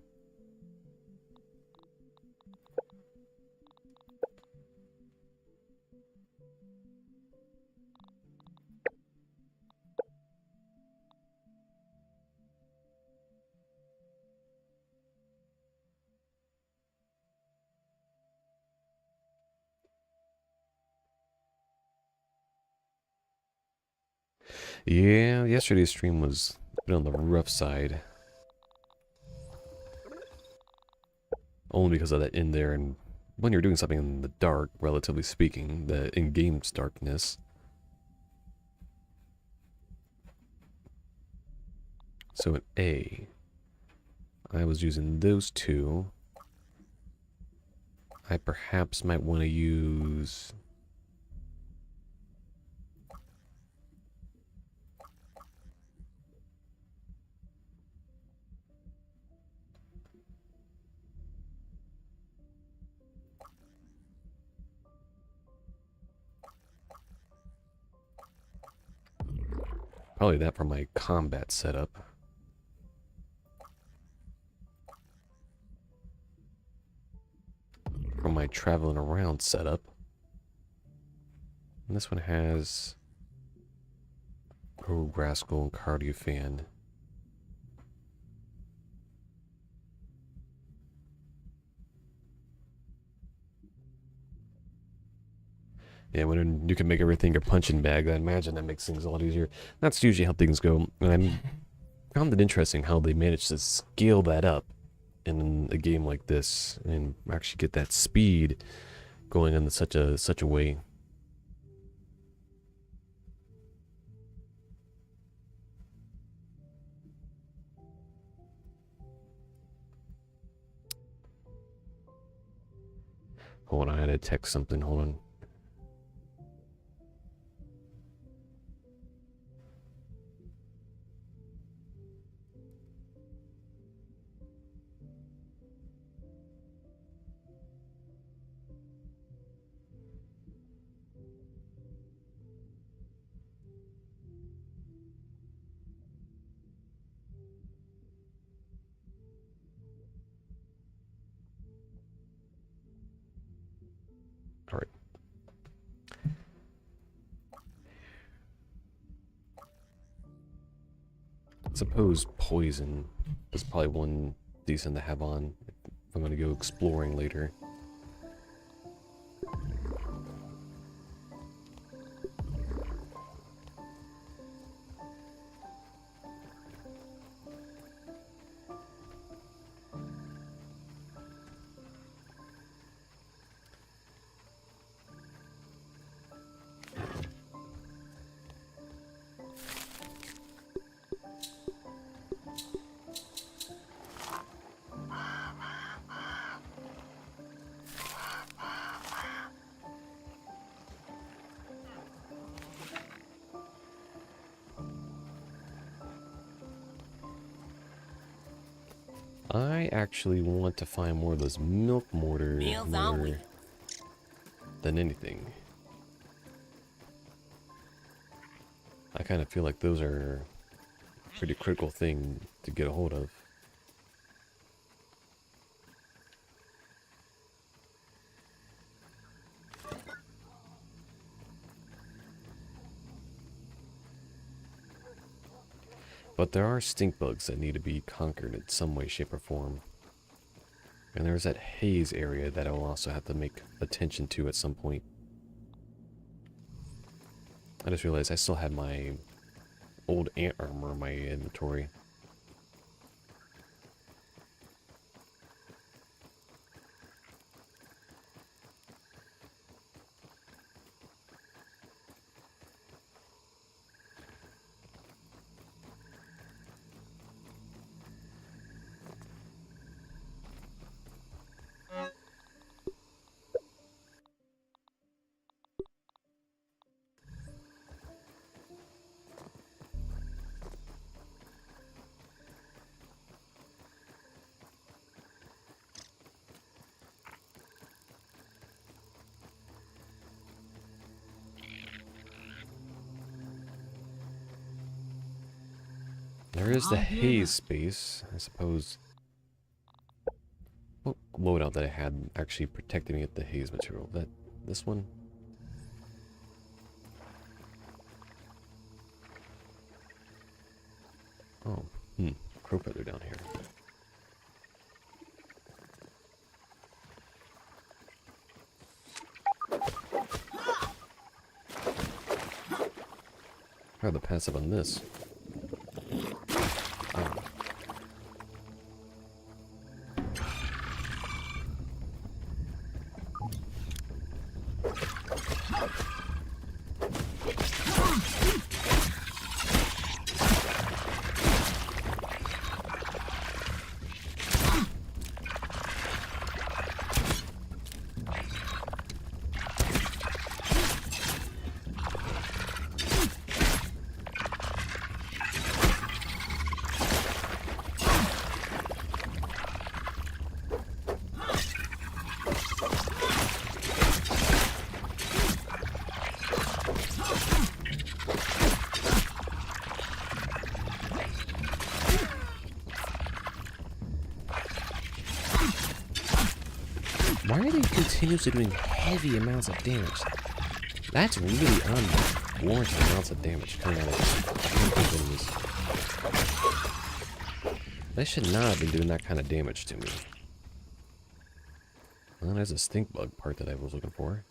Yeah, yesterday's stream was a bit on the rough side. Only because of that in there, and when you're doing something in the dark, relatively speaking, the in-game's darkness. So at A, I was using those two. I perhaps might want to use... probably that for my combat setup. For my traveling around setup. And this one has... oh, Rascal and Cardio Fan. Yeah, when you can make everything a punching bag, I imagine that makes things a lot easier. That's usually how things go. And I found it interesting how they managed to scale that up in a game like this and actually get that speed going in such a way. Hold on, I had to text something. Hold on. All right. I suppose poison is probably one decent to have on if I'm going to go exploring later. I actually want to find more of those milk mortars
Meals on
more than anything. I kind of feel like those are a pretty critical thing to get a hold of. But there are stink bugs that need to be conquered in some way, shape, or form. And there's that haze area that I will also have to make attention to at some point. I just realized I still had my old ant armor in my inventory. There is the haze space. I suppose. What loadout that I had actually protected me at the haze material? That this one? Oh, crow feather down here. How the passive on this? Oh. Why are they continuously doing heavy amounts of damage? That's really unwarranted amounts of damage coming out of these enemies. They should not have been doing that kind of damage to me. Well, there's a stink bug part that I was looking for.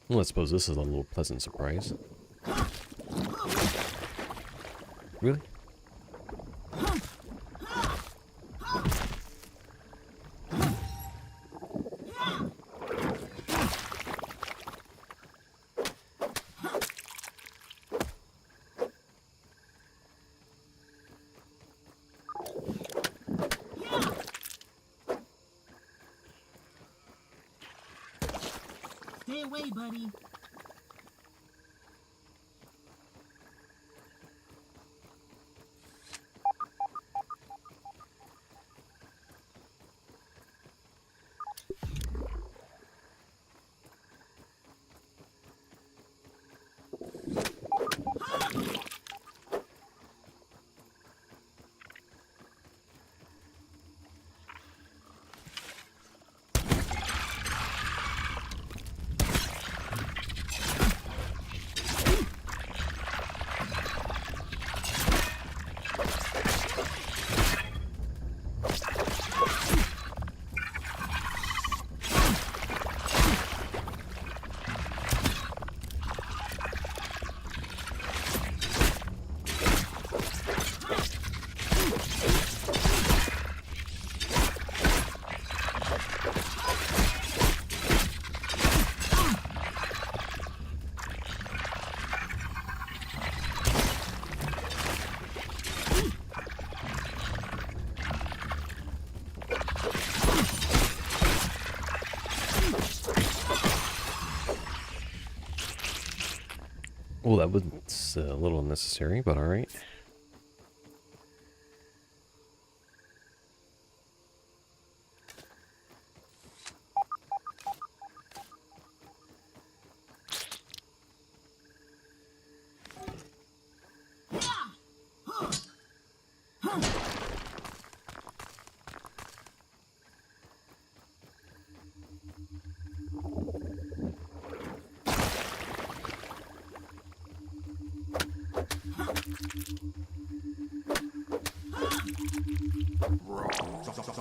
Well, I suppose this is a little pleasant surprise. Really?
Stay away, buddy.
Oh, that was a little unnecessary, but alright.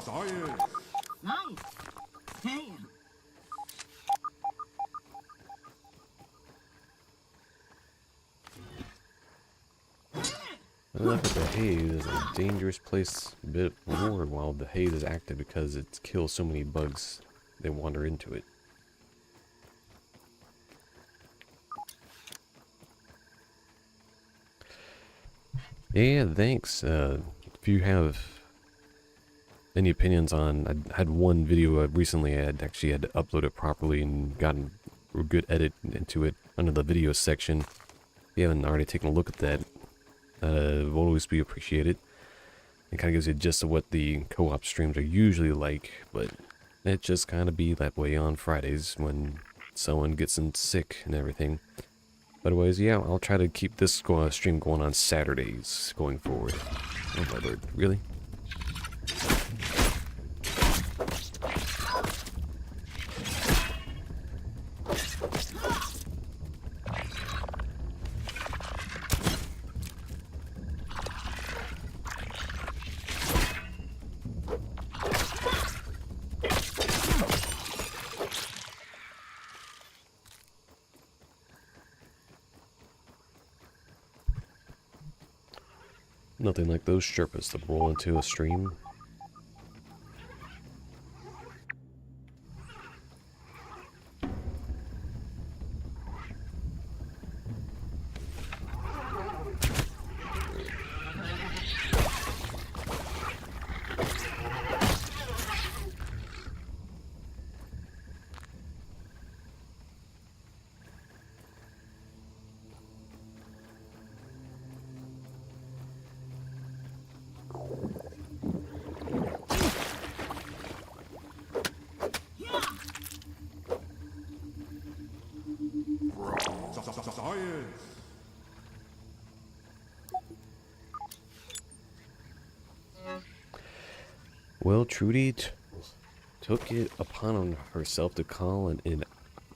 Science.
Nice. Damn.
I love that the haze is a dangerous place, a bit more while the haze is active because it kills so many bugs that wander into it. Yeah, thanks. If you have any opinions on, I had one video recently I had actually had to upload it properly and gotten a good edit into it under the video section. If you haven't already taken a look at that, will always be appreciated. It kind of gives you a gist of what the co-op streams are usually like, but it just kind of be that way on Fridays when someone gets sick and everything. But otherwise, yeah, I'll try to keep this stream going on Saturdays going forward. Oh my lord, really? Nothing like those Sherpas to roll into a stream.
Science.
Well, Trudy took it upon herself to call an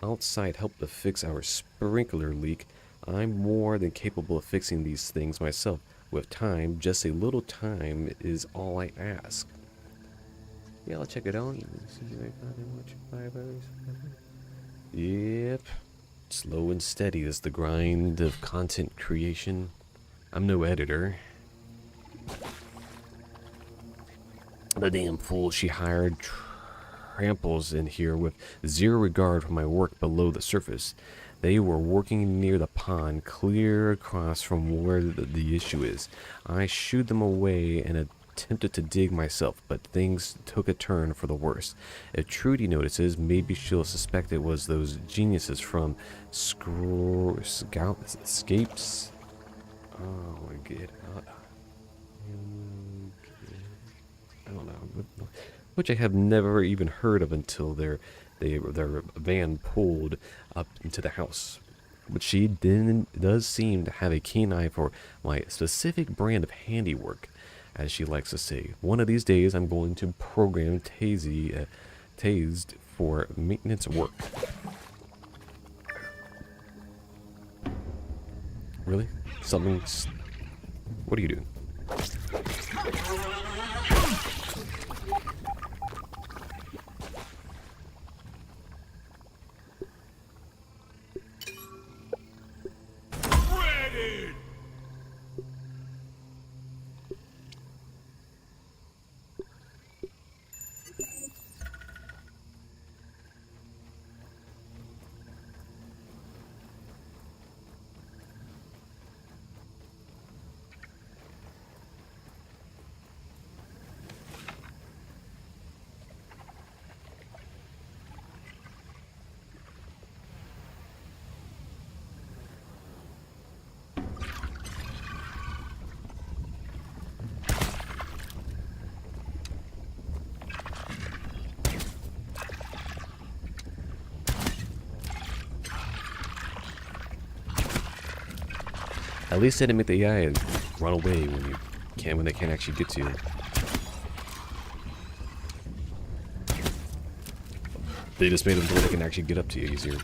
outside help to fix our sprinkler leak. I'm more than capable of fixing these things myself. With time, just a little time is all I ask. Yeah, I'll check it out. Yep. Slow and steady is the grind of content creation. I'm no editor. The damn fool she hired tramples in here with zero regard for my work below the surface. They were working near the pond, clear across from where the issue is. I shooed them away and attempted to dig myself, but things took a turn for the worse. If Trudy notices, maybe she'll suspect it was those geniuses from Escapes. Oh, get out. I don't know. Which I have never even heard of until their van pulled up into the house. But she does seem to have a keen eye for my specific brand of handiwork, as she likes to say. One of these days, I'm going to program Tased for maintenance work. Really? Something's... What are you doing?
Ready.
At least they didn't make the AI run away when they can't actually get to you. They just made them so they can actually get up to you easier.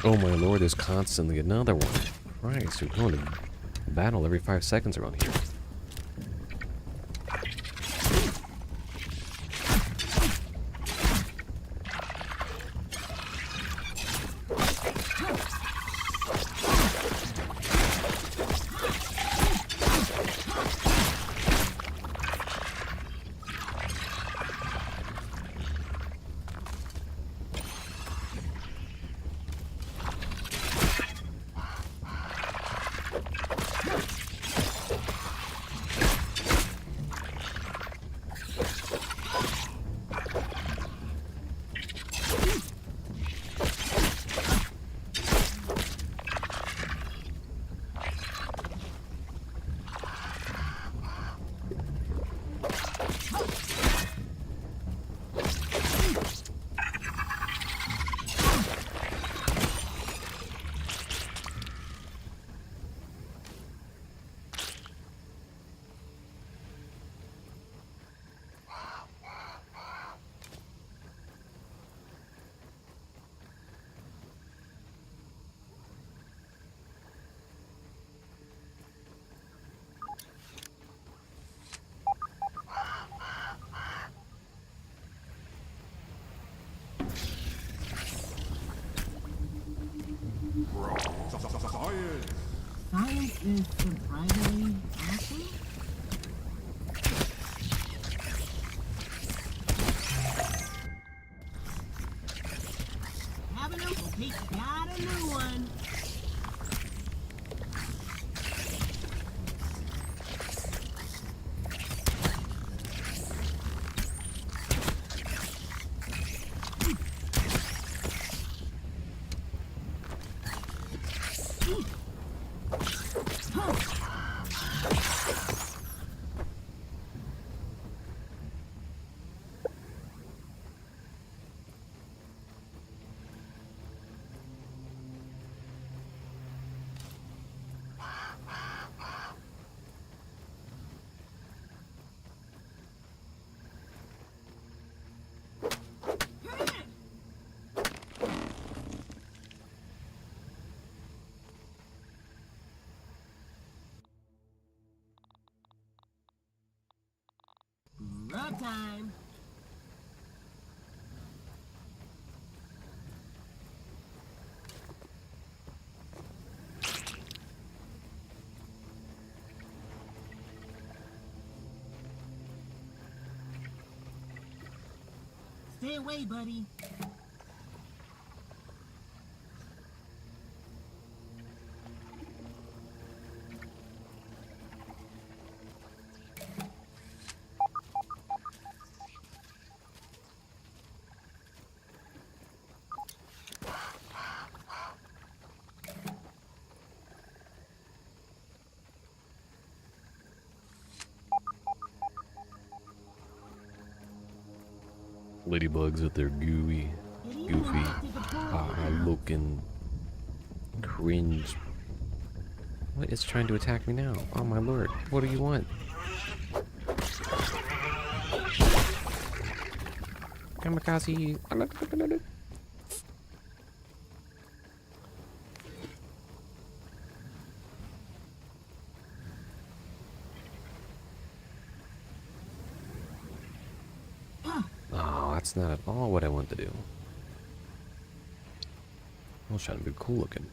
Oh my lord, there's constantly another one. Christ, we're going to battle every 5 seconds around here.
Science.
Science is surprisingly awesome. Have an Uncle Pete got a new one. Rub time. Stay away, buddy.
Ladybugs with their goofy, looking cringe. What is trying to attack me now? Oh my lord, what do you want? Kamikaze. Oh, that's not at all what I want to do. I was trying to be cool looking.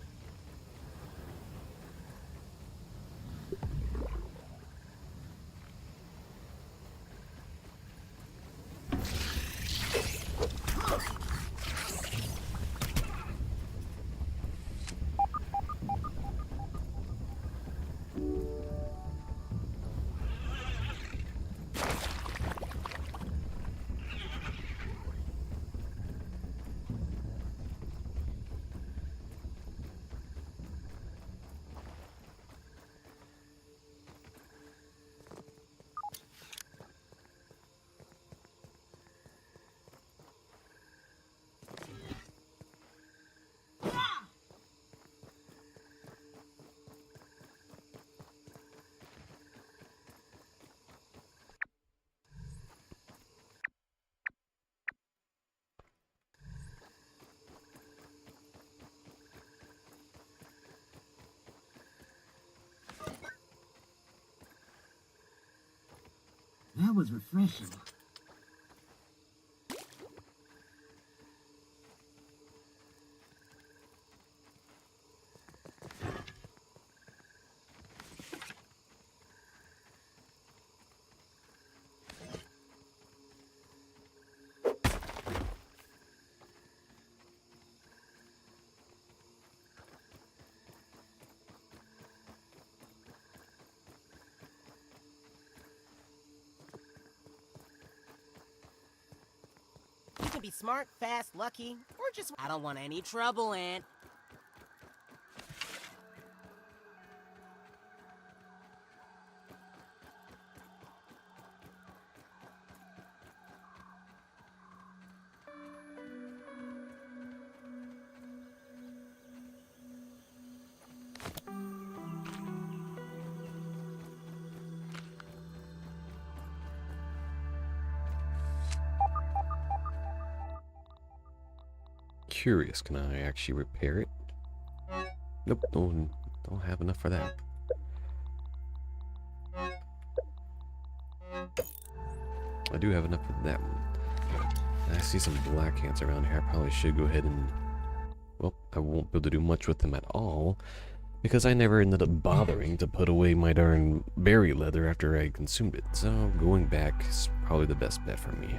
That was refreshing.
You can be smart, fast, lucky, or just... I don't want any trouble, Aunt.
Curious, can I actually repair it? Nope, don't have enough for that. I do have enough for that one. I see some black ants around here. I probably should go ahead and... Well, I won't be able to do much with them at all, because I never ended up bothering to put away my darn berry leather after I consumed it. So going back is probably the best bet for me.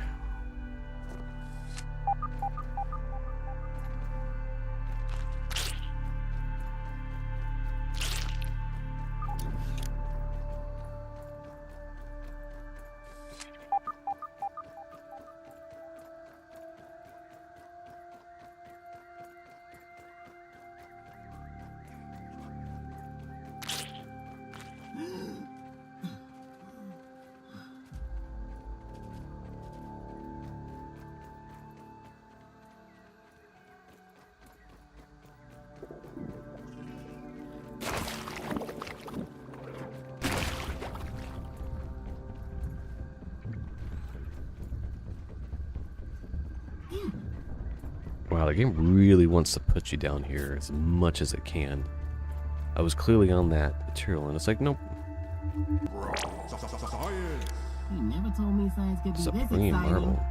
Wow, the game really wants to put you down here as much as it can. I was clearly on that material, and it's like, nope.
Science.
He never told me science could be this
Supreme
exciting.
marble.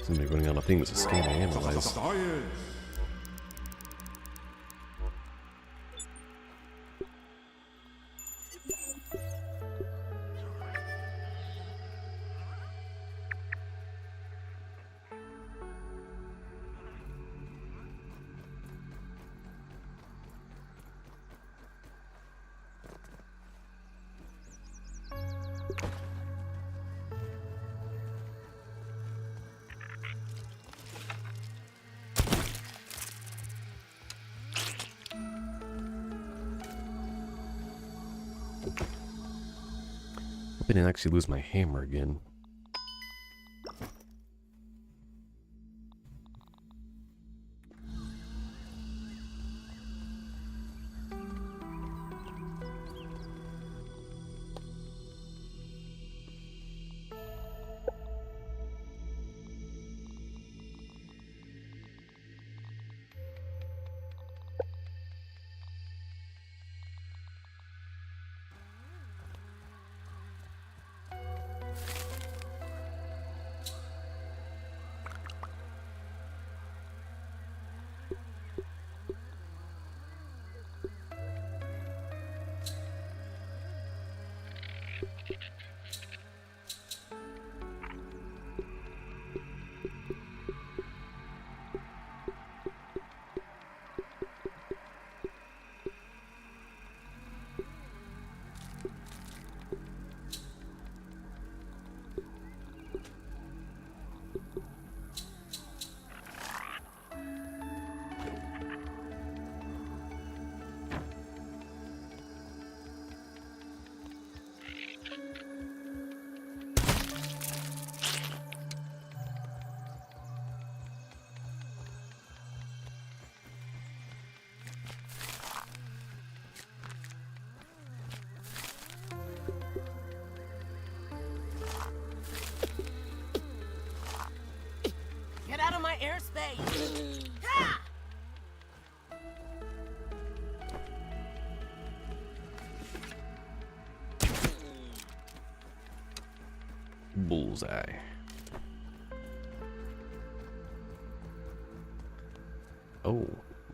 Somebody running out of things to scan and analyze.
Science.
I didn't actually lose my hammer again. Bullseye. Oh,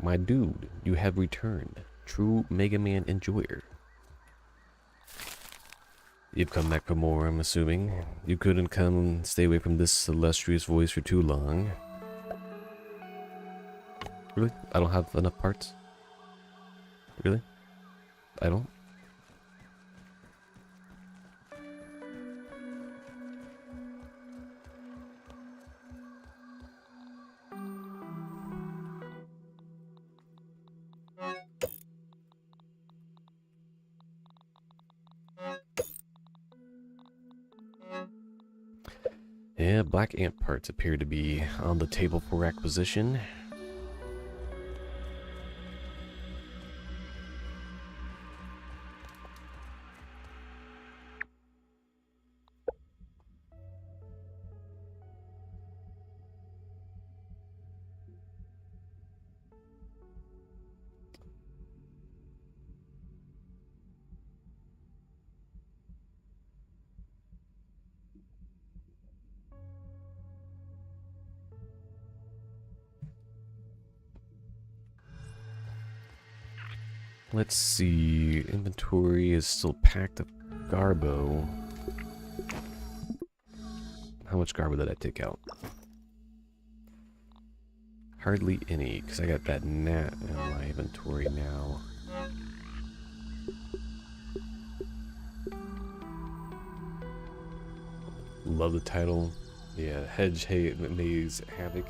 my dude, you have returned. True Mega Man enjoyer. You've come back for more, I'm assuming. You couldn't come and stay away from this illustrious voice for too long. Really? I don't have enough parts? Really? I don't? Yeah, black ant parts appear to be on the table for acquisition. Let's see, inventory is still packed of garbo. How much garbo did I take out? Hardly any, because I got that gnat in my inventory now. Love the title. Yeah, Hedge, Maze, Havoc.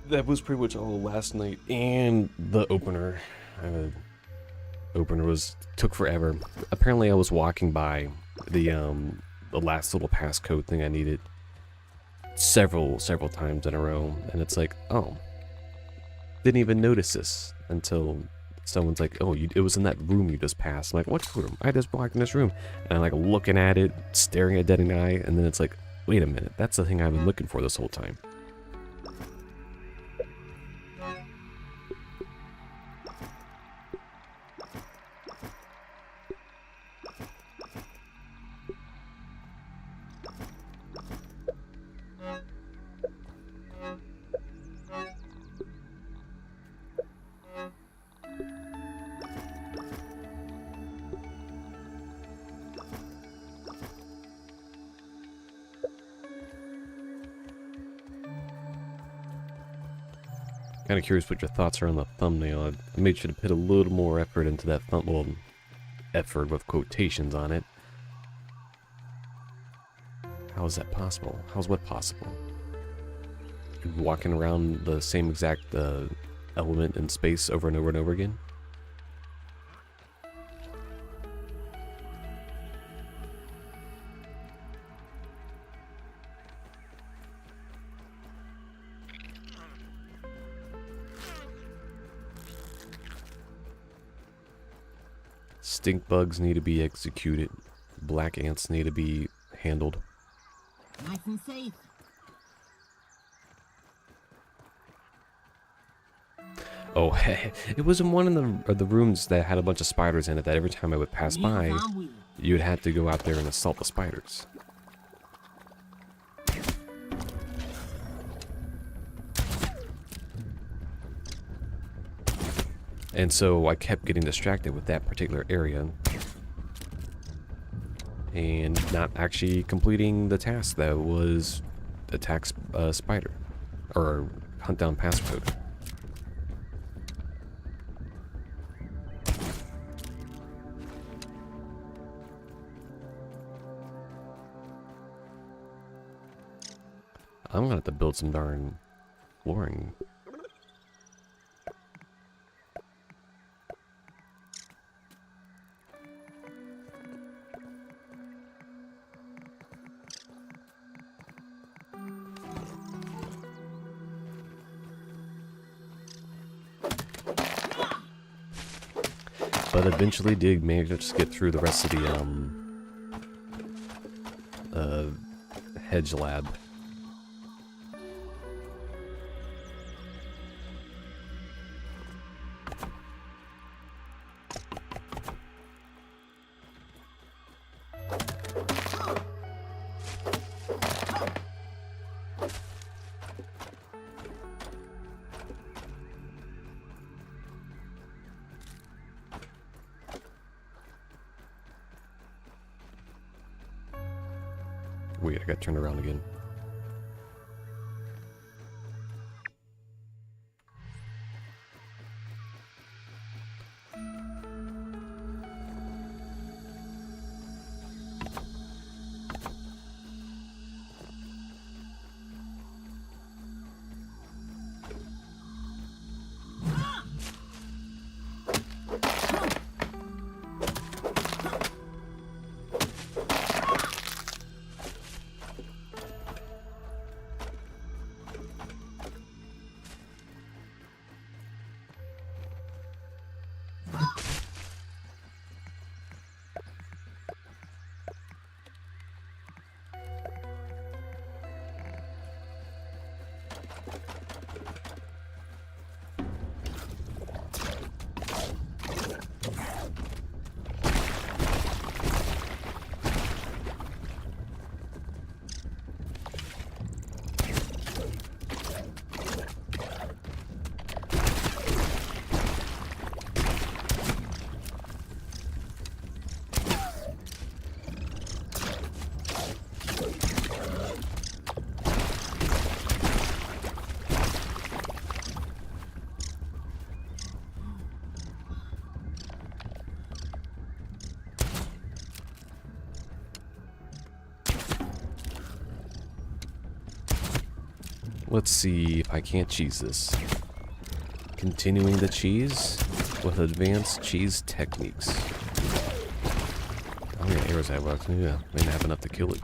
That was pretty much all last night, and the opener. Opener took forever. Apparently I was walking by the last little passcode thing I needed several times in a row, and it's like, oh, didn't even notice this until someone's like, oh, it was in that room you just passed. I'm like, what room? I just walked in this room, and I'm like looking at it, staring at dead in the eye, and then it's like, wait a minute, that's the thing I've been looking for this whole time. Kind of curious what your thoughts are on the thumbnail. I made sure to put a little more effort into that thumbnail. Well, effort with quotations on it. How is that possible? How's what possible? Walking around the same exact element in space over and over and over again? Stink bugs need to be executed. Black ants need to be handled.
Nice and safe.
Oh, it was in one of the rooms that had a bunch of spiders in it that every time I would pass by, you'd have to go out there and assault the spiders. And so I kept getting distracted with that particular area and not actually completing the task that was attack spider or hunt down passcode. I'm gonna have to build some darn flooring. But eventually did manage to just get through the rest of the Hedge lab. Wait, I got turned around again. Let's see if I can't cheese this. Continuing the cheese with advanced cheese techniques. How many arrows I have left? Yeah, may not have enough to kill it.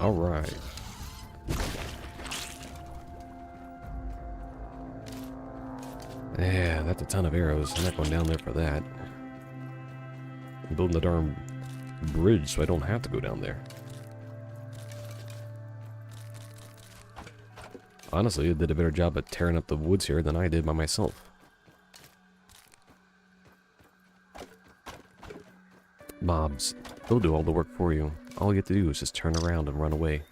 All right. Yeah, that's a ton of arrows. I'm not going down there for that. I'm building the darn bridge so I don't have to go down there. Honestly, it did a better job at tearing up the woods here than I did by myself. Mobs, they'll do all the work for you. All you have to do is just turn around and run away.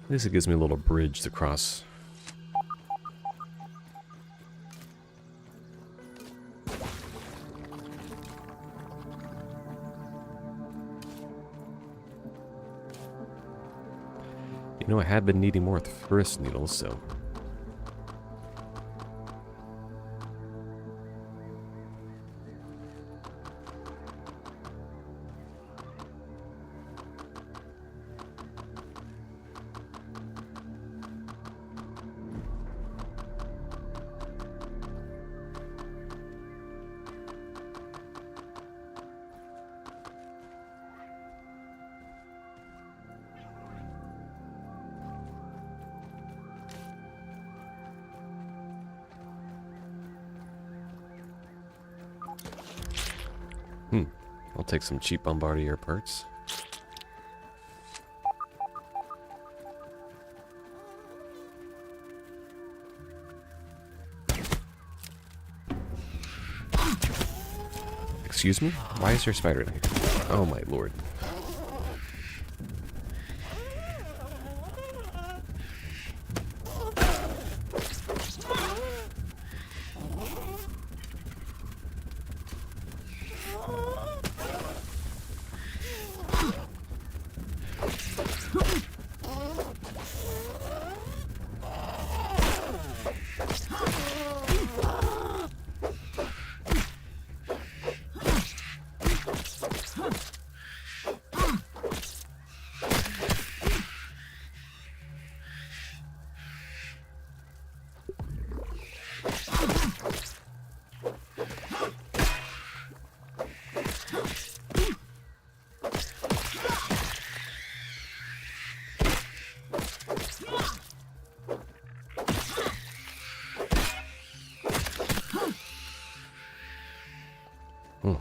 At least it gives me a little bridge to cross. You know, I have been needing more thrust needles, so... I'll take some cheap bombardier parts. Excuse me? Why is there a spider in here? Oh my lord.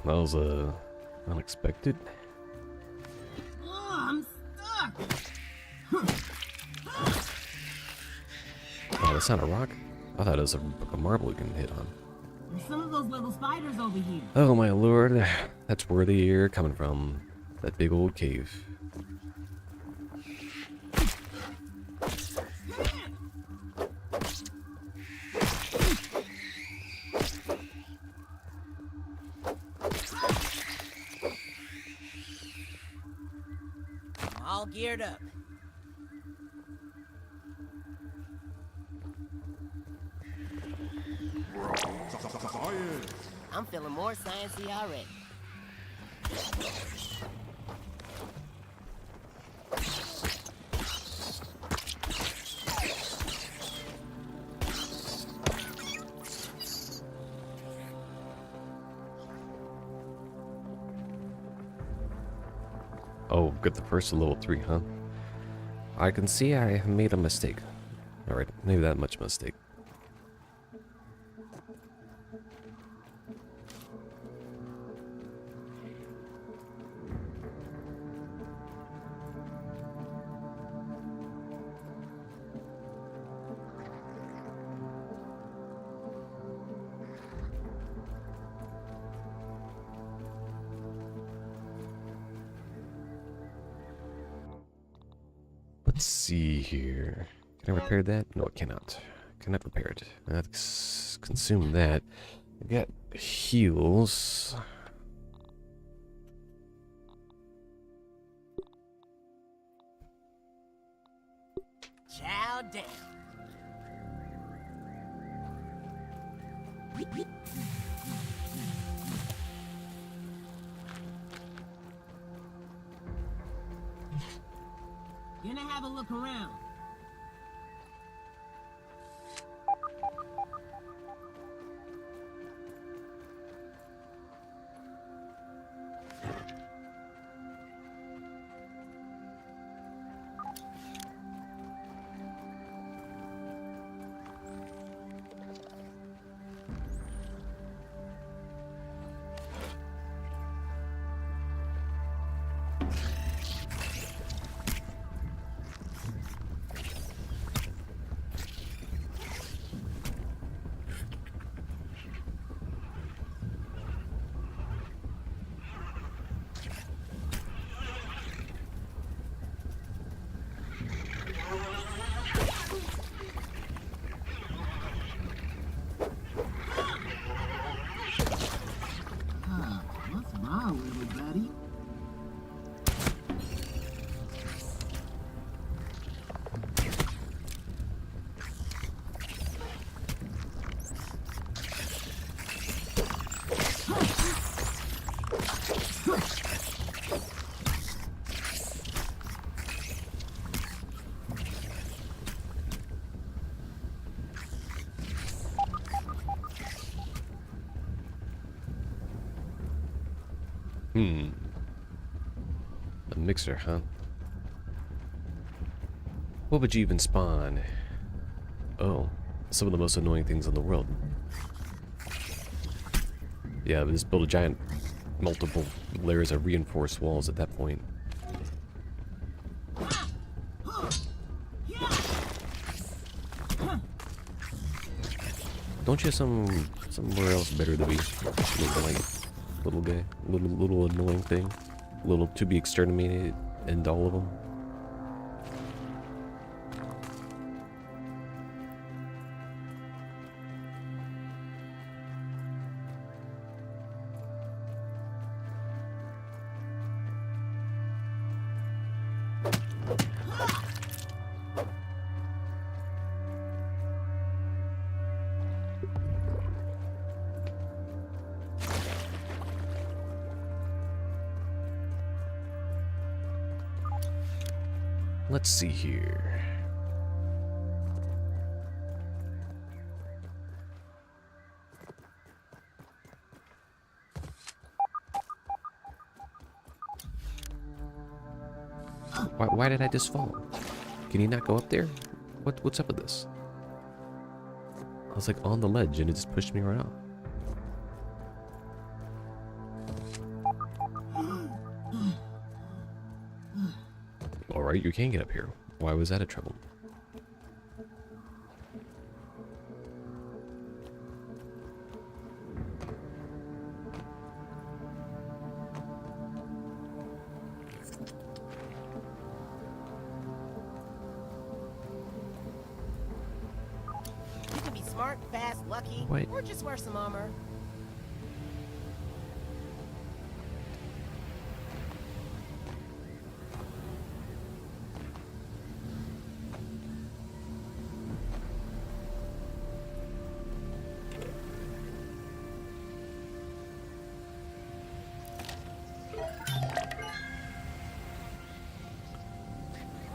That was unexpected.
Oh, I'm stuck.
Oh, that's not a rock? I thought it was a marble you can hit on.
There's some of those little spiders over here.
Oh my lord, that's where the air coming from. That big old cave.
All geared up.
Science.
I'm feeling more sciencey already.
Oh, got the first level 3, huh? I can see I made a mistake. Alright, maybe that much mistake. Let's see here. Can I repair that? No, I cannot. Cannot repair it. Let's consume that. I got heals.
Chow down.
Gonna have a look around. What's wrong, little buddy?
A mixer, huh? What would you even spawn? Oh, some of the most annoying things in the world. Yeah, but just build a giant, multiple layers of reinforced walls at that point. Don't you have somewhere else better to be? Maybe like little guy, little annoying thing, little to be exterminated, and all of them. Let's see here. Why did I just fall? Can you not go up there? What's up with this? I was like on the ledge and it just pushed me right off. Alright, you can get up here. Why was that a trouble?
smart, fast, lucky,
Wait.
or just wear some armor.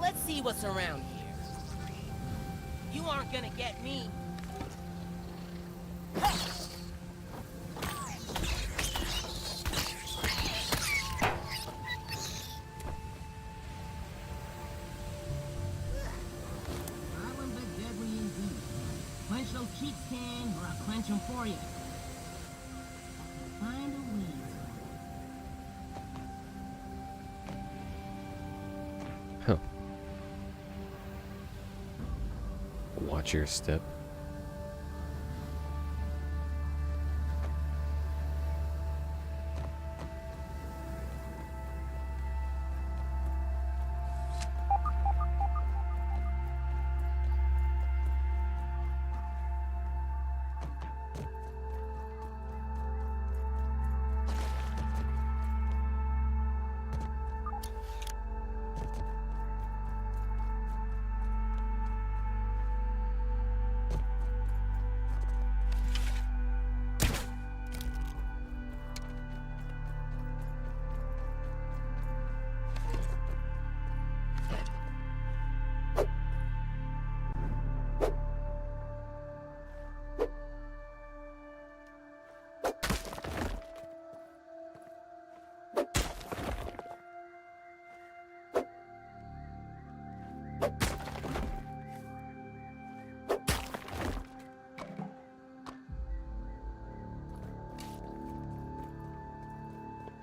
Let's see what's around here. You aren't gonna get me.
Silent but deadly indeed. Clench those cheeks, King, or I'll clench them for you. Find a way.
Huh. Watch your step.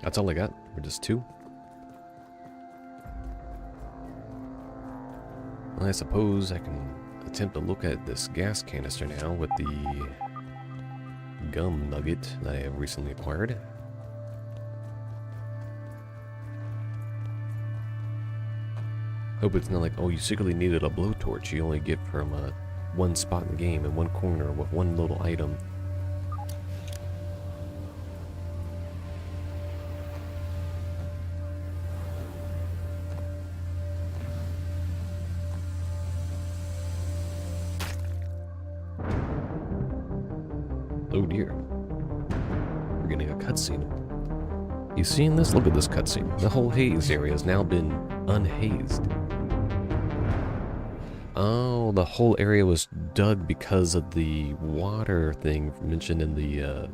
That's all I got. We're just two. Well, I suppose I can attempt to look at this gas canister now with the gum nugget that I have recently acquired. Hope it's not like, oh, you secretly needed a blowtorch you only get from one spot in the game in one corner with one little item. Oh dear. We're getting a cutscene. You seeing this? Look at this cutscene. The whole haze area has now been unhazed. Oh, the whole area was dug because of the water thing mentioned in the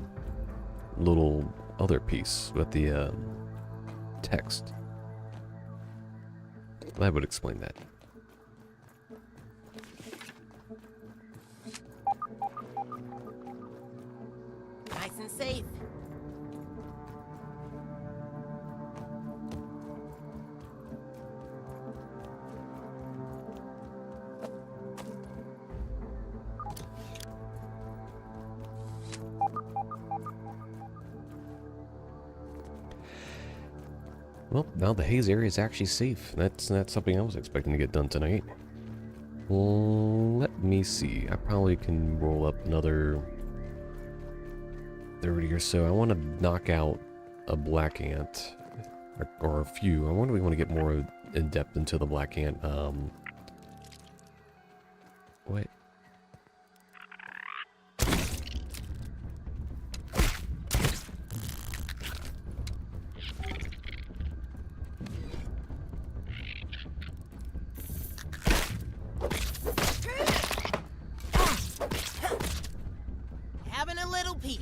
little other piece with the text. That would explain that.
Nice and safe.
Well, now the haze area is actually safe. That's something I was expecting to get done tonight. Well, let me see. I probably can roll up another 30 or so. I want to knock out a black ant, or a few. I wonder if we want to get more in depth into the black ant. Wait.
Having a little peep.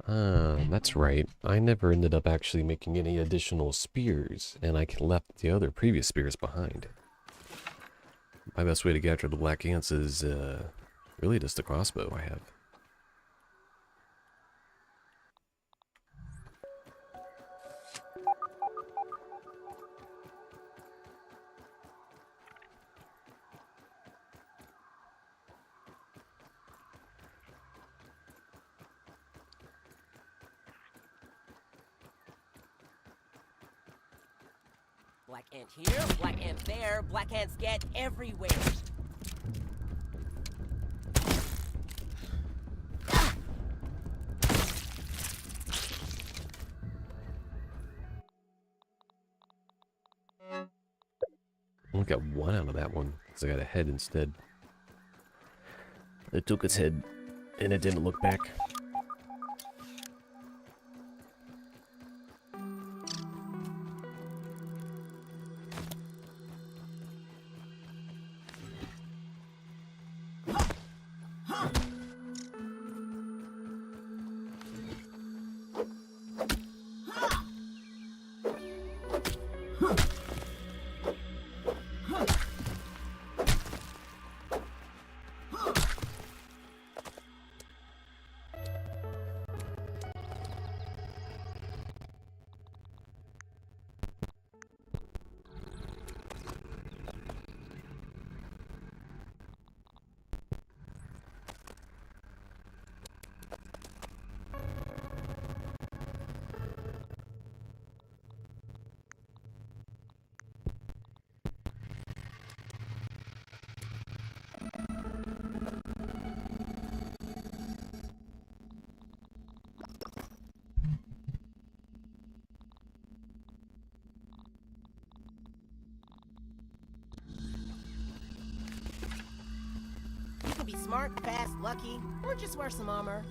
That's right. I never ended up actually making any additional spears, and I left the other previous spears behind. My best way to capture the black ants is, really just the crossbow I have.
Black ant here, black ant there, black ants get everywhere.
I only got one out of that one, because I got a head instead. It took its head, and it didn't look back.
You can be smart, fast, lucky, or just wear some armor.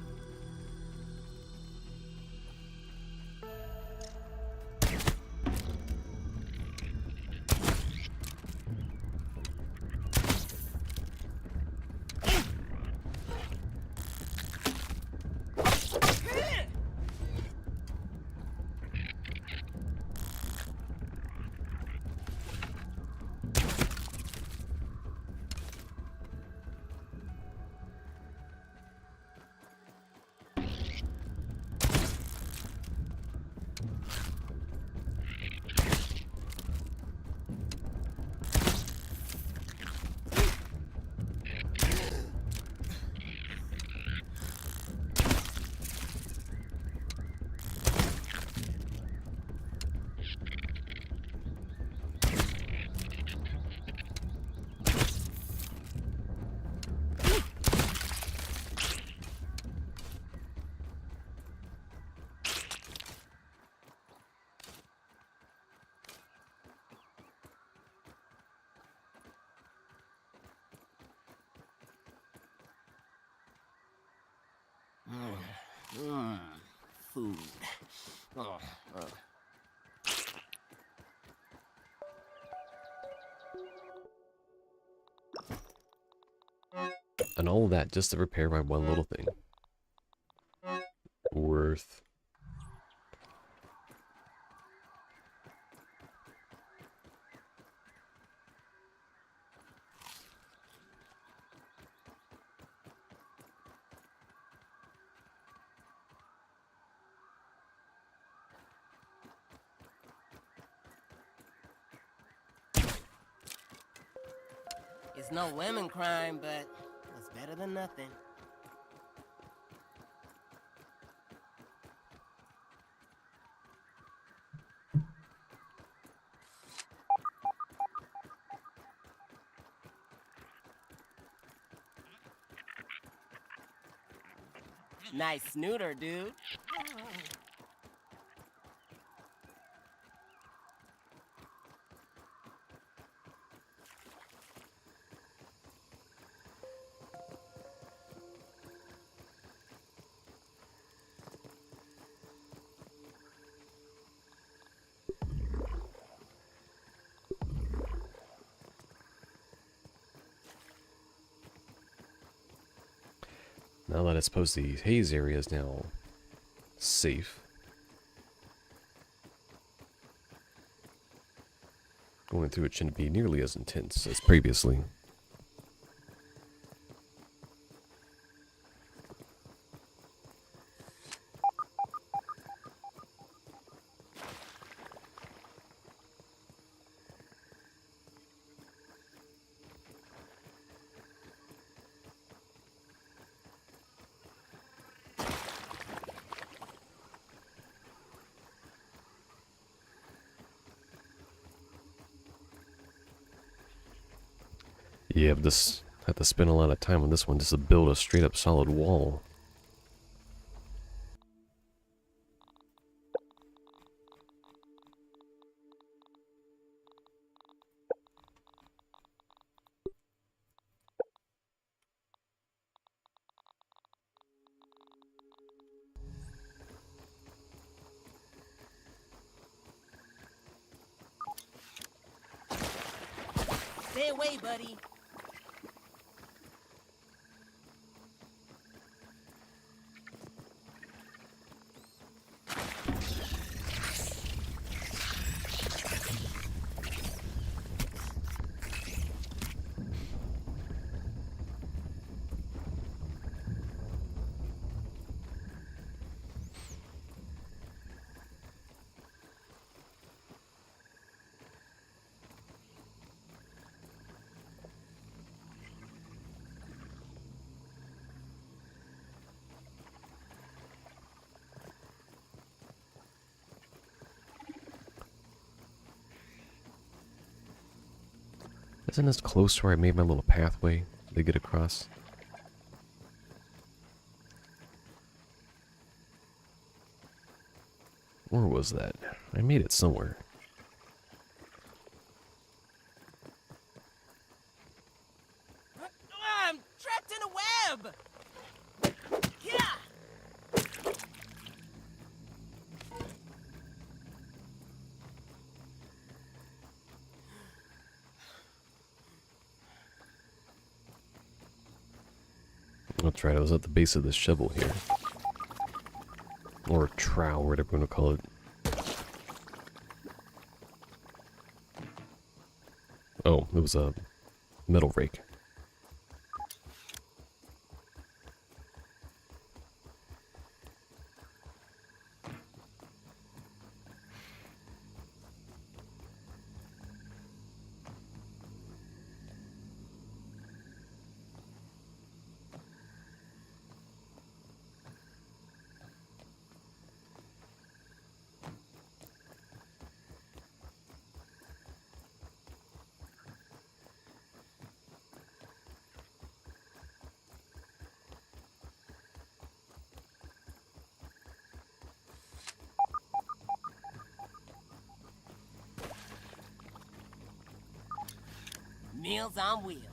Food.
And all of that just to repair my one little thing. Worth.
It's no lemon crime, but it's better than nothing. Nice snooter, dude.
Now that I suppose the haze area is now safe. Going through it shouldn't be nearly as intense as previously. Yeah, I've just had to spend a lot of time on this one just to build a straight up solid wall.
Stay away, buddy.
Isn't this close to where I made my little pathway to get across? Where was that? I made it somewhere.
I'm trapped in a web! Yeah!
That's right, I was at the base of this shovel here. Or trowel, whatever you want to call it. Oh, it was a metal rake.
Meals on wheels.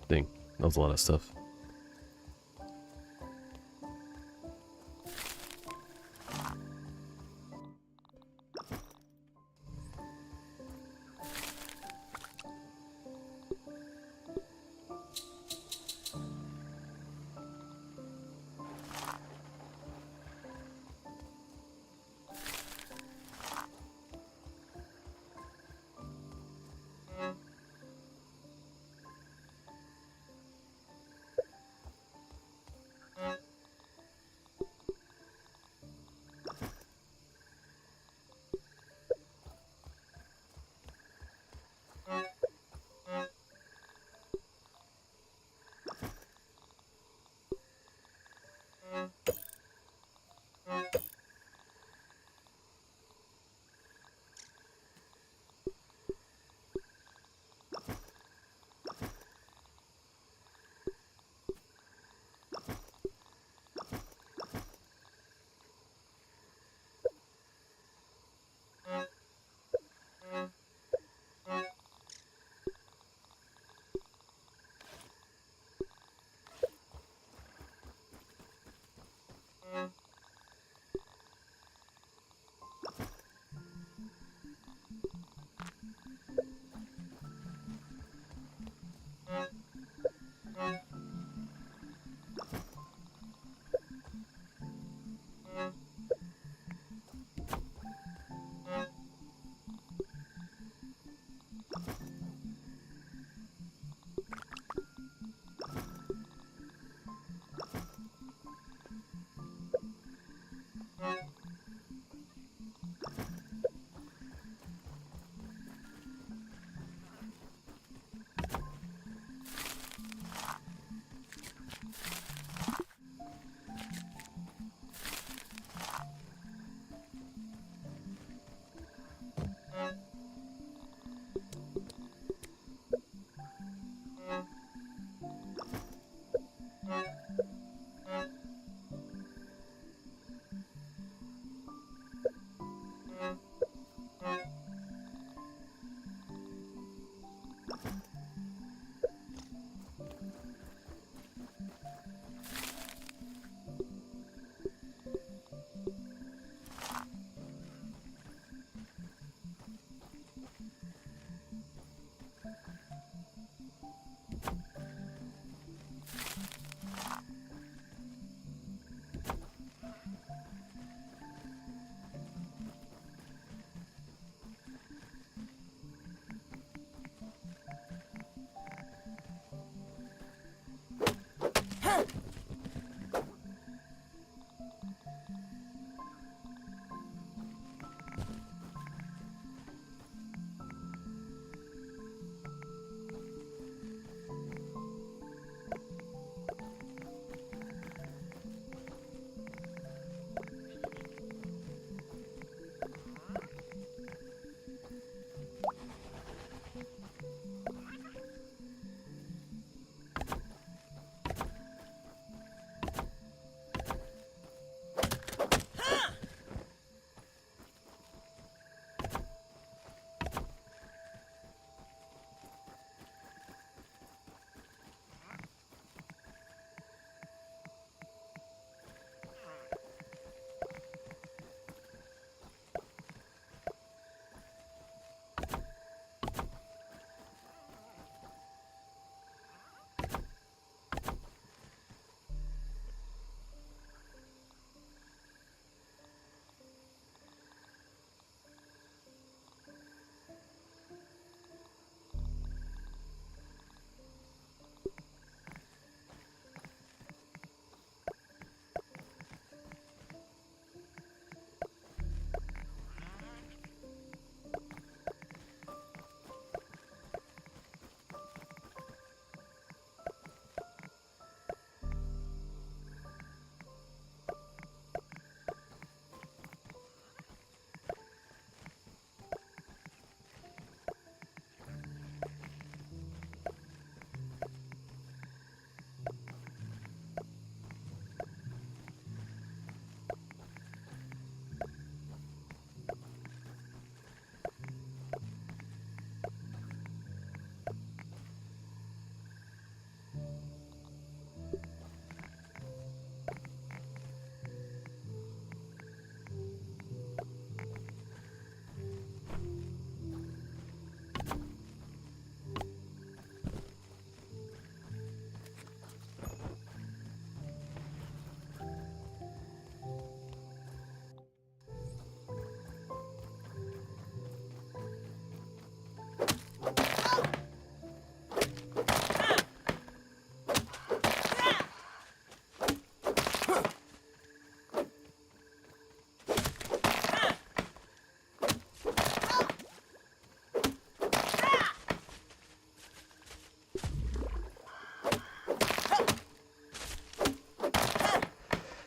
Dang, that was a lot of stuff.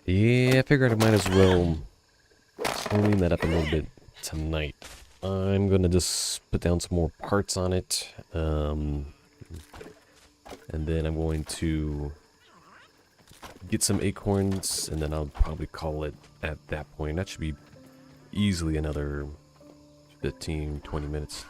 Yeah, I figured I might as well clean that up a little bit tonight. I'm gonna just put down some more parts on it, and then I'm going to get some acorns, and then I'll probably call it at that point. That should be easily another 15-20 minutes.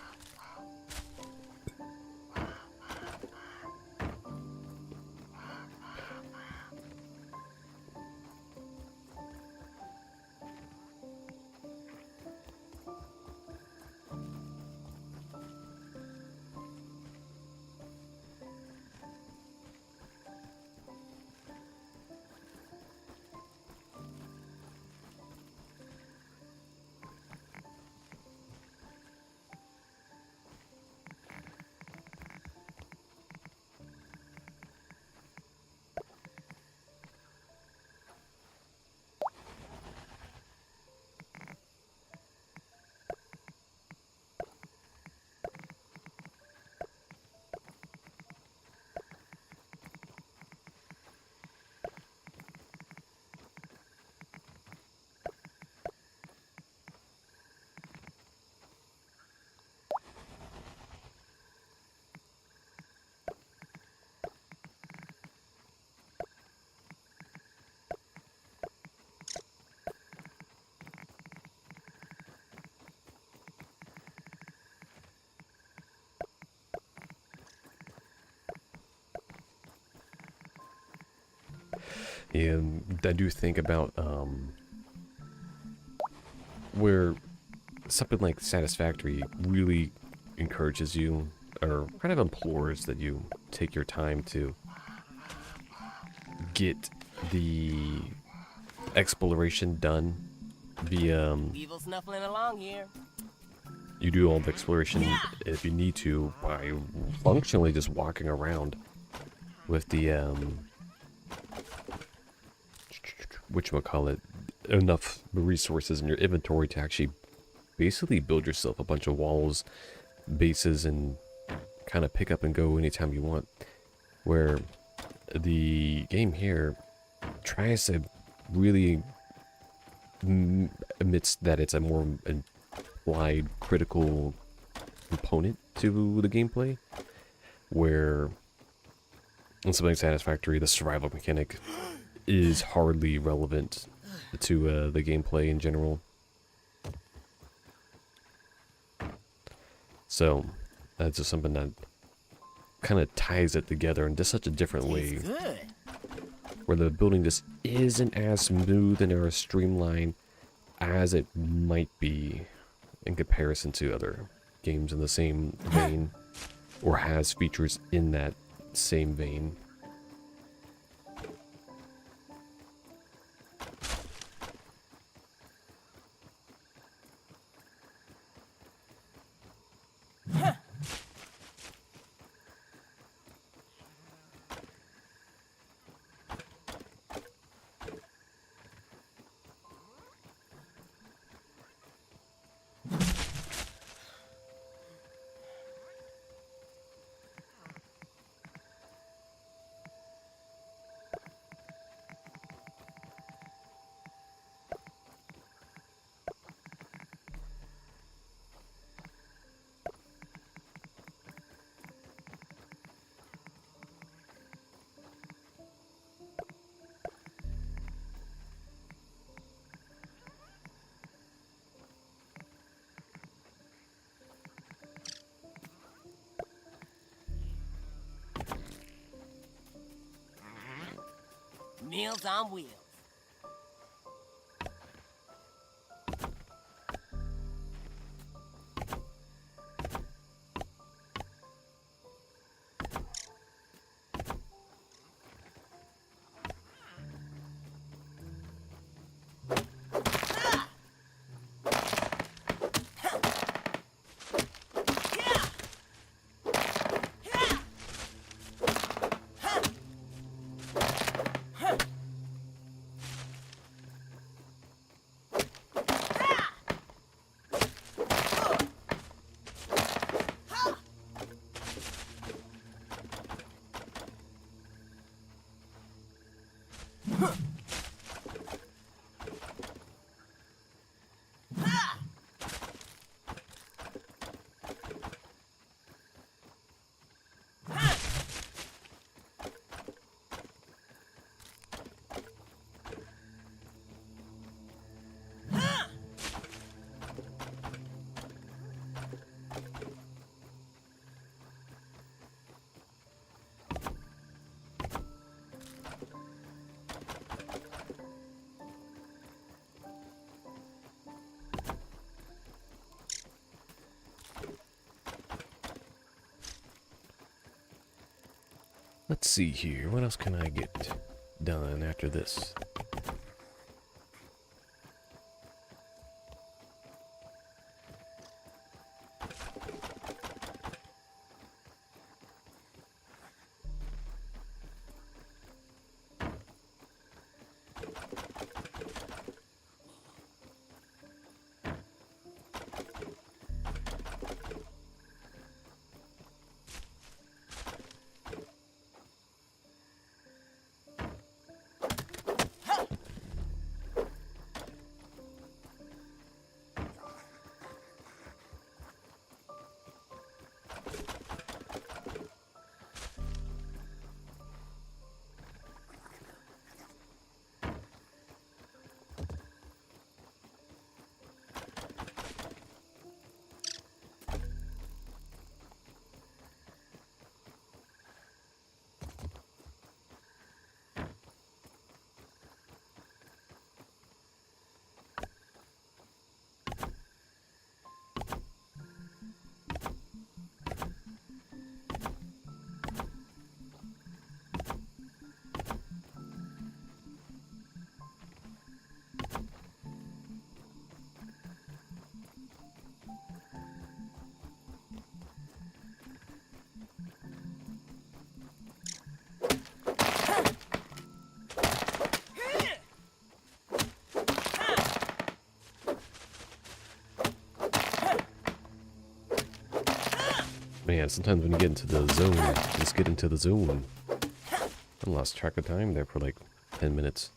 And I do think about where something like Satisfactory really encourages you, or kind of implores that you take your time to get the exploration done.
Evil snuffling along here.
You do all the exploration if you need to by functionally just walking around with the whatchamacallit, enough resources in your inventory to actually basically build yourself a bunch of walls, bases, and kind of pick up and go anytime you want. Where the game here tries to really, amidst that it's a more implied critical component to the gameplay, where in something Satisfactory, the survival mechanic is hardly relevant to the gameplay in general. So that's just something that kind of ties it together in just such a different way,
Good.
where the building just isn't as smooth and as streamlined as it might be in comparison to other games in the same vein, or has features in that same vein.
Meals on wheels.
Let's see here. What else can I get done after this? Man, sometimes when you get into the zone, just get into the zone. I lost track of time there for like 10 minutes.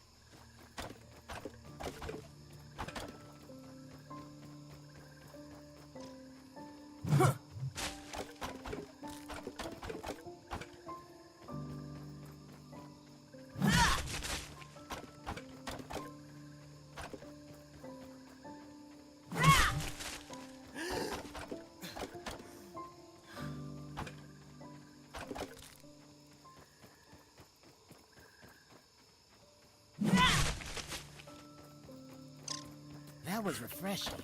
That was refreshing.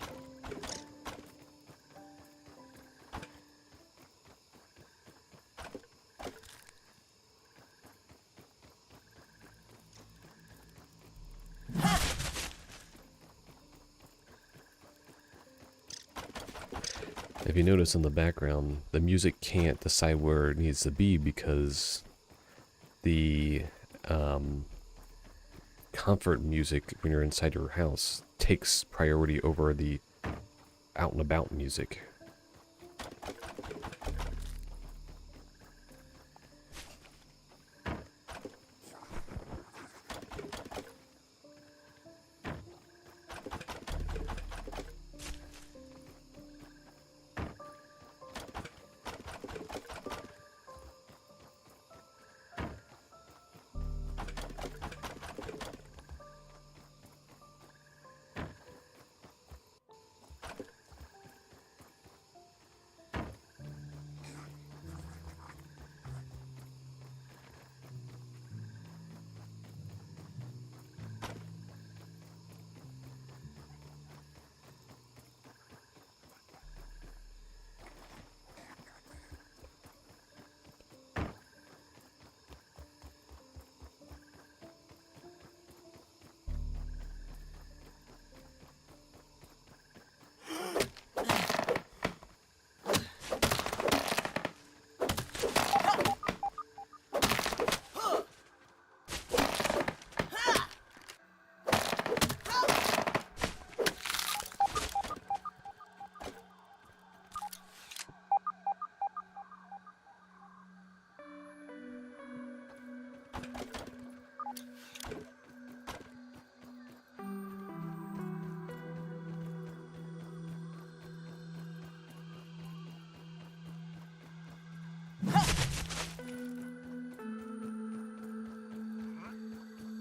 If you notice in the background, the music can't decide where it needs to be because the comfort music when you're inside your house takes priority over the out and about music.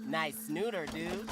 Nice snooter, dude.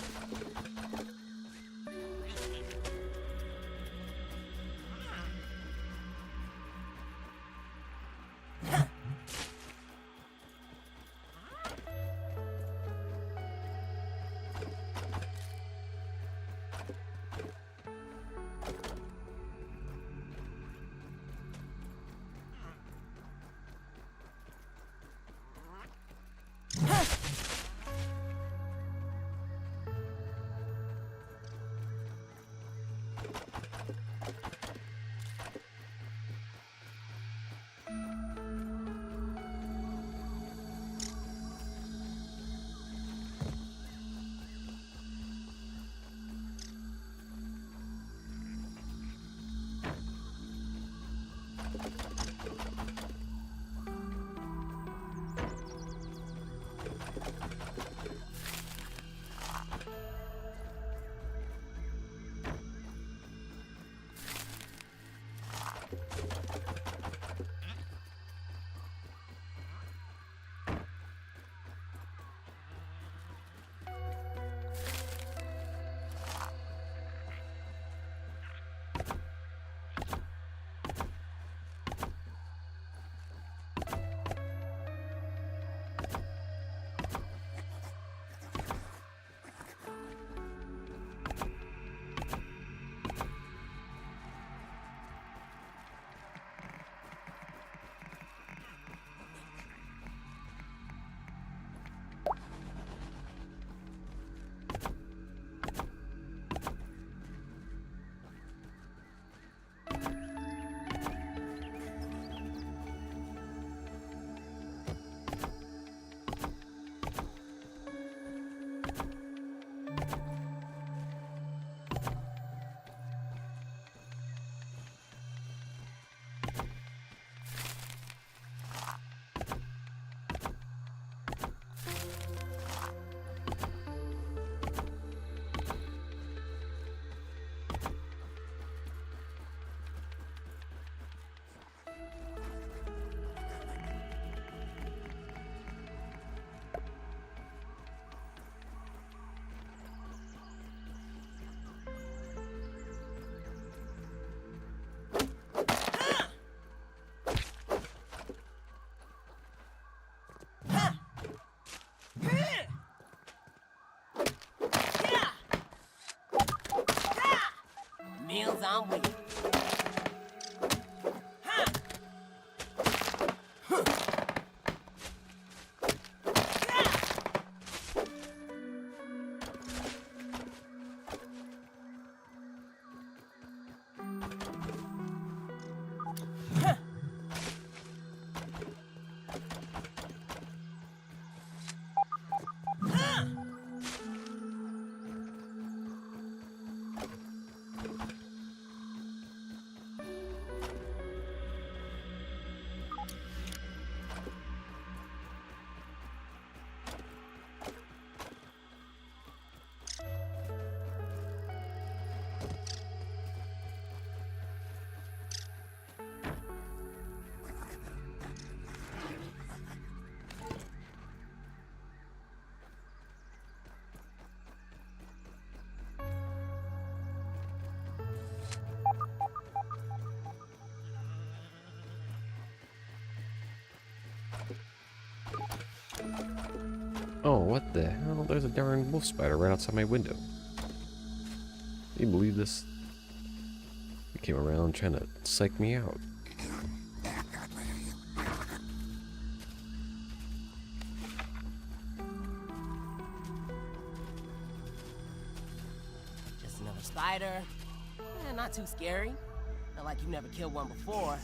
Meals on wheels.
Oh, what the hell? There's a darn wolf spider right outside my window. Can you believe this? He came around trying to psych me out.
Just another spider. Not too scary. Not like you've never killed one before.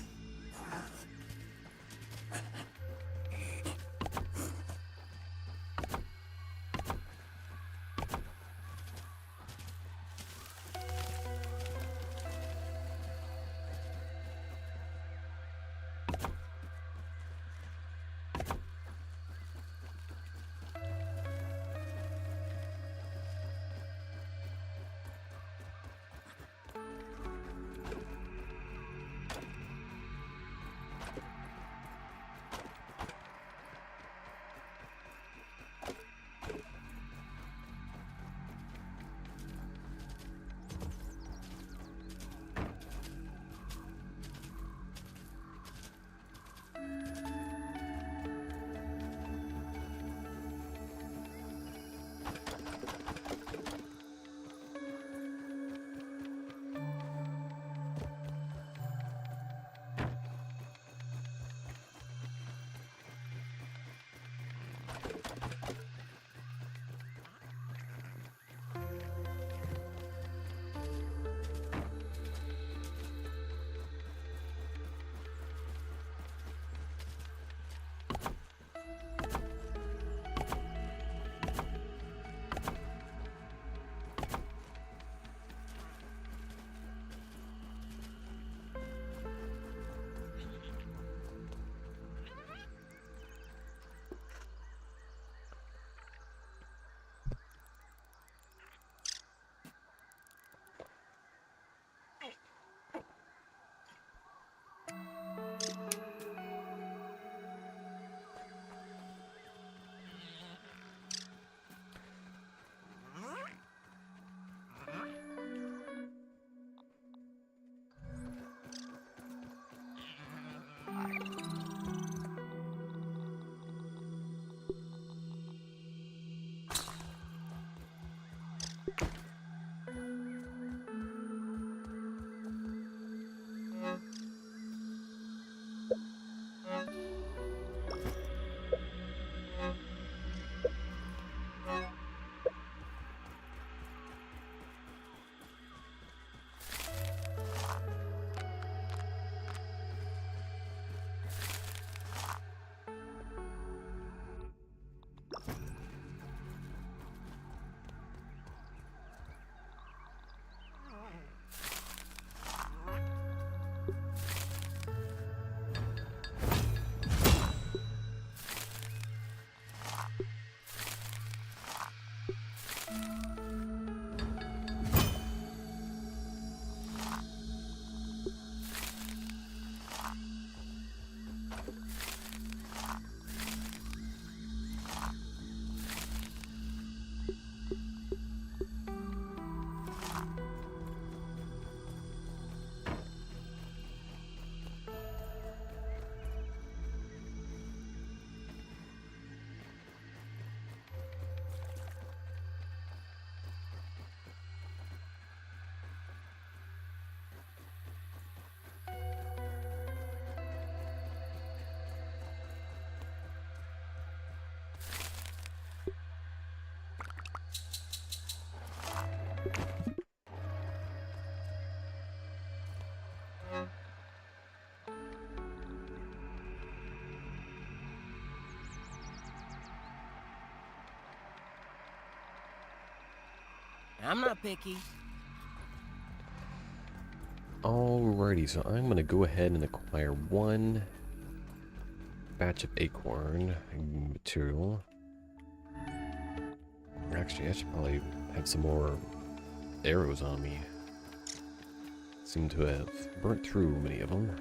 I'm not picky.
Alrighty, so I'm gonna go ahead and acquire one batch of acorn material. Actually, I should probably have some more arrows on me. Seem to have burnt through many of them.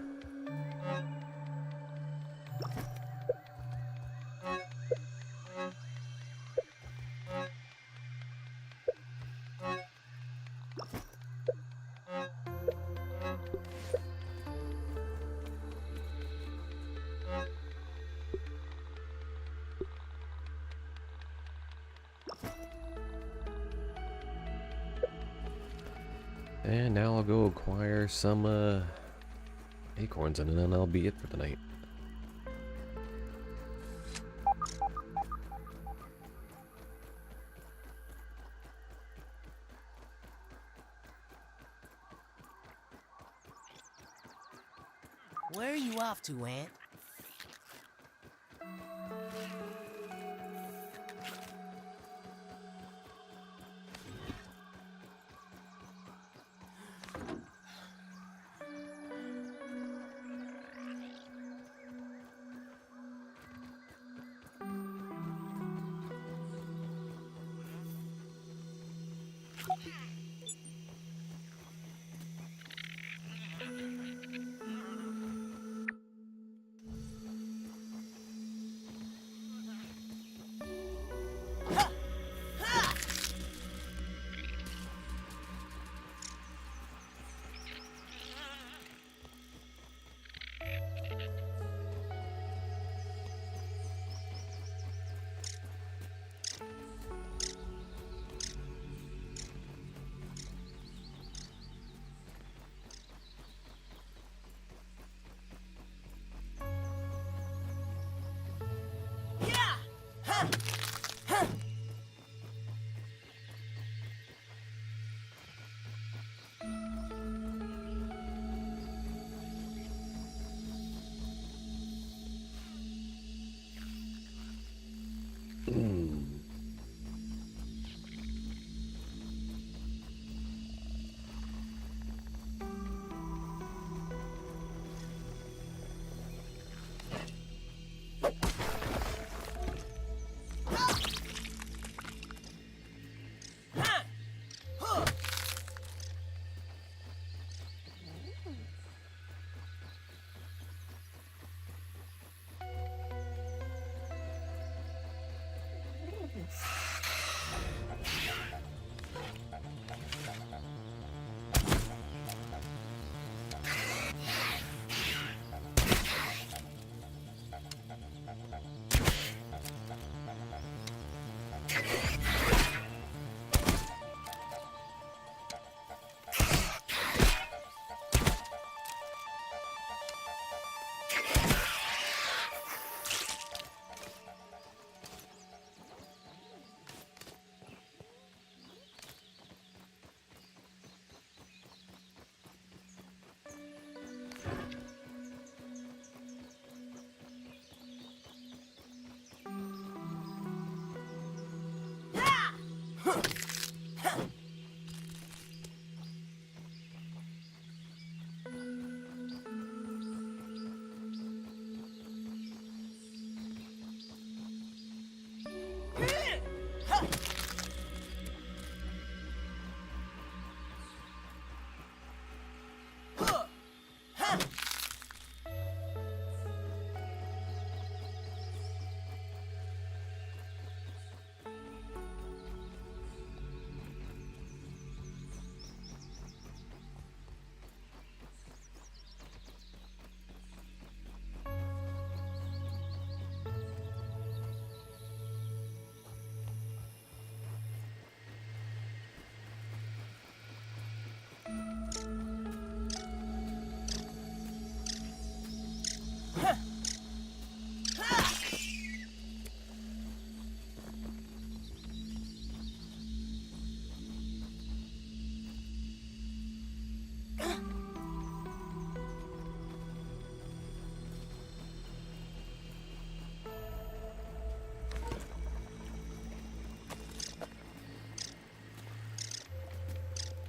And now I'll go acquire some acorns, and then that'll be it for the night.
Where are you off to, Ant?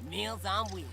Meals on wheels.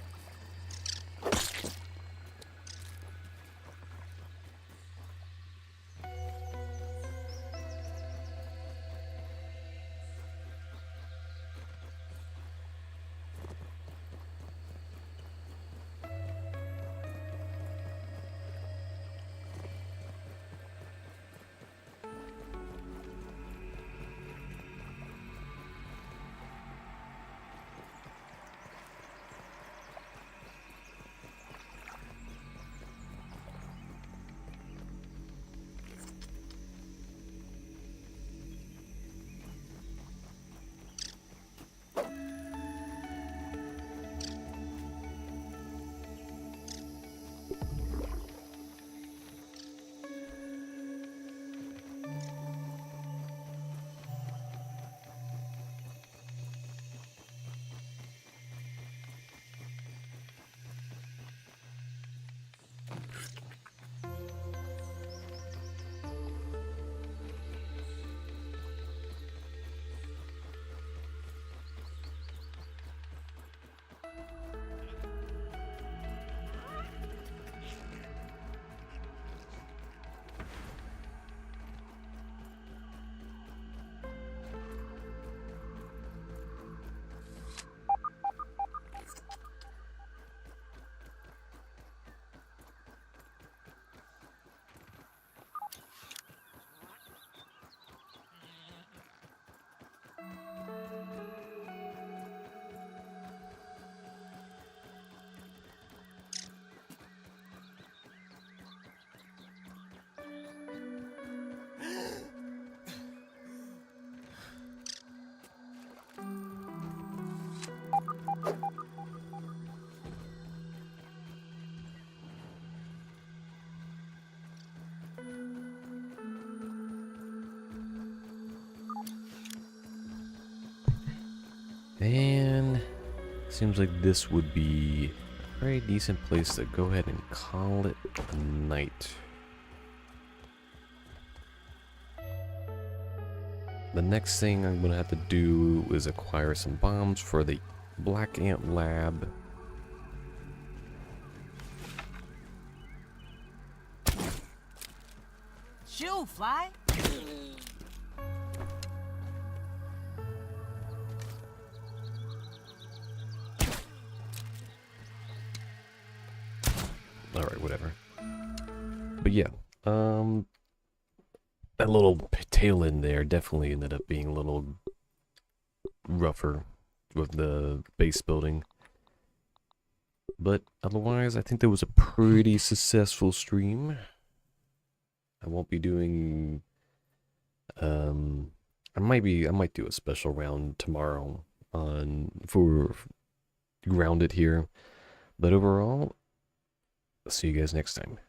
And seems like this would be a very decent place to go ahead and call it a night. The next thing I'm gonna have to do is acquire some bombs for the Black Ant Lab.
Shoo, fly.
Alright, whatever. But yeah, that little tail end there definitely ended up being a little rougher with the base building. But otherwise, I think that was a pretty successful stream. I won't be doing, I might do a special round tomorrow for Grounded here. But overall, I'll see you guys next time.